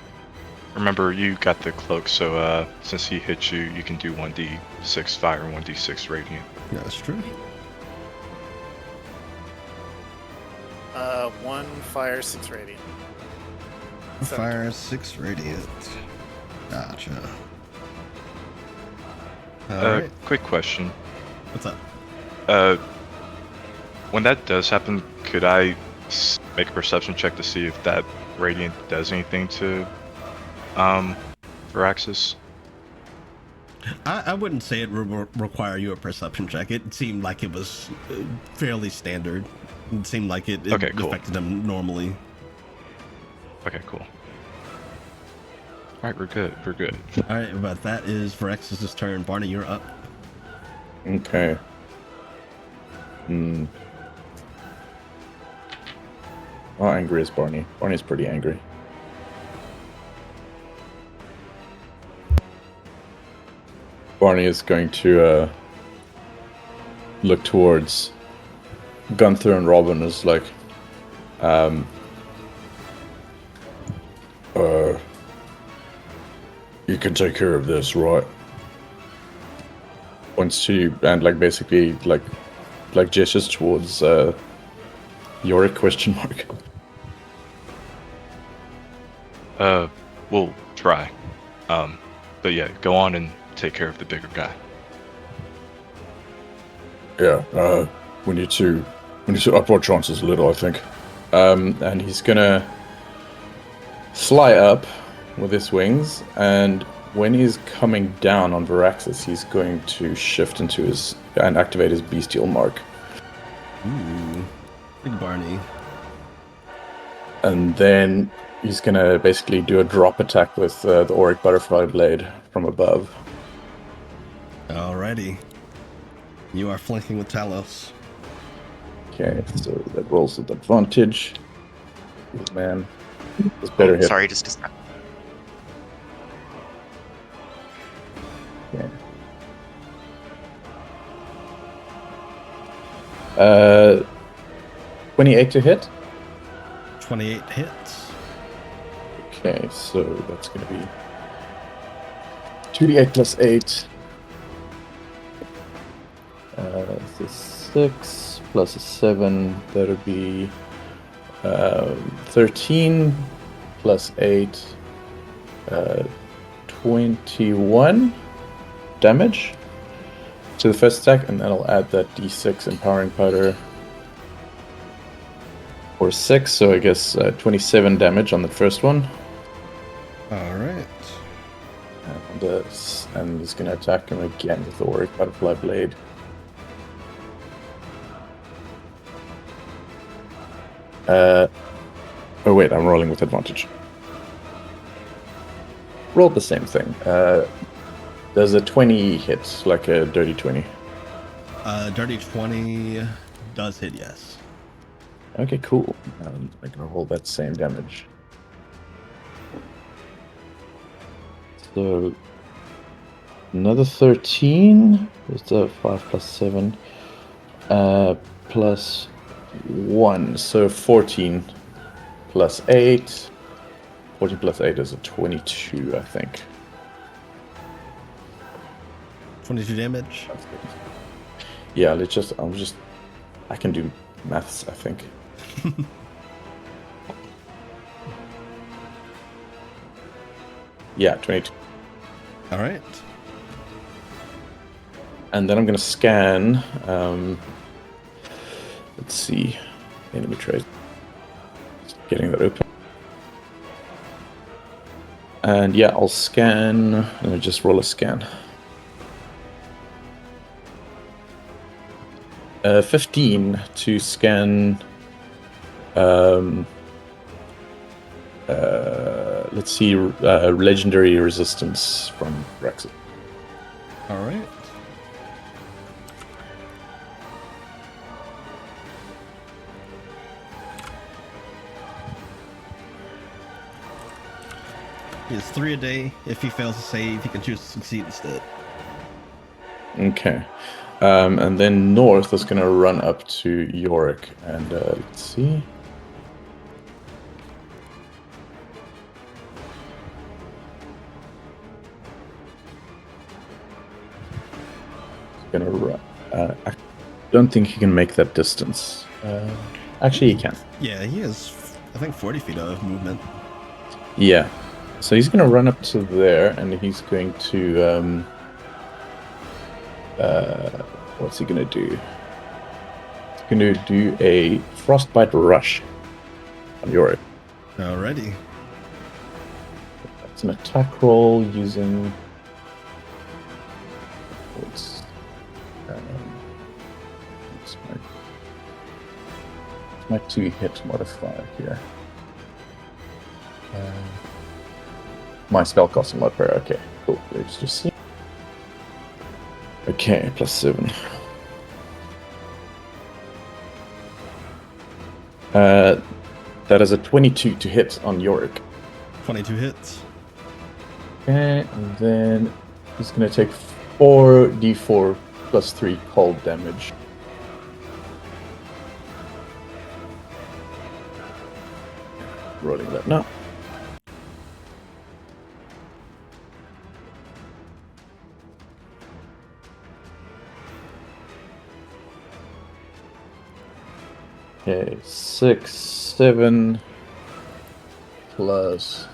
remember you got the cloak, so since he hits you, you can do 1d6 fire, 1d6 radiant. Yeah, that's true. 1 fire, 6 radiant. Fire, 6 radiant. Gotcha. Alright. Quick question. What's up? When that does happen, could I make a perception check to see if that radiant does anything to Varaxes? I wouldn't say it would require you a perception check. It seemed like it was fairly standard. It seemed like it Okay, cool. affected him normally. Okay, cool. Alright, we're good. Alright, but that is Varaxes' turn. Barney, you're up. Okay. How angry is Barney? Barney's pretty angry. Barney is going to look towards Gunther and Robin as like, you can take care of this, right? Wants to, and like basically like gestures towards Yorick question mark. We'll try. But yeah, go on and take care of the bigger guy. Yeah, we need to up our chances a little, I think. And he's gonna fly up with his wings, and when he's coming down on Varaxes, he's going to shift into his and activate his bestial mark. Ooh, big Barney. And then he's gonna basically do a drop attack with the Auric Butterfly Blade from above. Alrighty. You are flanking with Talos. Okay, so that rolls with advantage. Man, it's better hit. Sorry, just Okay. 28 to hit. 28 hits. Okay, so that's going to be 2d8 plus 8. So 6 plus a 7, that would be 13 plus 8, 21 damage to the first attack, and then I'll add that d6 empowering powder for 6, so I guess 27 damage on the first one. Alright. And he's going to attack him again with the Auric Butterfly Blade. Oh wait, I'm rolling with advantage. Rolled the same thing. Does a 20 hit, like a dirty 20? Dirty 20 does hit, yes. Okay, cool. I'm gonna roll that same damage. So another 13. It's a 5 plus 7. Plus 1, so 14 plus 8. 14 plus 8 is a 22, I think. 22 damage. Yeah, I can do maths, I think. Yeah, 22. Alright. And then I'm going to scan. Let's see. Enemy trace. Getting that open. And yeah, I'll scan. Let me just roll a scan. 15 to scan. Let's see. Legendary resistance from Varaxes. Alright. He has 3 a day. If he fails to save, he can choose to succeed instead. Okay. And then North is going to run up to Yorick. And let's see. He's going to run. I don't think he can make that distance. Actually, he can. Yeah, he has, I think, 40 feet of movement. Yeah. So he's going to run up to there, and he's going to... what's he going to do? He's going to do a Frostbite Rush on Yorick. Alrighty. That's an attack roll using... What's my 2-hit modifier here? My spellcasting modifier. Okay, cool. Let's just see. Okay, plus 7. That is a 22 to hit on Yorick. 22 hits. Okay, and then he's going to take 4d4 plus 3 cold damage. Rolling that now. Okay, 6, 7 plus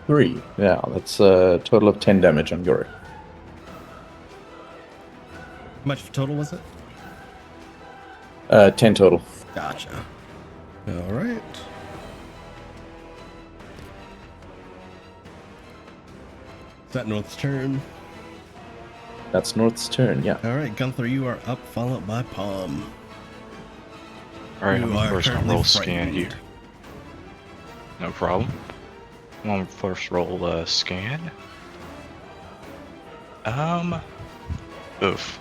3. Yeah, that's a total of 10 damage on Yorick. How much total was it? 10 total. Gotcha. Alright. Is that North's turn? That's North's turn, yeah. Alright, Gunther, you are up, followed by Palm. Alright, You I'm are first gonna currently roll scan frightened. here. No problem. I'm gonna first roll scan. Oof.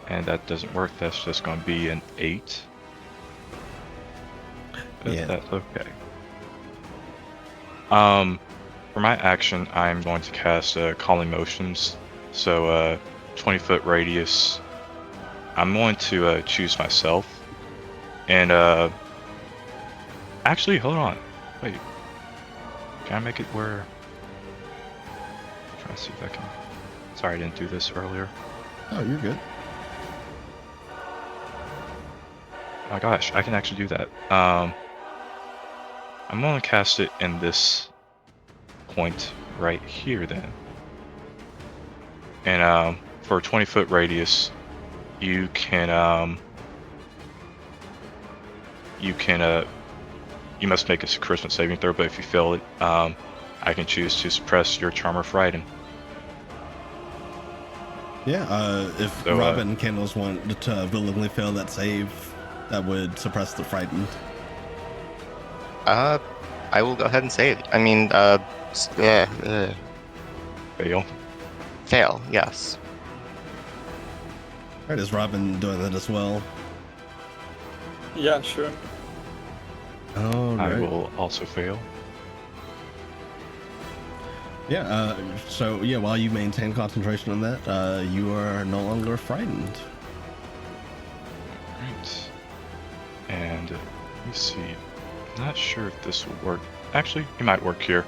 And that doesn't work, that's just gonna be an 8. But Yeah. that's okay. For my action, I'm going to cast Calling Motions. So, 20-foot radius I'm going to choose myself. And actually, hold on. Wait. Can I make it where? I'm trying to see if I can. Sorry, I didn't do this earlier. Oh, you're good. Oh my gosh, I can actually do that. I'm going to cast it in this point right here then. And for a 20-foot radius, you can you must make a charisma saving throw, but if you fail it, I can choose to suppress your charm or frighten. Yeah, if So, Robin and Candles want to willingly fail that save, that would suppress the frightened. I will go ahead and save. I mean, Fail. fail. Yes. Alright, is Robin doing that as well? Yeah, sure. Oh, I right. will also fail. Yeah, so yeah, while you maintain concentration on that, you are no longer frightened. Right. And let me see. Not sure if this will work. Actually, it might work here.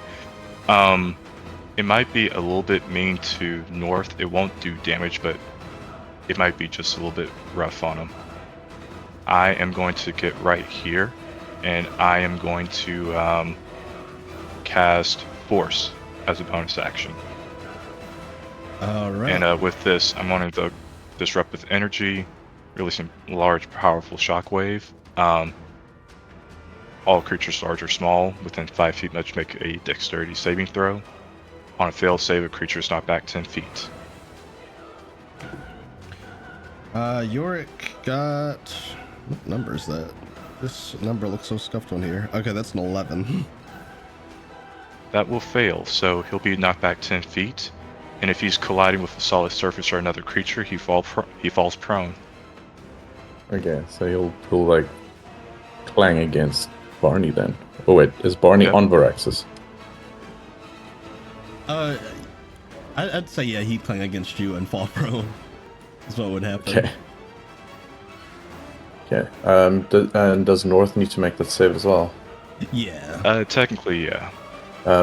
It might be a little bit mean to North. It won't do damage, but it might be just a little bit rough on him. I am going to get right here, and I am going to cast Force as a bonus action. Alright. And with this, I'm going to disrupt with energy, releasing large, powerful shockwave. All creatures, large or small, within 5 feet must make a dexterity saving throw. On a failed save, a creature is knocked back 10 feet. Yorick got... What number is that? This number looks so scuffed on here. Okay, that's an 11. That will fail, so he'll be knocked back 10 feet. And if he's colliding with a solid surface or another creature, he falls prone. Okay, so he'll like clang against Barney then. Oh wait, is Barney Yep. on Varaxes? I'd say yeah, he'd clang against you and fall prone. That's what would happen. Okay. Okay. And does North need to make that save as well? Yeah. Technically, yeah.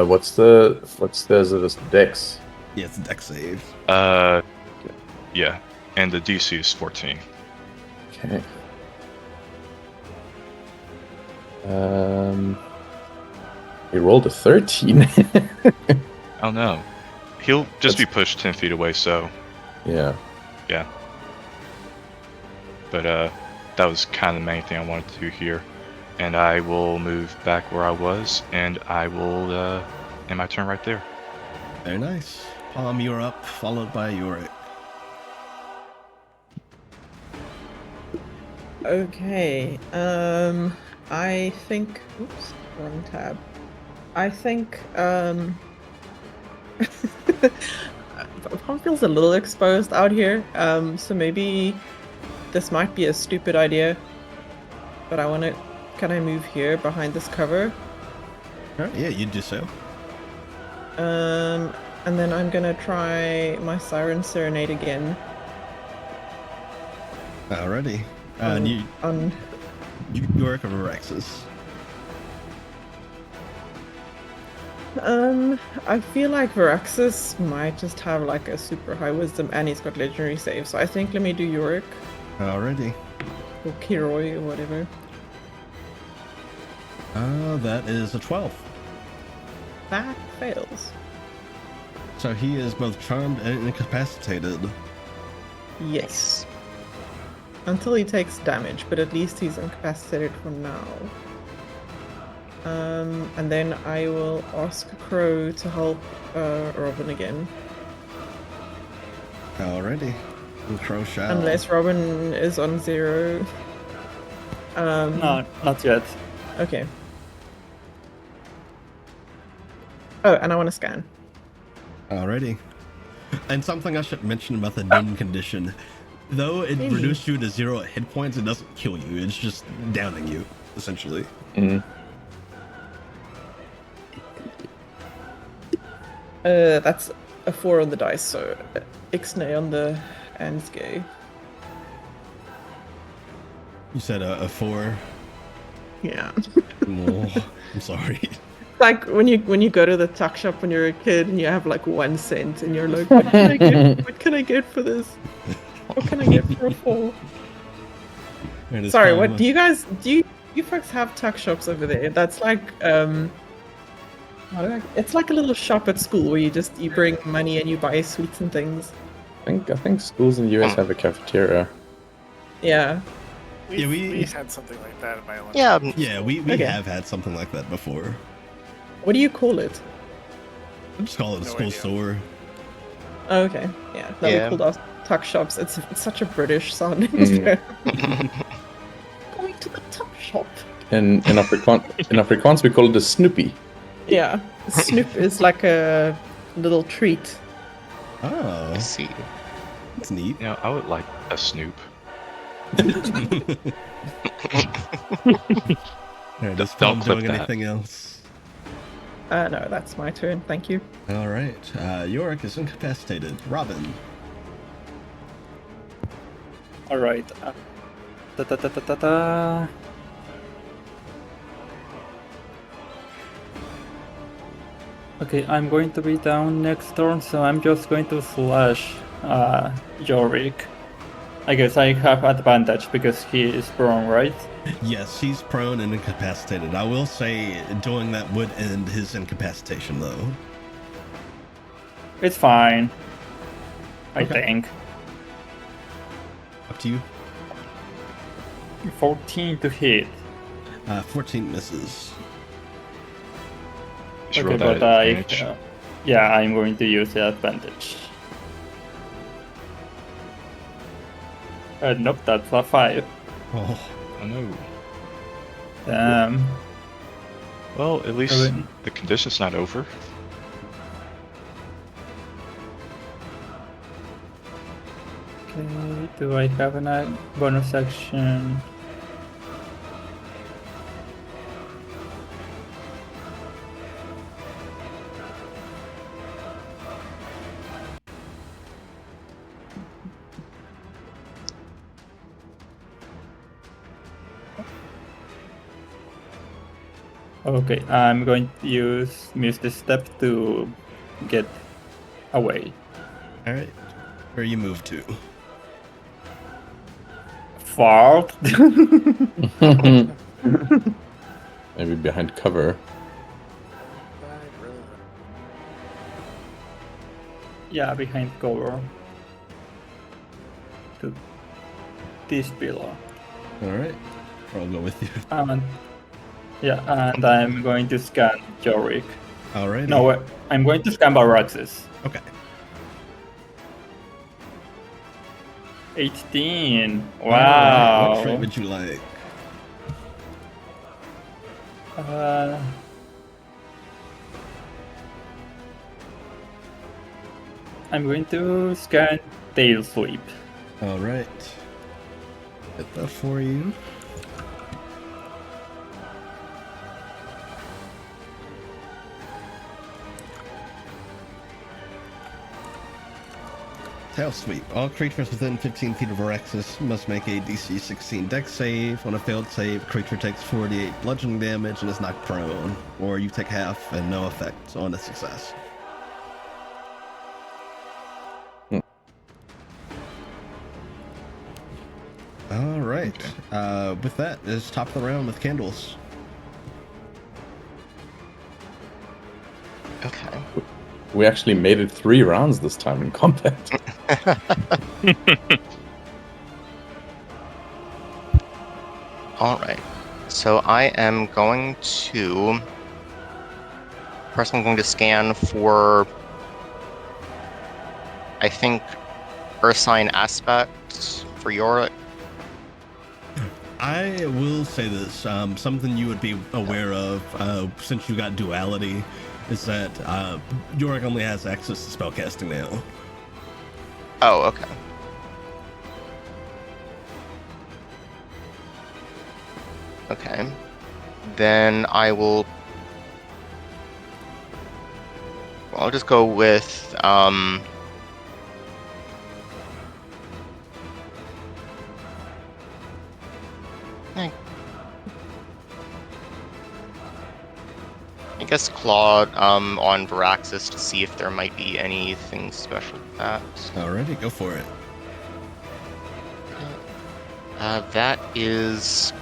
What's theirs? It is Dex. Yeah, it's a dex save. Yeah. And the DC is 14. Okay. He rolled a 13. Oh no. He'll just be pushed 10 feet away, so Yeah. yeah. But that was kind of the main thing I wanted to do here. And I will move back where I was, and I will end my turn right there. Very nice. Palm, you're up, followed by Yorick. Okay. I think. Oops, wrong tab. I think. Palm feels a little exposed out here. So maybe this might be a stupid idea. But I want to. Can I move here behind this cover? Alright, yeah, you do so. And then I'm gonna try my Siren Serenade again. Alrighty. And Yorick or Varaxes? I feel like Varaxes might just have like a super high wisdom and he's got legendary save, so I think let me do Yorick. Alrighty. Or Kiroi or whatever. That is a 12. That fails. So he is both charmed and incapacitated. Yes. Until he takes damage, but at least he's incapacitated for now. And then I will ask Crow to help Robin again. Alrighty. And Crow shall. Unless Robin is on 0. No, not yet. Okay. Oh, and I want to scan. Alrighty. And something I should mention about the doom condition. Though it reduced you to 0 hit points, it doesn't kill you. It's just downing you, essentially. That's a 4 on the dice, so Ixnay on the Ansgay. You said a 4. Yeah. Oh, I'm sorry. Like when you go to the tuck shop when you're a kid and you have like 1 cent and you're like, what can I get? What can I get for this? What can I get for a 4? And it's Sorry, fine. what do you folks have tuck shops over there? That's like it's like a little shop at school where you bring money and you buy sweets and things. I think schools in the US have a cafeteria. Yeah. Yeah, we had something like that in my elementary. Yeah, Yeah, we Okay. have had something like that before. What do you call it? I just call it a No school idea. store. Oh, okay. Yeah. No, Yeah. we called ours tuck shops. It's such a British sounding Mm. term. Going to the tuck shop. In Afrikaans, we call it a Snoopy. Yeah. Snoop is like a little treat. Oh, I see. that's neat. You know, I would like a Snoop. Alright, does Don't Plum clip doing that. anything else? No, that's my turn. Thank you. Alright, Yorick is incapacitated. Robin. All right. Da, da, da, da, da, da. Okay, I'm going to be down next turn, so I'm just going to slash Yorick. I guess I have advantage because he is prone, right? Yes, he's prone and incapacitated. I will say doing that would end his incapacitation, though. It's fine. I Okay. think. Up to you. 14 to hit. 14 misses. You should Okay, roll that but I, advantage. yeah, I'm going to use the advantage. Nope, that's a 5. Oh, Oh no. Well, at least Okay. the condition's not over. Okay, do I have a bonus action? Okay, I'm going to use Misty Step to get away. alright. Where you move to? Fart. Maybe behind cover. Yeah, behind cover. To this pillar. Alright. I'll go with you. And yeah, and I'm going to scan Jorik. Alright. No, wait, I'm going to scan Varaxes. Okay. 18. Alright, Wow. what trait would you like? I'm going to scan Tail Sweep. Alright. Get that for you. Tail Sweep. All creatures within 15 feet of Varaxes must make a DC 16 Dex save. On a failed save, creature takes 48 bludgeoning damage and is knocked prone, or you take half and no effect on a success. All right. With that is top of the round with candles. Okay. We actually made it 3 rounds this time in combat. All right. So I am going to. First, I'm going to scan for. I think Earth Sign aspect for your. I will say this, something you would be aware of, since you got duality, is that Yorick only has access to spellcasting now. Oh, okay. Okay. Then I will. Well, I'll just go with guess Claw on Varaxes to see if there might be anything special with that. Alrighty, go for it. That is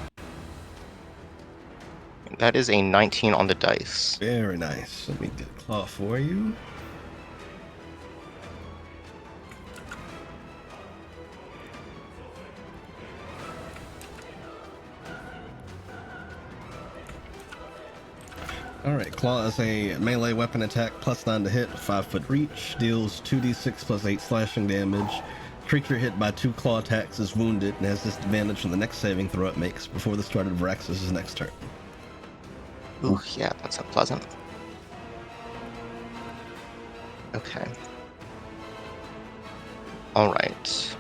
a 19 on the dice. Very nice. Let me get claw for you. Alright, claw is a melee weapon attack, +9 to hit, 5-foot reach, deals 2d6 plus 8 slashing damage. Creature hit by 2 claw attacks is wounded and has disadvantage on the next saving throw it makes before the start of Varaxes' next turn. Ooh, yeah, that's unpleasant. Okay. Alright.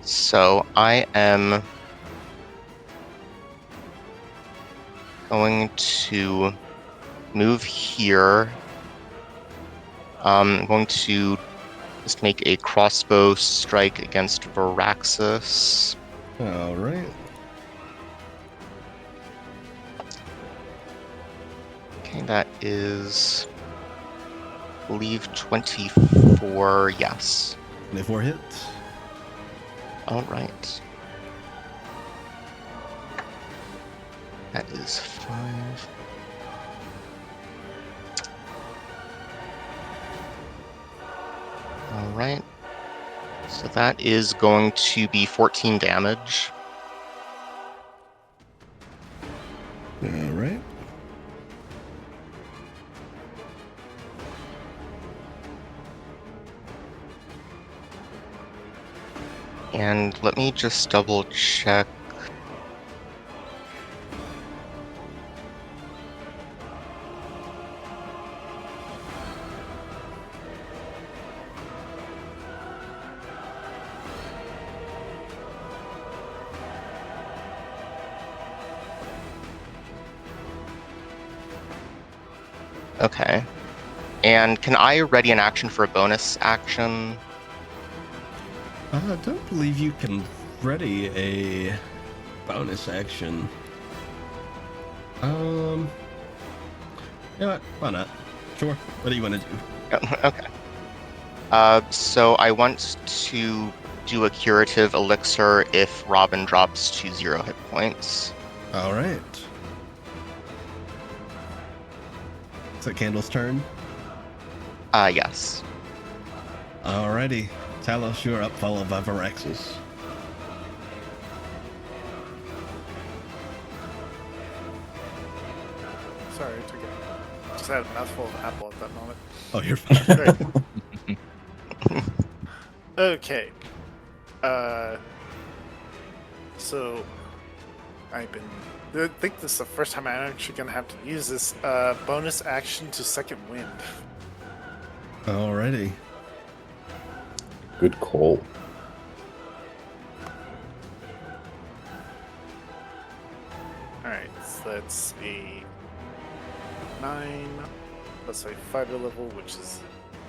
So, I am going to move here. I'm going to just make a crossbow strike against Varaxes. Alright. Okay, that is, I believe, 24, yes. 24 hits. Alright. That is 5. Alright. So that is going to be 14 damage. Alright. And let me just double check. Okay. And can I ready an action for a bonus action? I don't believe you can ready a bonus action. You know what? Why not? Sure. What do you want to do? Okay. So I want to do a curative elixir if Robin drops to 0 hit points. Alright. Is it Candle's turn? Yes. Alrighty. Talos, you're up, followed by Varaxes. Sorry, I took it. Just had a mouthful of apple at that moment. Oh, you're fine. Great. Okay. So I think this is the first time I'm actually gonna have to use this bonus action to second wind. Alrighty. Good call. Alright, so that's a 9 plus a fighter level, which is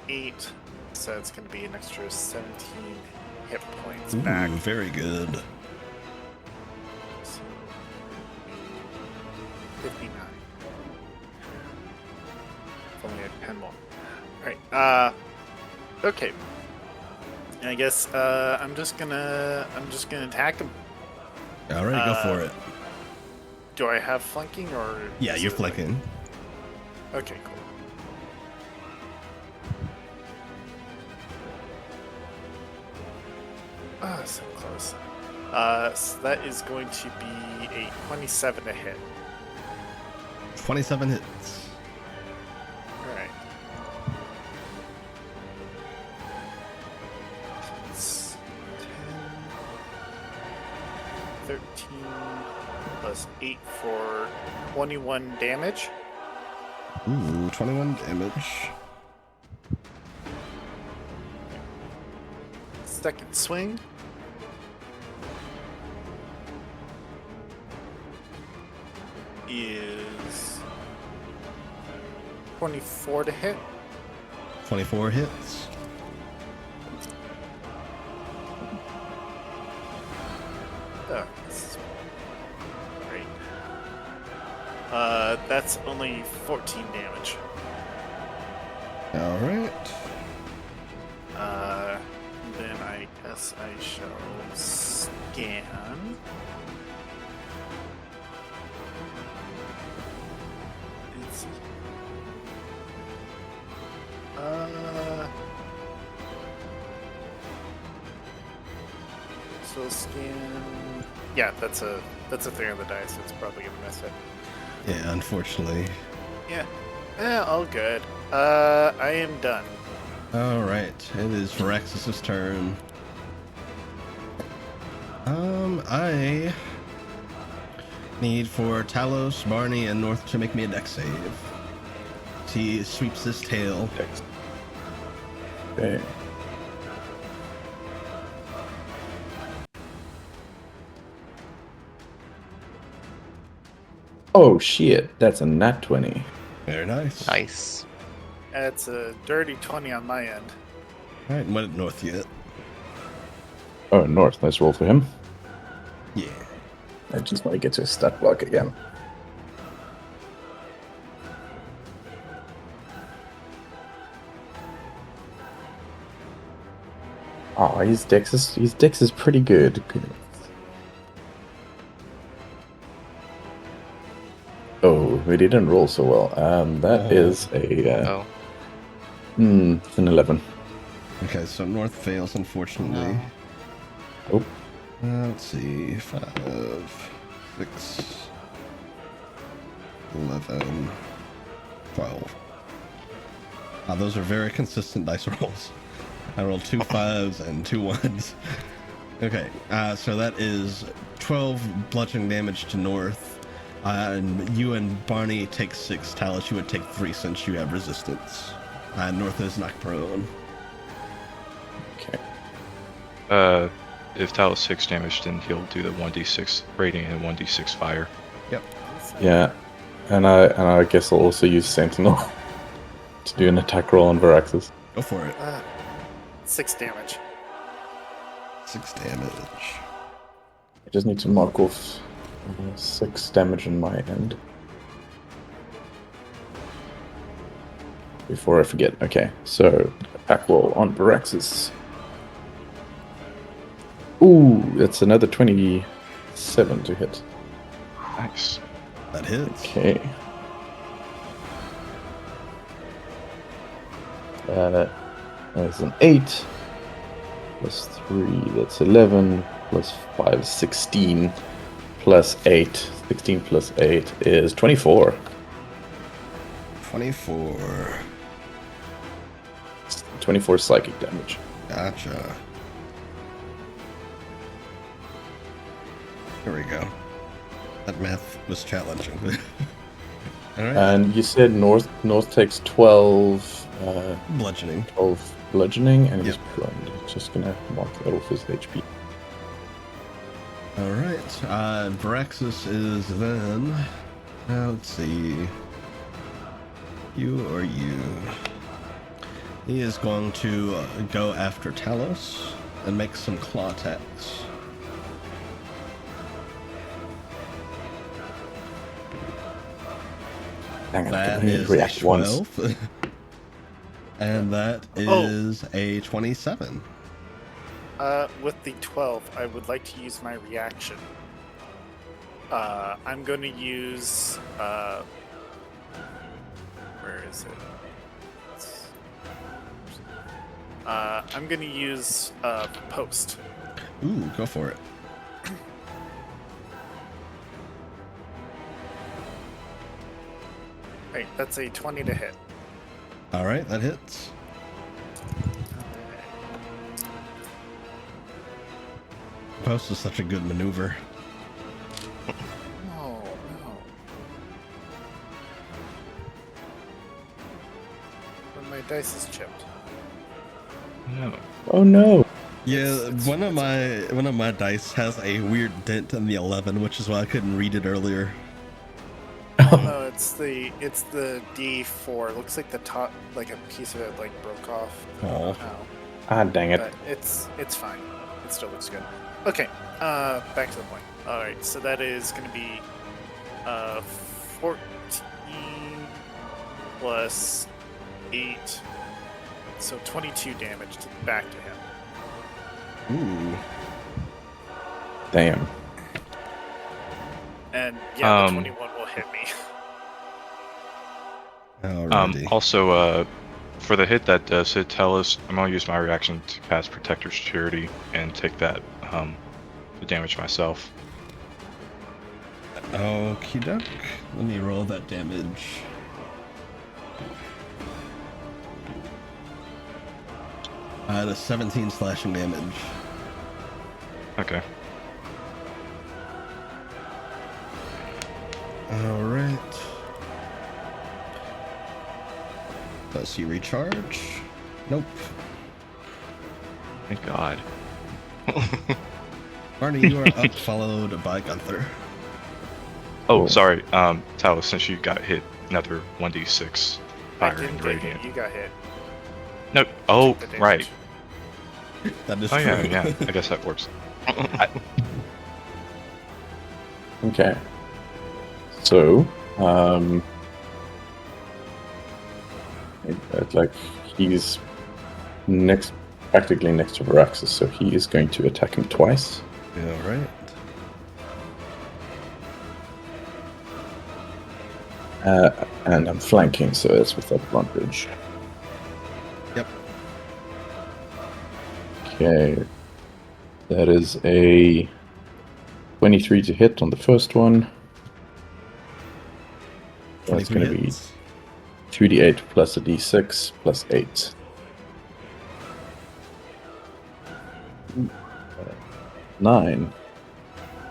8. So it's going to be an extra 17 hit points back. Ooh, very good. So, 59. If only I had 10 more. Alright, okay. And I guess I'm just gonna attack him. Alright, go for it. Do I have flanking or? Yeah, is you're it flanking. Okay, cool. Ah, so close. So that is going to be a 27 to hit. 27 hits. Alright. It's 10, 13, plus 8 for 21 damage. Ooh, 21 damage. Second swing. Is 24 to hit. 24 hits. Oh, this is great. That's only 14 damage. All right. Then I guess I shall scan. Let's see. So scan. Yeah, that's a 3 on the dice. It's probably gonna miss it. Yeah, unfortunately. Yeah. All good. I am done. All right, it is Varaxes' turn. I need for Talos, Barney, and North to make me a dex save. He sweeps his tail. Dex. Okay. Oh shit, that's a nat 20. Very nice. Nice. That's a dirty 20 on my end. All right, and what did North get? Oh, North, nice roll for him. Yeah. I just want to get to a stat block again. Oh, his dex is pretty good. Oh, we didn't roll so well. That is a it's an 11. Okay, so North fails, unfortunately. Oh. Let's see. 5, 6, 11, 12. Those are very consistent dice rolls. I rolled 2 5s and 2 1s. Okay, so that is 12 bludgeoning damage to North. And you and Barney take 6. Talos, you would take 3 since you have resistance. North is knocked prone. Okay. If Talos 6 damage, then he'll do the 1d6 rating and 1d6 fire. Yep. Yeah, and I guess I'll also use Sentinel to do an attack roll on Varaxes. Go for it. 6 damage. 6 damage. I just need to mark off 6 damage on my end. Before I forget. Okay, so attack roll on Varaxes. Ooh, that's another 27 to hit. Nice. That hits. Okay. That's an 8. Plus 3, that's 11. Plus 5, 16. Plus 8. 16 plus 8 is 24. 24. 24 psychic damage. Gotcha. Here we go. That math was challenging. All right. And you said North takes 12 Bludgeoning. 12 bludgeoning, and he's Yep. prone. He's just gonna mark that off his HP. All right. Varaxes is then. Let's see. You or you? He is going to go after Talos and make some claw attacks. Hang on, I That can only is react a once. 12. And that is a 27. With the 12, I would like to use my reaction. I'm going to use... where is it? I'm going to use Post. Ooh, go for it. Right, that's a 20 to hit. All right, that hits. Post is such a good maneuver. Oh, no. But my dice is chipped. No. Oh no! Yeah, It's- one of my dice has a weird dent in the 11, which is why I couldn't read it earlier. No, it's the D4. It looks like the top, like a piece of it, like broke off. I don't know Aw. how. Ah, dang it. But it's fine. It still looks good. Okay, back to the point. All right, so that is going to be 14 plus 8. So 22 damage back to him. Ooh. Damn. And yeah, the 21 will hit me. Alrighty. Also, for the hit that does hit Tellus, I'm gonna use my reaction to cast Protector's Charity and take that the damage myself. Okie doke. Let me roll that damage. The 17 slashing damage. Okay. Alright. Does he recharge? Nope. Thank God. Barney, you are up, followed by Gunther. Oh, Cool. sorry. Talos, since you got hit, another 1d6 I fire didn't and get radiant. hit. You got hit. No. Oh, Took the damage. right. That is Oh true. yeah. I guess that works. Okay. So, like he's practically next to Varaxes, so he is going to attack him twice. Alright. And I'm flanking, so that's with advantage. Yep. Okay. That is a 23 to hit on the first one. That's 23 going to be hits. 2d8 plus a d6 plus 8. 9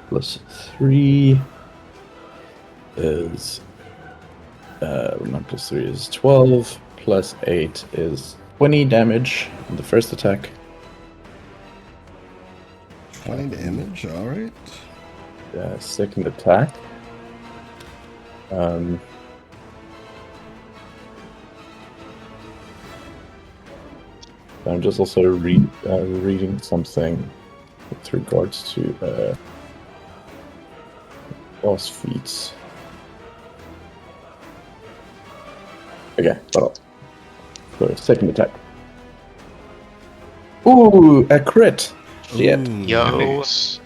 plus 3 is 9 plus 3 is 12 plus 8 is 20 damage on the first attack. 20 damage, alright. Second attack. I'm just also reading something with regards to boss feats. Okay, well, so second attack. Ooh, a crit! Shit. Ooh. Yo. Nice.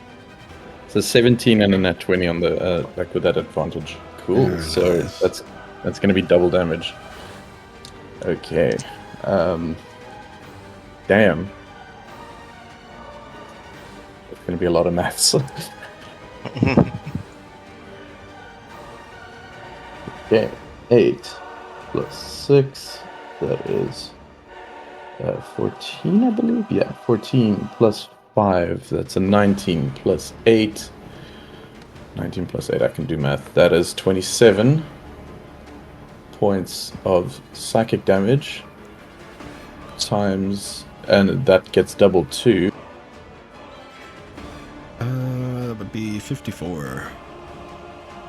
So 17 and a net 20 on the like with that advantage. Cool. Very So nice. that's gonna be double damage. Okay. Damn. It's gonna be a lot of maths. Okay. 8 plus 6. That is 14, I believe. Yeah, 14 plus 5. That's a 19 plus 8. 19 plus 8, I can do math. That is 27 points of psychic damage times, and that gets doubled too. That would be 54.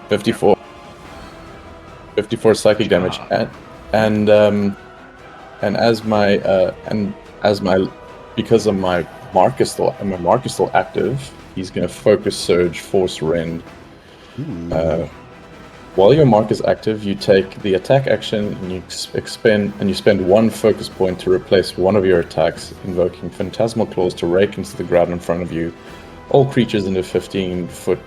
54. 54 psychic damage, and as my because of my mark is still active, he's gonna focus surge, force rend. Ooh. While your mark is active, you take the attack action and you spend one focus point to replace one of your attacks, invoking Phantasmal Claws to rake into the ground in front of you. All creatures in the 15-foot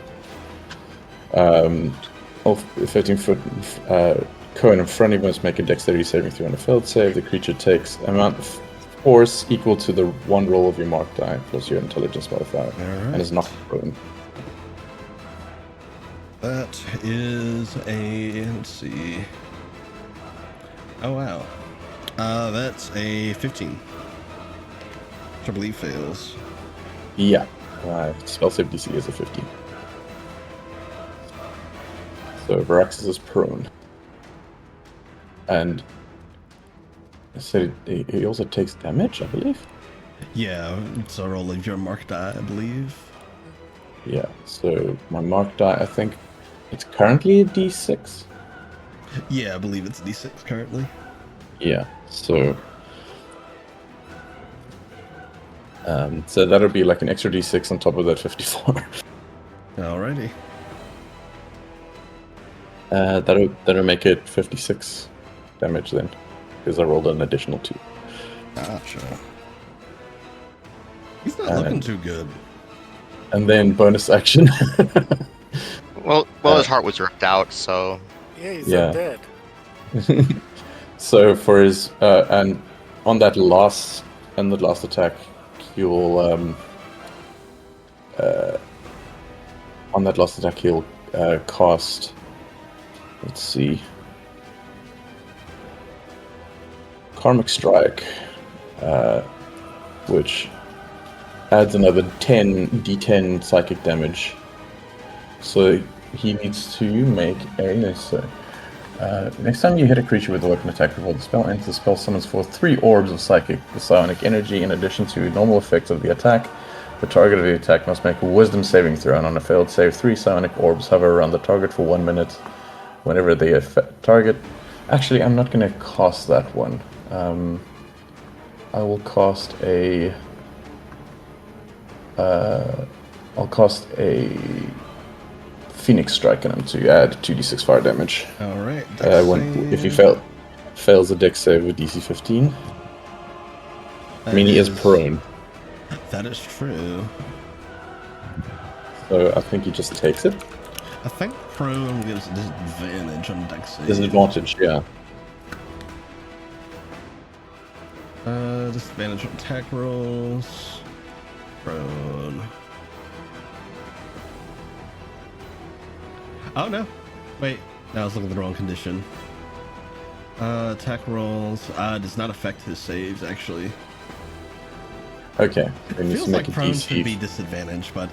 cone in front of you must make a dexterity saving throw on a failed save. The creature takes amount of force equal to the one roll of your mark die plus your intelligence modifier, and is knocked prone. That is a, let's see. Oh wow. That's a 15. Which I believe fails. Yeah, spell save DC is a 15. So Varaxes is prone. And so he also takes damage, I believe? Yeah, it's a roll of your mark die, I believe. Yeah, so my mark die, I think it's currently a d6. Yeah, I believe it's D6 currently. Yeah, so so that'll be like an extra d6 on top of that 54. Alrighty. That'll make it 56 damage then, because I rolled an additional 2. Gotcha. He's not looking too good. And then bonus action. Well, his heart was ripped out, so Yeah, he's Yeah. undead. So for his and on that last attack, he'll cast. Let's see. Karmic Strike, which adds another 10d10 psychic damage. So he needs to make a next time you hit a creature with a weapon attack before the spell ends, the spell summons forth 3 orbs of psychic psionic energy in addition to normal effects of the attack. The target of the attack must make a wisdom saving throw, and on a failed save, 3 psionic orbs hover around the target for 1 minute whenever they affect target. Actually, I'm not going to cast that one. I will cast a... I'll cast a Phoenix Strike on him to add 2d6 fire damage. Alright. If he fails a dex save with DC 15. I mean, he is prone. That is true. So I think he just takes it. I think prone gives disadvantage on dex saves. Disadvantage, yeah. Disadvantage on attack rolls. Prone. Oh no. Wait. No, I was looking at the wrong condition. Attack rolls. Does not affect his saves, actually. Okay. Then Feels you like make a prone DC. should be disadvantage, but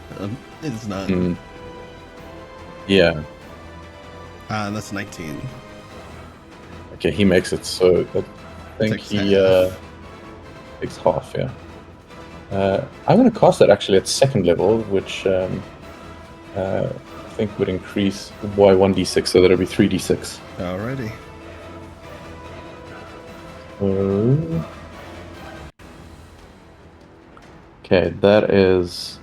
it's not. Yeah. And that's 19. Okay, he makes it, so I think Takes he half. takes half, yeah. I'm going to cast that actually at 2nd level, which I think would increase by 1d6, so that'll be 3d6. Alrighty. Okay, that is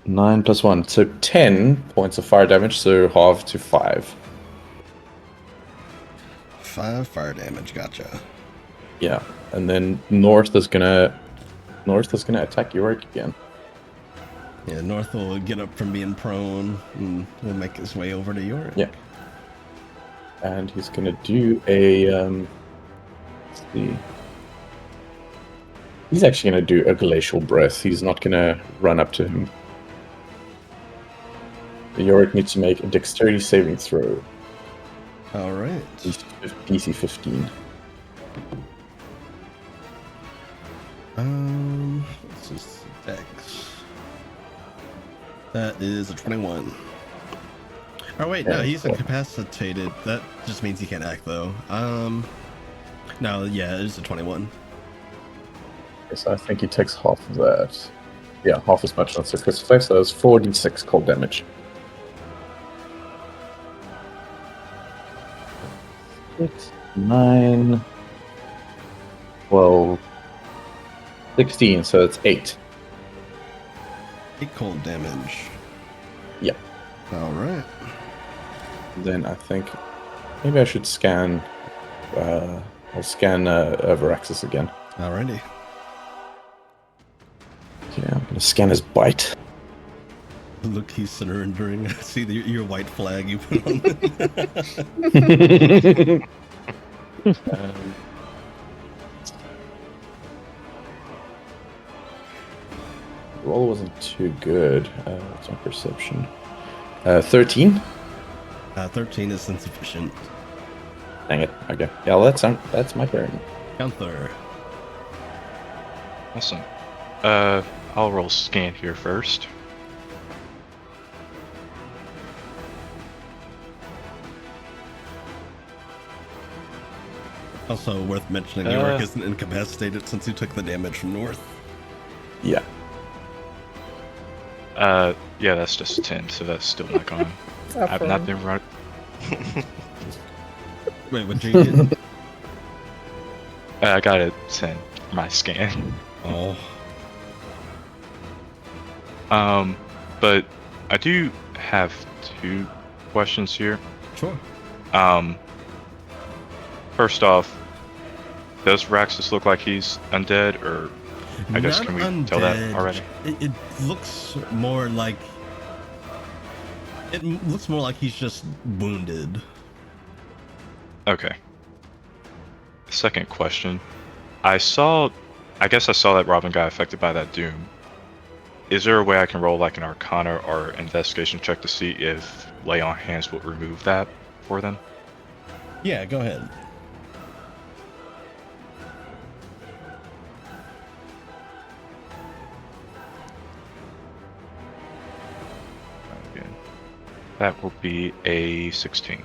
9 plus 1, so 10 points of fire damage, so half to 5. 5 fire damage, gotcha. Yeah, and then North is gonna attack Yorick again. Yeah, North will get up from being prone and will make his way over to Yorick. Yeah. And he's gonna do a let's see. He's actually gonna do a glacial breath. He's not gonna run up to him. Yorick needs to make a dexterity saving throw. Alright. DC 15. What's his dex? That is a 21. Oh wait, no, Yeah, he's cool. incapacitated. That just means he can't act though. No, yeah, it is a 21. So I think he takes half of that. Yeah, half as much on Circus Face, so that's 4d6 cold damage. 6, 9, 12, 16, so it's 8. 8 cold damage. Yeah. Alright. Then I think maybe I should scan. I'll scan Varaxes again. Alrighty. Okay, I'm gonna scan his bite. Look, he's surrendering. See your white flag you put on. Roll wasn't too good. It's my perception. 13. 13 is insufficient. Dang it. Okay. Yeah, well, that's my turn. Gunther. Awesome. I'll roll scan here first. Also worth mentioning, Yorick isn't incapacitated since he took the damage from North. Yeah. Yeah, that's just a 10, so that's still not gone. I've not been right. Wait, what'd you get? I got a 10 for my scan. Oh. But I do have 2 questions here. Sure. First off, does Varaxes look like he's undead, or I guess Not can we undead. tell that already? It looks more like he's just wounded. Okay. Second question. I guess I saw that Robin got affected by that doom. Is there a way I can roll like an Arcana or investigation check to see if lay on hands will remove that for them? Yeah, go ahead. Again, that will be a 16.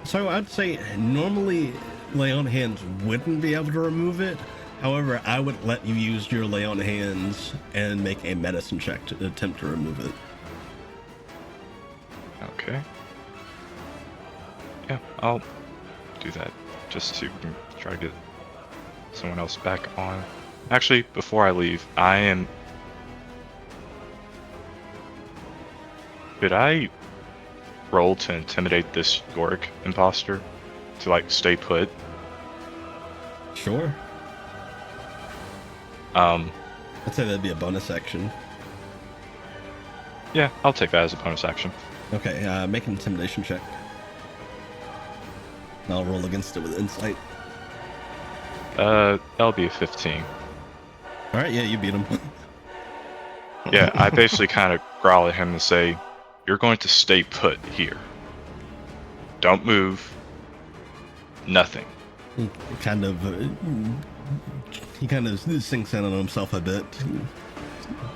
So I'd say normally lay on hands wouldn't be able to remove it. However, I would let you use your lay on hands and make a medicine check to attempt to remove it. Okay. Yeah, I'll do that just to try to get someone else back on. Actually, before I leave, Could I roll to intimidate this Yorick imposter to like stay put? Sure. I'd say that'd be a bonus action. Yeah, I'll take that as a bonus action. Okay, make an intimidation check. I'll roll against it with insight. That'll be a 15. Alright, yeah, you beat him. Yeah, I basically kind of growl at him and say, "You're going to stay put here. Don't move. Nothing." He kind of sinks in on himself a bit.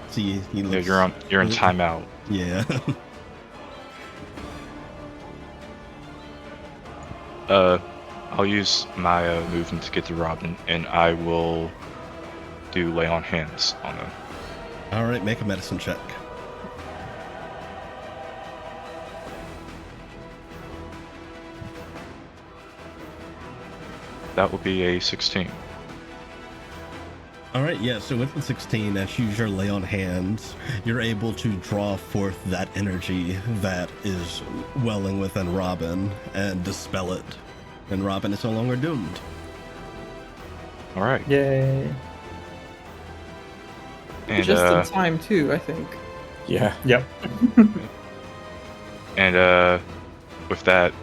See, he looks. Yeah, you're in timeout. Yeah. I'll use my movement to get to Robin, and I will do lay on hands on him. All right, make a medicine check. That will be a 16. All right, yeah, so with the 16, as you use your lay on hands, you're able to draw forth that energy that is welling within Robin and dispel it. And Robin is no longer doomed. All right. Yay. And, Just in time, too, I think. Yeah. Yep. And with that,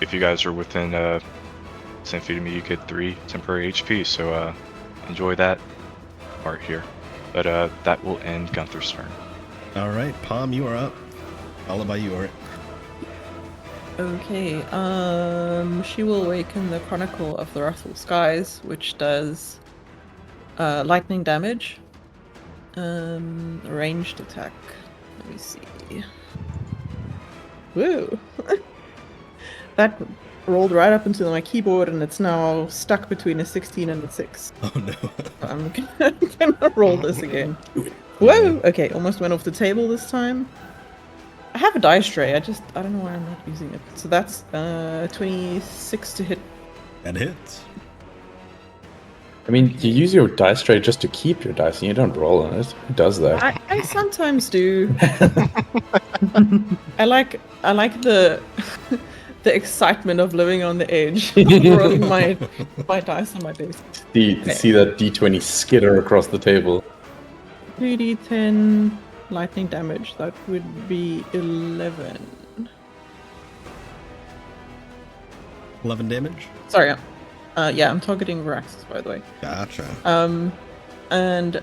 if you guys are within 10 feet of me, you get 3 temporary HP, so enjoy that part here. But that will end Gunther's turn. All right, Palm, you are up. Followed by Yorick. Okay, she will awaken the Chronicle of the Wrathful Skies, which does lightning damage. Ranged attack. Let me see. Woo! That rolled right up into my keyboard, and it's now stuck between a 16 and a 6. Oh no. I'm gonna roll this again. Whoa! Okay, almost went off the table this time. I have a dice tray, I don't know why I'm not using it. So that's 26 to hit. That hits. I mean, you use your dice tray just to keep your dice, and you don't roll on it. Who does that? I sometimes do. I like the the excitement of living on the edge, rolling my dice on my desk. See that D20 skitter across the table. 3d10 lightning damage. That would be 11. 11 damage? Sorry. Yeah, I'm targeting Varaxes, by the way. Gotcha. And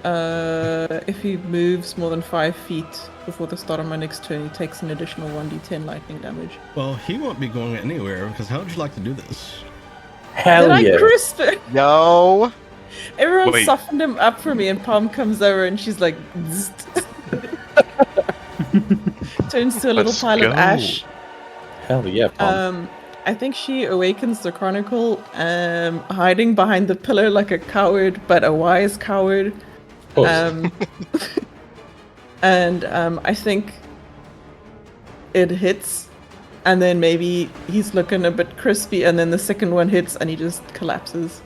if he moves more than 5 feet before the start of my next turn, he takes an additional 1d10 lightning damage. Well, he won't be going anywhere, because how would you like to do this? Hell Did yeah. I crisp it? No. Everyone Wait. softened him up for me, and Palm comes over and she's like, turns to a little Let's pile go. of ash. Hell yeah, Palm. I think she awakens the Chronicle, hiding behind the pillar like a coward, but a wise coward. Of course. And I think it hits, and then maybe he's looking a bit crispy, and then the second one hits, and he just collapses.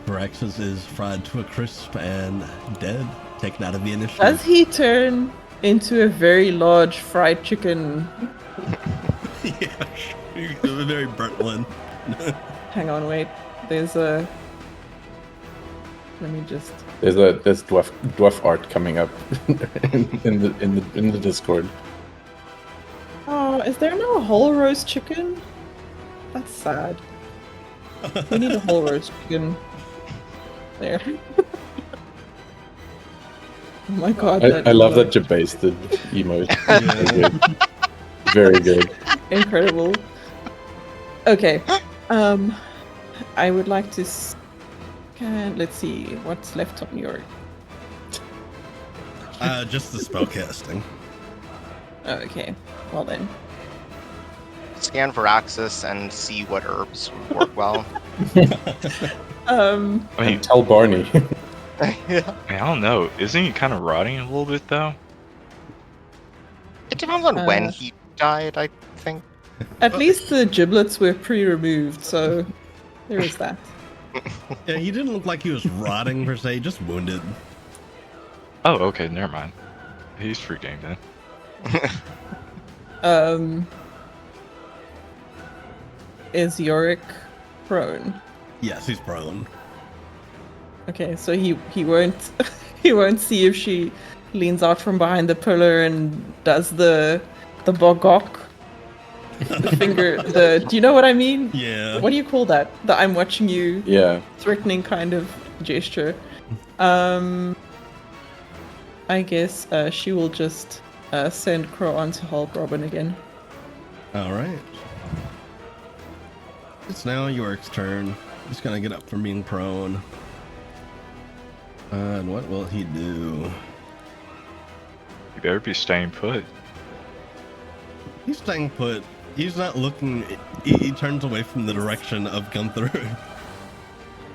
Varaxes is fried to a crisp and dead, taken out of the initiative. Does he turn into a very large fried chicken You're a very burnt one. Hang on, wait. There's a. Let me just. There's dwarf art coming up in the Discord. Oh, is there no whole roast chicken? That's sad. We need a whole roast chicken. There. Oh my god. I love that you basted emote. Yeah. Very good. Incredible. Okay. I would like to scan. Let's see what's left on your. Just the spell casting. Okay. Well then. Scan Varaxes and see what herbs work well. I mean, Tell Barney. Yeah. I don't know. Isn't he kind of rotting a little bit though? It depends on when he died, I think. At least the giblets were pre-removed, so there is that. Yeah, he didn't look like he was rotting per se, just wounded. Oh, okay, never mind. He's free game then. Is Yorick prone? Yes, he's prone. Okay, so he won't he won't see if she leans out from behind the pillar and does the bogok. The finger, do you know what I mean? Yeah. What do you call that? The I'm watching you Yeah. threatening kind of gesture. I guess she will just send Crow on to help Robin again. Alright. It's now York's turn. He's gonna get up from being prone. And what will he do? You better be staying put. He's staying put. He's not looking. He turns away from the direction of Gunther.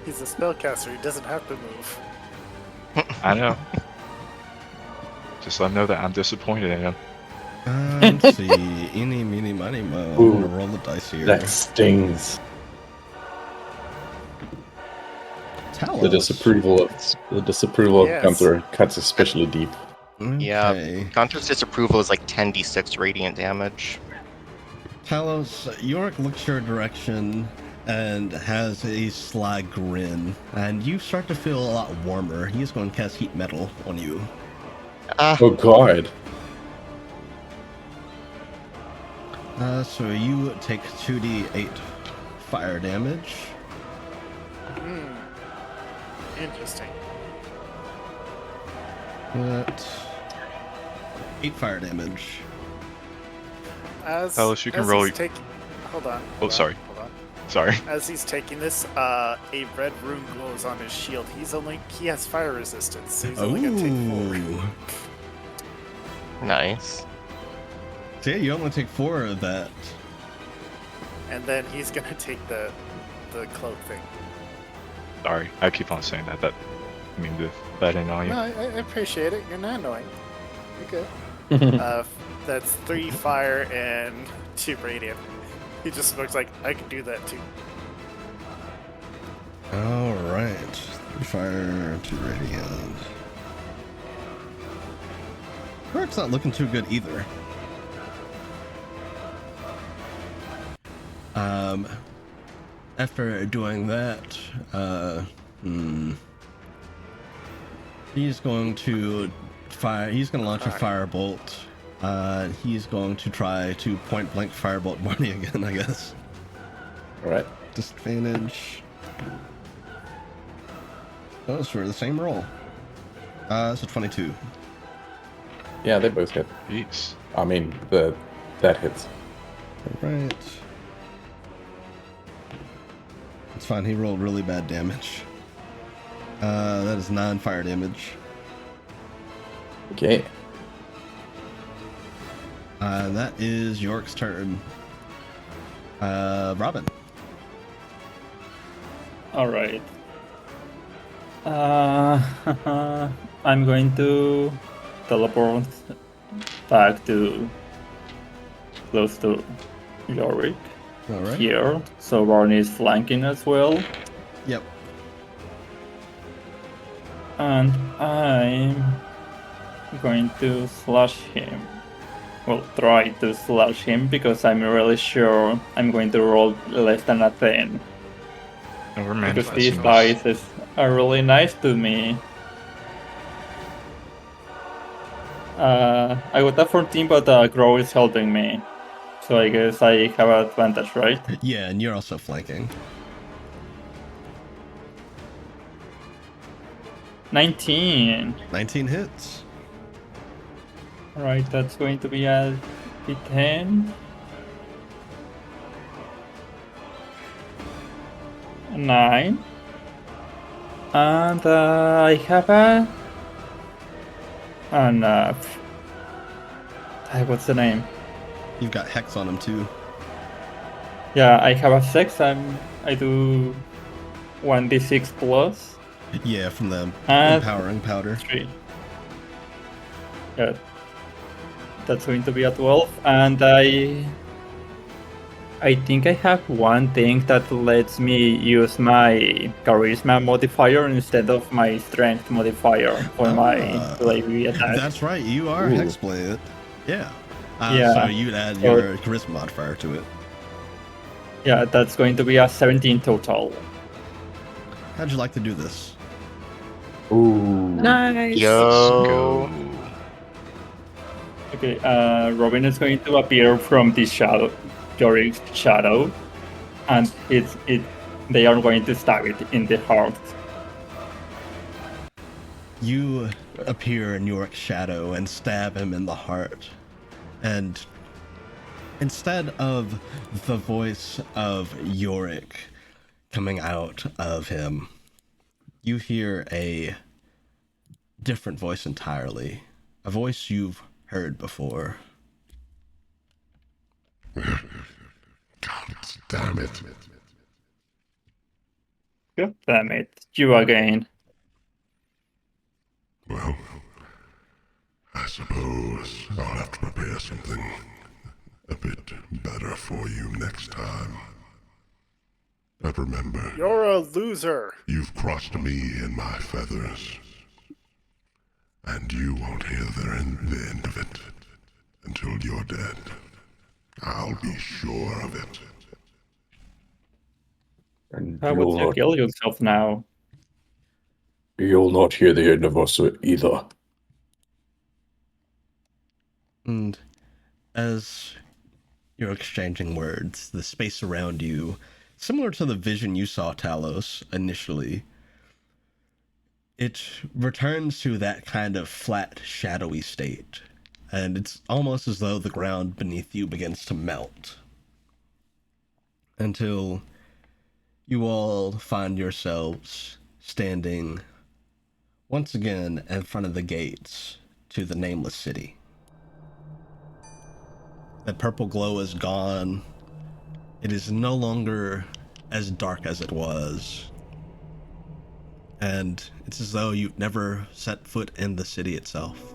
He's a spellcaster. He doesn't have to move. I know. Just let him know that I'm disappointed in him. Let's see. Eeny, meeny, miny, mo. I'm gonna roll the dice here. That stings. Talos. The disapproval Yes. of Gunther cuts especially deep. Yeah. Okay. Gunther's disapproval is like 10d6 radiant damage. Talos, Yorick looks your direction and has a sly grin, and you start to feel a lot warmer. He's going to cast heat metal on you. Oh god. So you take 2d8 fire damage. Interesting. What? 8 fire damage. Alice, you can as roll he's your- Hold on. Oh, sorry. Hold on. Sorry. As he's taking this, a red rune glows on his shield. He has fire resistance, so he's only gonna take 4. Ooh. Nice. So yeah, you only take 4 of that. And then he's gonna take the cloak thing. Sorry. I keep on saying that. I mean, that ain't on you. No, I appreciate it. You're not annoying. You're good. That's 3 fire and 2 radiant. He just looks like I could do that too. Alright. 3 fire, 2 radiant. Yorick's not looking too good either. After doing that, he's going to fire. He's going to launch a firebolt. He's going to try to point blank firebolt Barney again, I guess. Alright. Disadvantage. Those for the same roll. So 22. Yeah, they both hit. Jeez. I mean, that hits. Alright. It's fine, he rolled really bad damage. That is 9 fire damage. Okay. That is York's turn. Robin. Alright. I'm going to teleport back to close to Yorick Alright. here, so Barney is flanking as well. Yep. And I'm going to slash him. will try to slash him because I'm really sure I'm going to roll less than a 10. And we're Because manifesting these this. dice are really nice to me. I got a 14, but Grow is helping me. So I guess I have an advantage, right? Yeah, and you're also flanking. 19. 19 hits. Alright, that's going to be a D10. 9. And I have a... And what's the name? You've got Hex on him too. Yeah, I have a 6. I do 1d6 plus. Yeah, from the And empowering powder. 3. Yeah. That's going to be a 12. And I think I have one thing that lets me use my charisma modifier instead of my strength modifier for my melee attack. That's right, you are Ooh. Hexblade. Yeah. Yeah. So you'd add So- your charisma modifier to it. Yeah, that's going to be a 17 total. How'd you like to do this? Ooh. Nice. Yo. Okay, Robin is going to appear from the shadow, Jorik's shadow, and they are going to stab it in the heart. You appear in Yorick's shadow and stab him in the heart. And instead of the voice of Yorick coming out of him, you hear a different voice entirely. A voice you've heard before. God damn it. God damn it, you again. Well, I suppose I'll have to prepare something a bit better for you next time. But remember, You're a loser. you've crossed me in my feathers. And you won't hear the end of it until you're dead. I'll be sure of it. And How would you kill yourself now? you'll not hear the end of us either. And as you're exchanging words, the space around you, similar to the vision you saw, Talos, initially, it returns to that kind of flat, shadowy state. And it's almost as though the ground beneath you begins to melt. Until you all find yourselves standing once again in front of the gates to the Nameless City. That purple glow is gone. It is no longer as dark as it was. And it's as though you've never set foot in the city itself.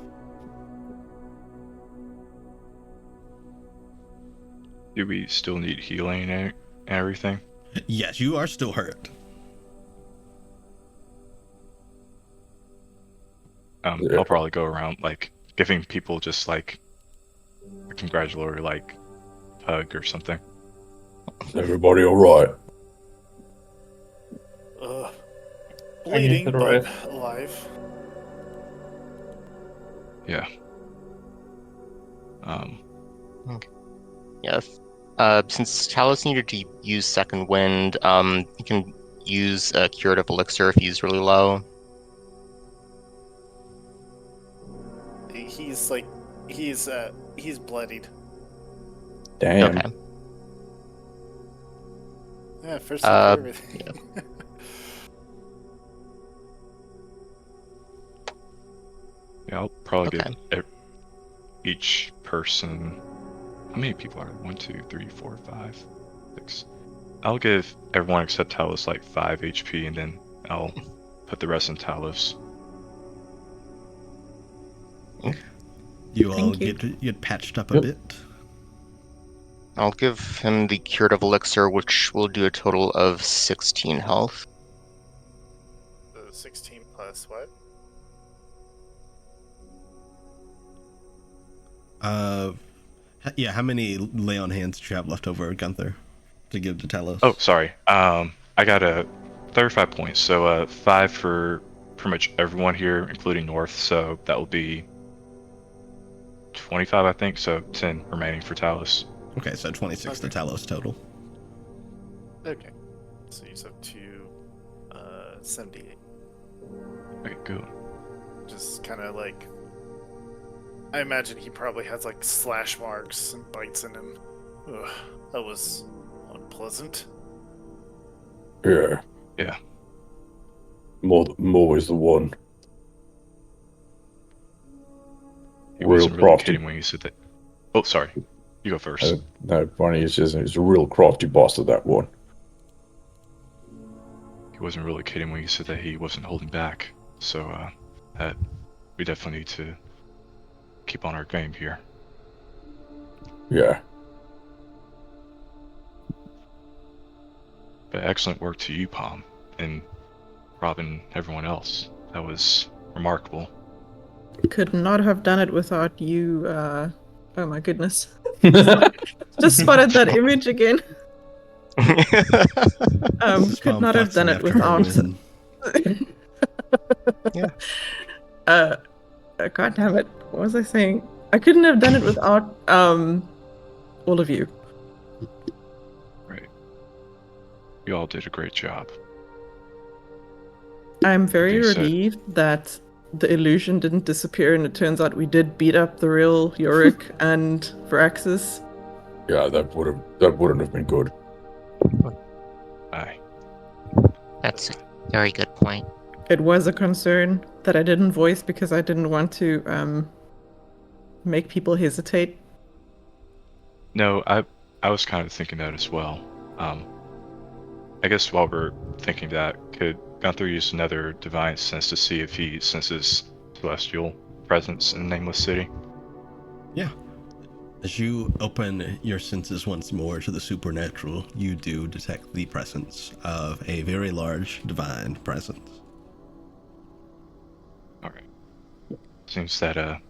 Do we still need healing and everything? Yes, you are still hurt. Yeah. I'll probably go around like giving people just like a congratulatory like hug or something. Everybody alright? Bleeding, the but rest. alive. Yeah. Yes. Since Talos needed to use Second Wind, he can use a Curative Elixir if he's really low. He's bloodied. Damn. Okay. Yeah, first time for everything. Yeah, I'll probably Okay. give each person. How many people are there? 1, 2, 3, 4, 5, 6. I'll give everyone except Talos like 5 HP, and then I'll put the rest in Talos. You all Thank you. get patched up a Yep. bit. I'll give him the Curative Elixir, which will do a total of 16 health. 16 plus what? Yeah, how many lay on hands do you have left over, Gunther, to give to Talos? Oh, sorry. I got a 35 points, so 5 for pretty much everyone here, including North. So that will be 25, I think. So 10 remaining for Talos. Okay, so 26 to Okay. Talos total. Okay. So you have 78. Okay, good. Just kind of like. I imagine he probably has like slash marks and bites in him. Ugh, that was unpleasant. Yeah. Yeah. More is the one. He Real wasn't really crafty. kidding when he said that. Oh, sorry. You go first. No, Barney is just he's a real crafty bastard, that one. He wasn't really kidding when he said that he wasn't holding back. So that we definitely need to keep on our game here. Yeah. But excellent work to you, Palm, and Robin, everyone else. That was remarkable. Could not have done it without you. Oh my goodness. Just spotted that image again. Could not have done it without. Yeah. God damn it. What was I saying? I couldn't have done it without all of you. Right. You all did a great job. I'm very Being said- relieved that the illusion didn't disappear, and it turns out we did beat up the real Yorick and Varaxes. Yeah, that wouldn't have been good. Aye. That's a very good point. It was a concern that I didn't voice because I didn't want to make people hesitate. No, I was kind of thinking that as well. I guess while we're thinking that, could Gunther use another divine sense to see if he senses celestial presence in Nameless City? Yeah. As you open your senses once more to the supernatural, you do detect the presence of a very large divine presence. Alright. Seems that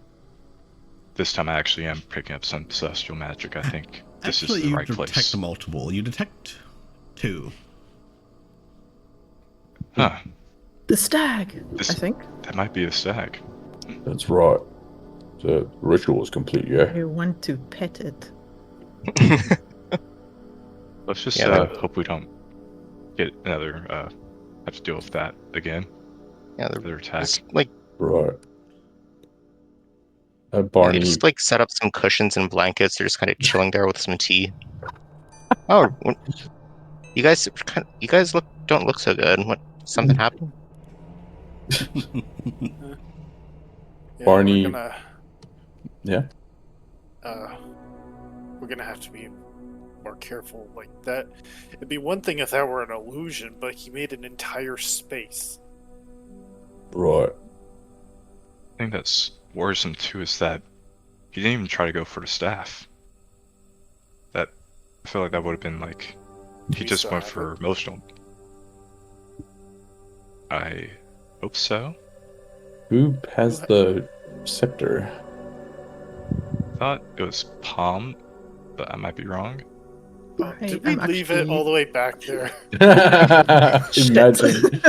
this time I actually am picking up some celestial magic. I think this Actually, is the you right detect place. multiple. You detect 2. Huh. The stag, This- I think. That might be a stag. That's right. The ritual was complete, yeah. I want to pet it. Let's just Yeah, hope we don't get another have to deal with that again. Yeah, Another attack. just like Right. they Barney. just like set up some cushions and blankets. They're just kind of chilling there with some tea. Oh, you guys don't look so good. What? Something happened? Yeah, Barney- We're gonna, Yeah. we're gonna have to be more careful like that. It'd be one thing if that were an illusion, but he made an entire space. Right. I think that's worrisome too is that he didn't even try to go for the staff. That I feel like that would have been like he We just still went have for it? emotional. I hope so. Who has the scepter? Thought it was Palm, but I might be wrong. Oh, I did we am leave it actually- all the way back there? Imagine.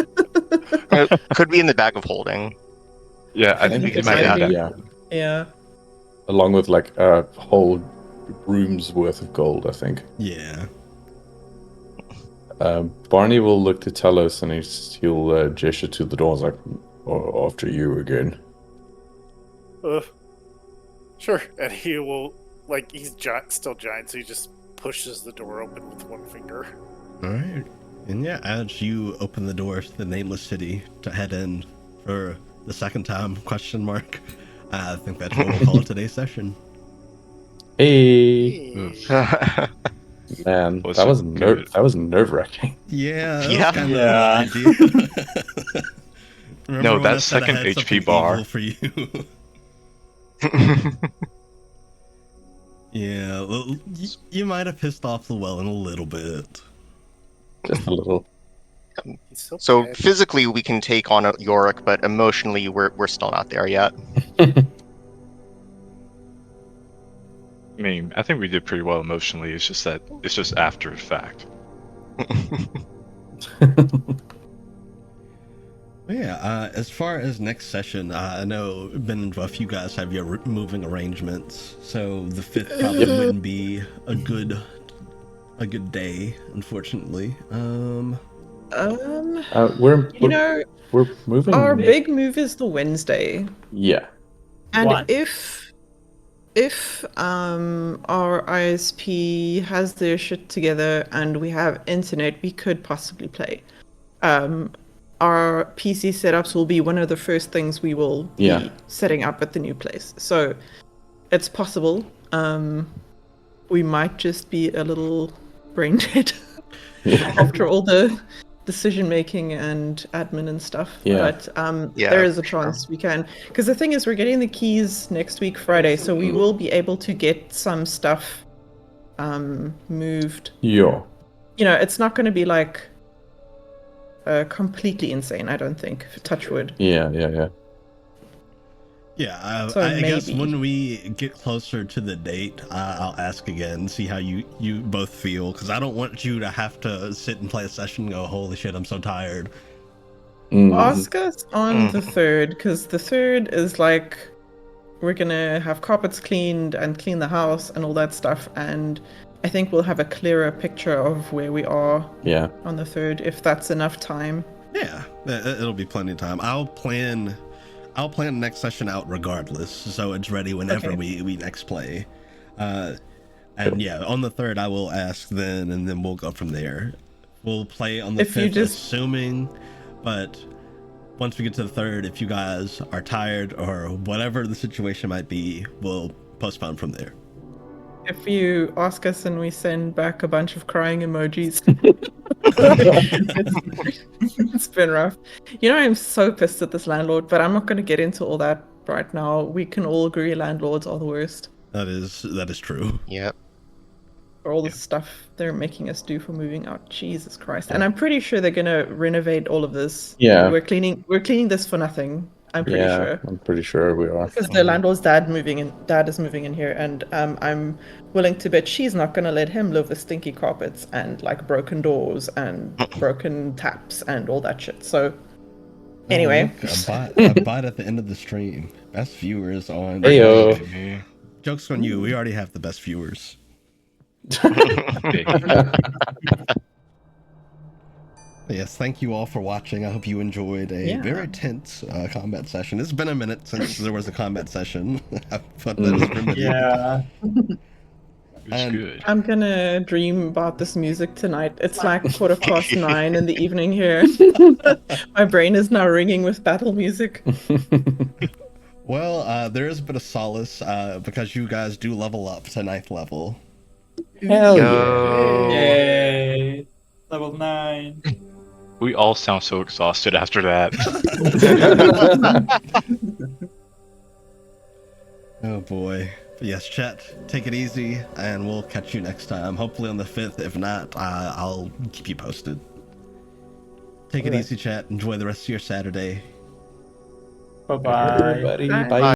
It could be in the bag of holding. Yeah, I think think it it might might be be. that. Yeah. Yeah. Along with like a whole room's worth of gold, I think. Yeah. Barney will look to Talos and he'll gesture to the doors like, oh, after you again. Sure. And he will, like, he's still giant, so he just pushes the door open with one finger. All right. And yeah, as you open the door to the Nameless City to head in for the second time, question mark, I think that's what we'll call today's session. Hey, man, Was that it was good? that was nerve-wracking. Yeah, that Yeah. was kind of Yeah. an idea. Remember No, when that I said I second had HP something bar. evil for you? Yeah, well, you might have pissed off Llewellyn a little bit. Just a little. He's still So bad. physically we can take on Yorick, but emotionally we're still not there yet. I mean, I think we did pretty well emotionally. It's just that it's just after the fact. Yeah, as far as next session, I know Ben and you guys have your moving arrangements, so the 5th probably wouldn't be a good day, unfortunately. We're You know, we're moving. our big move is the Wednesday, Yeah. and One. if our ISP has their shit together and we have internet, we could possibly play. Our PC setups will be one of the first things we will be setting up at the new place. So it's possible. We might just be a little brain dead after all the decision making and admin and stuff. Yeah. But Yeah, there is a for sure. chance we can. Because the thing is, we're getting the keys next week, Friday, so we will be able to get some stuff moved. Yeah. You know, it's not going to be like completely insane, I don't think. Touch wood. Yeah. Yeah, So I guess maybe. when we get closer to the date, I'll ask again, see how you both feel, because I don't want you to have to sit and play a session and go, holy shit, I'm so tired. Ask us on the 3rd, because the 3rd is like we're gonna have carpets cleaned and clean the house and all that stuff, and I think we'll have a clearer picture of where we are on the 3rd, if that's enough time. Yeah, it'll be plenty of time. I'll plan the next session out regardless, so it's ready whenever we next play. And yeah, on the 3rd I will ask then, and then we'll go from there. We'll play on the 5th, assuming, but once we get to the 3rd, if you guys are tired or whatever the situation might be, we'll postpone from there. If you ask us and we send back a bunch of crying emojis, it's been rough. You know, I'm so pissed at this landlord, but I'm not going to get into all that right now. We can all agree landlords are the worst. That is true. Yep. For all the stuff they're making us do for moving out. Jesus Christ. And I'm pretty sure they're going to renovate all of this. Yeah. We're cleaning this for nothing. I'm pretty sure. I'm pretty sure we are. Because the landlord's dad is moving in here, and I'm willing to bet she's not gonna let him live with stinky carpets and like broken doors and broken taps and all that shit. So anyway, a bot at the end of the stream. Best viewers on. Heyo. Joke's on you. We already have the best viewers. Yes, thank you all for watching. I hope you enjoyed a very tense combat session. It's been a minute since there was a combat session. But that is primitive. Yeah. It's good. I'm gonna dream about this music tonight. It's like 9:15 in the evening here. My brain is now ringing with battle music. Well, there is a bit of solace because you guys do level up to 9th level. Hell Yay! Level 9. We all sound so exhausted after that. Oh boy. But yes, chat, take it easy, and we'll catch you next time. Hopefully on the 5th. If not, I'll keep you posted. Take it easy, chat. Enjoy the rest of your Saturday. Bye-bye. Everybody, bye.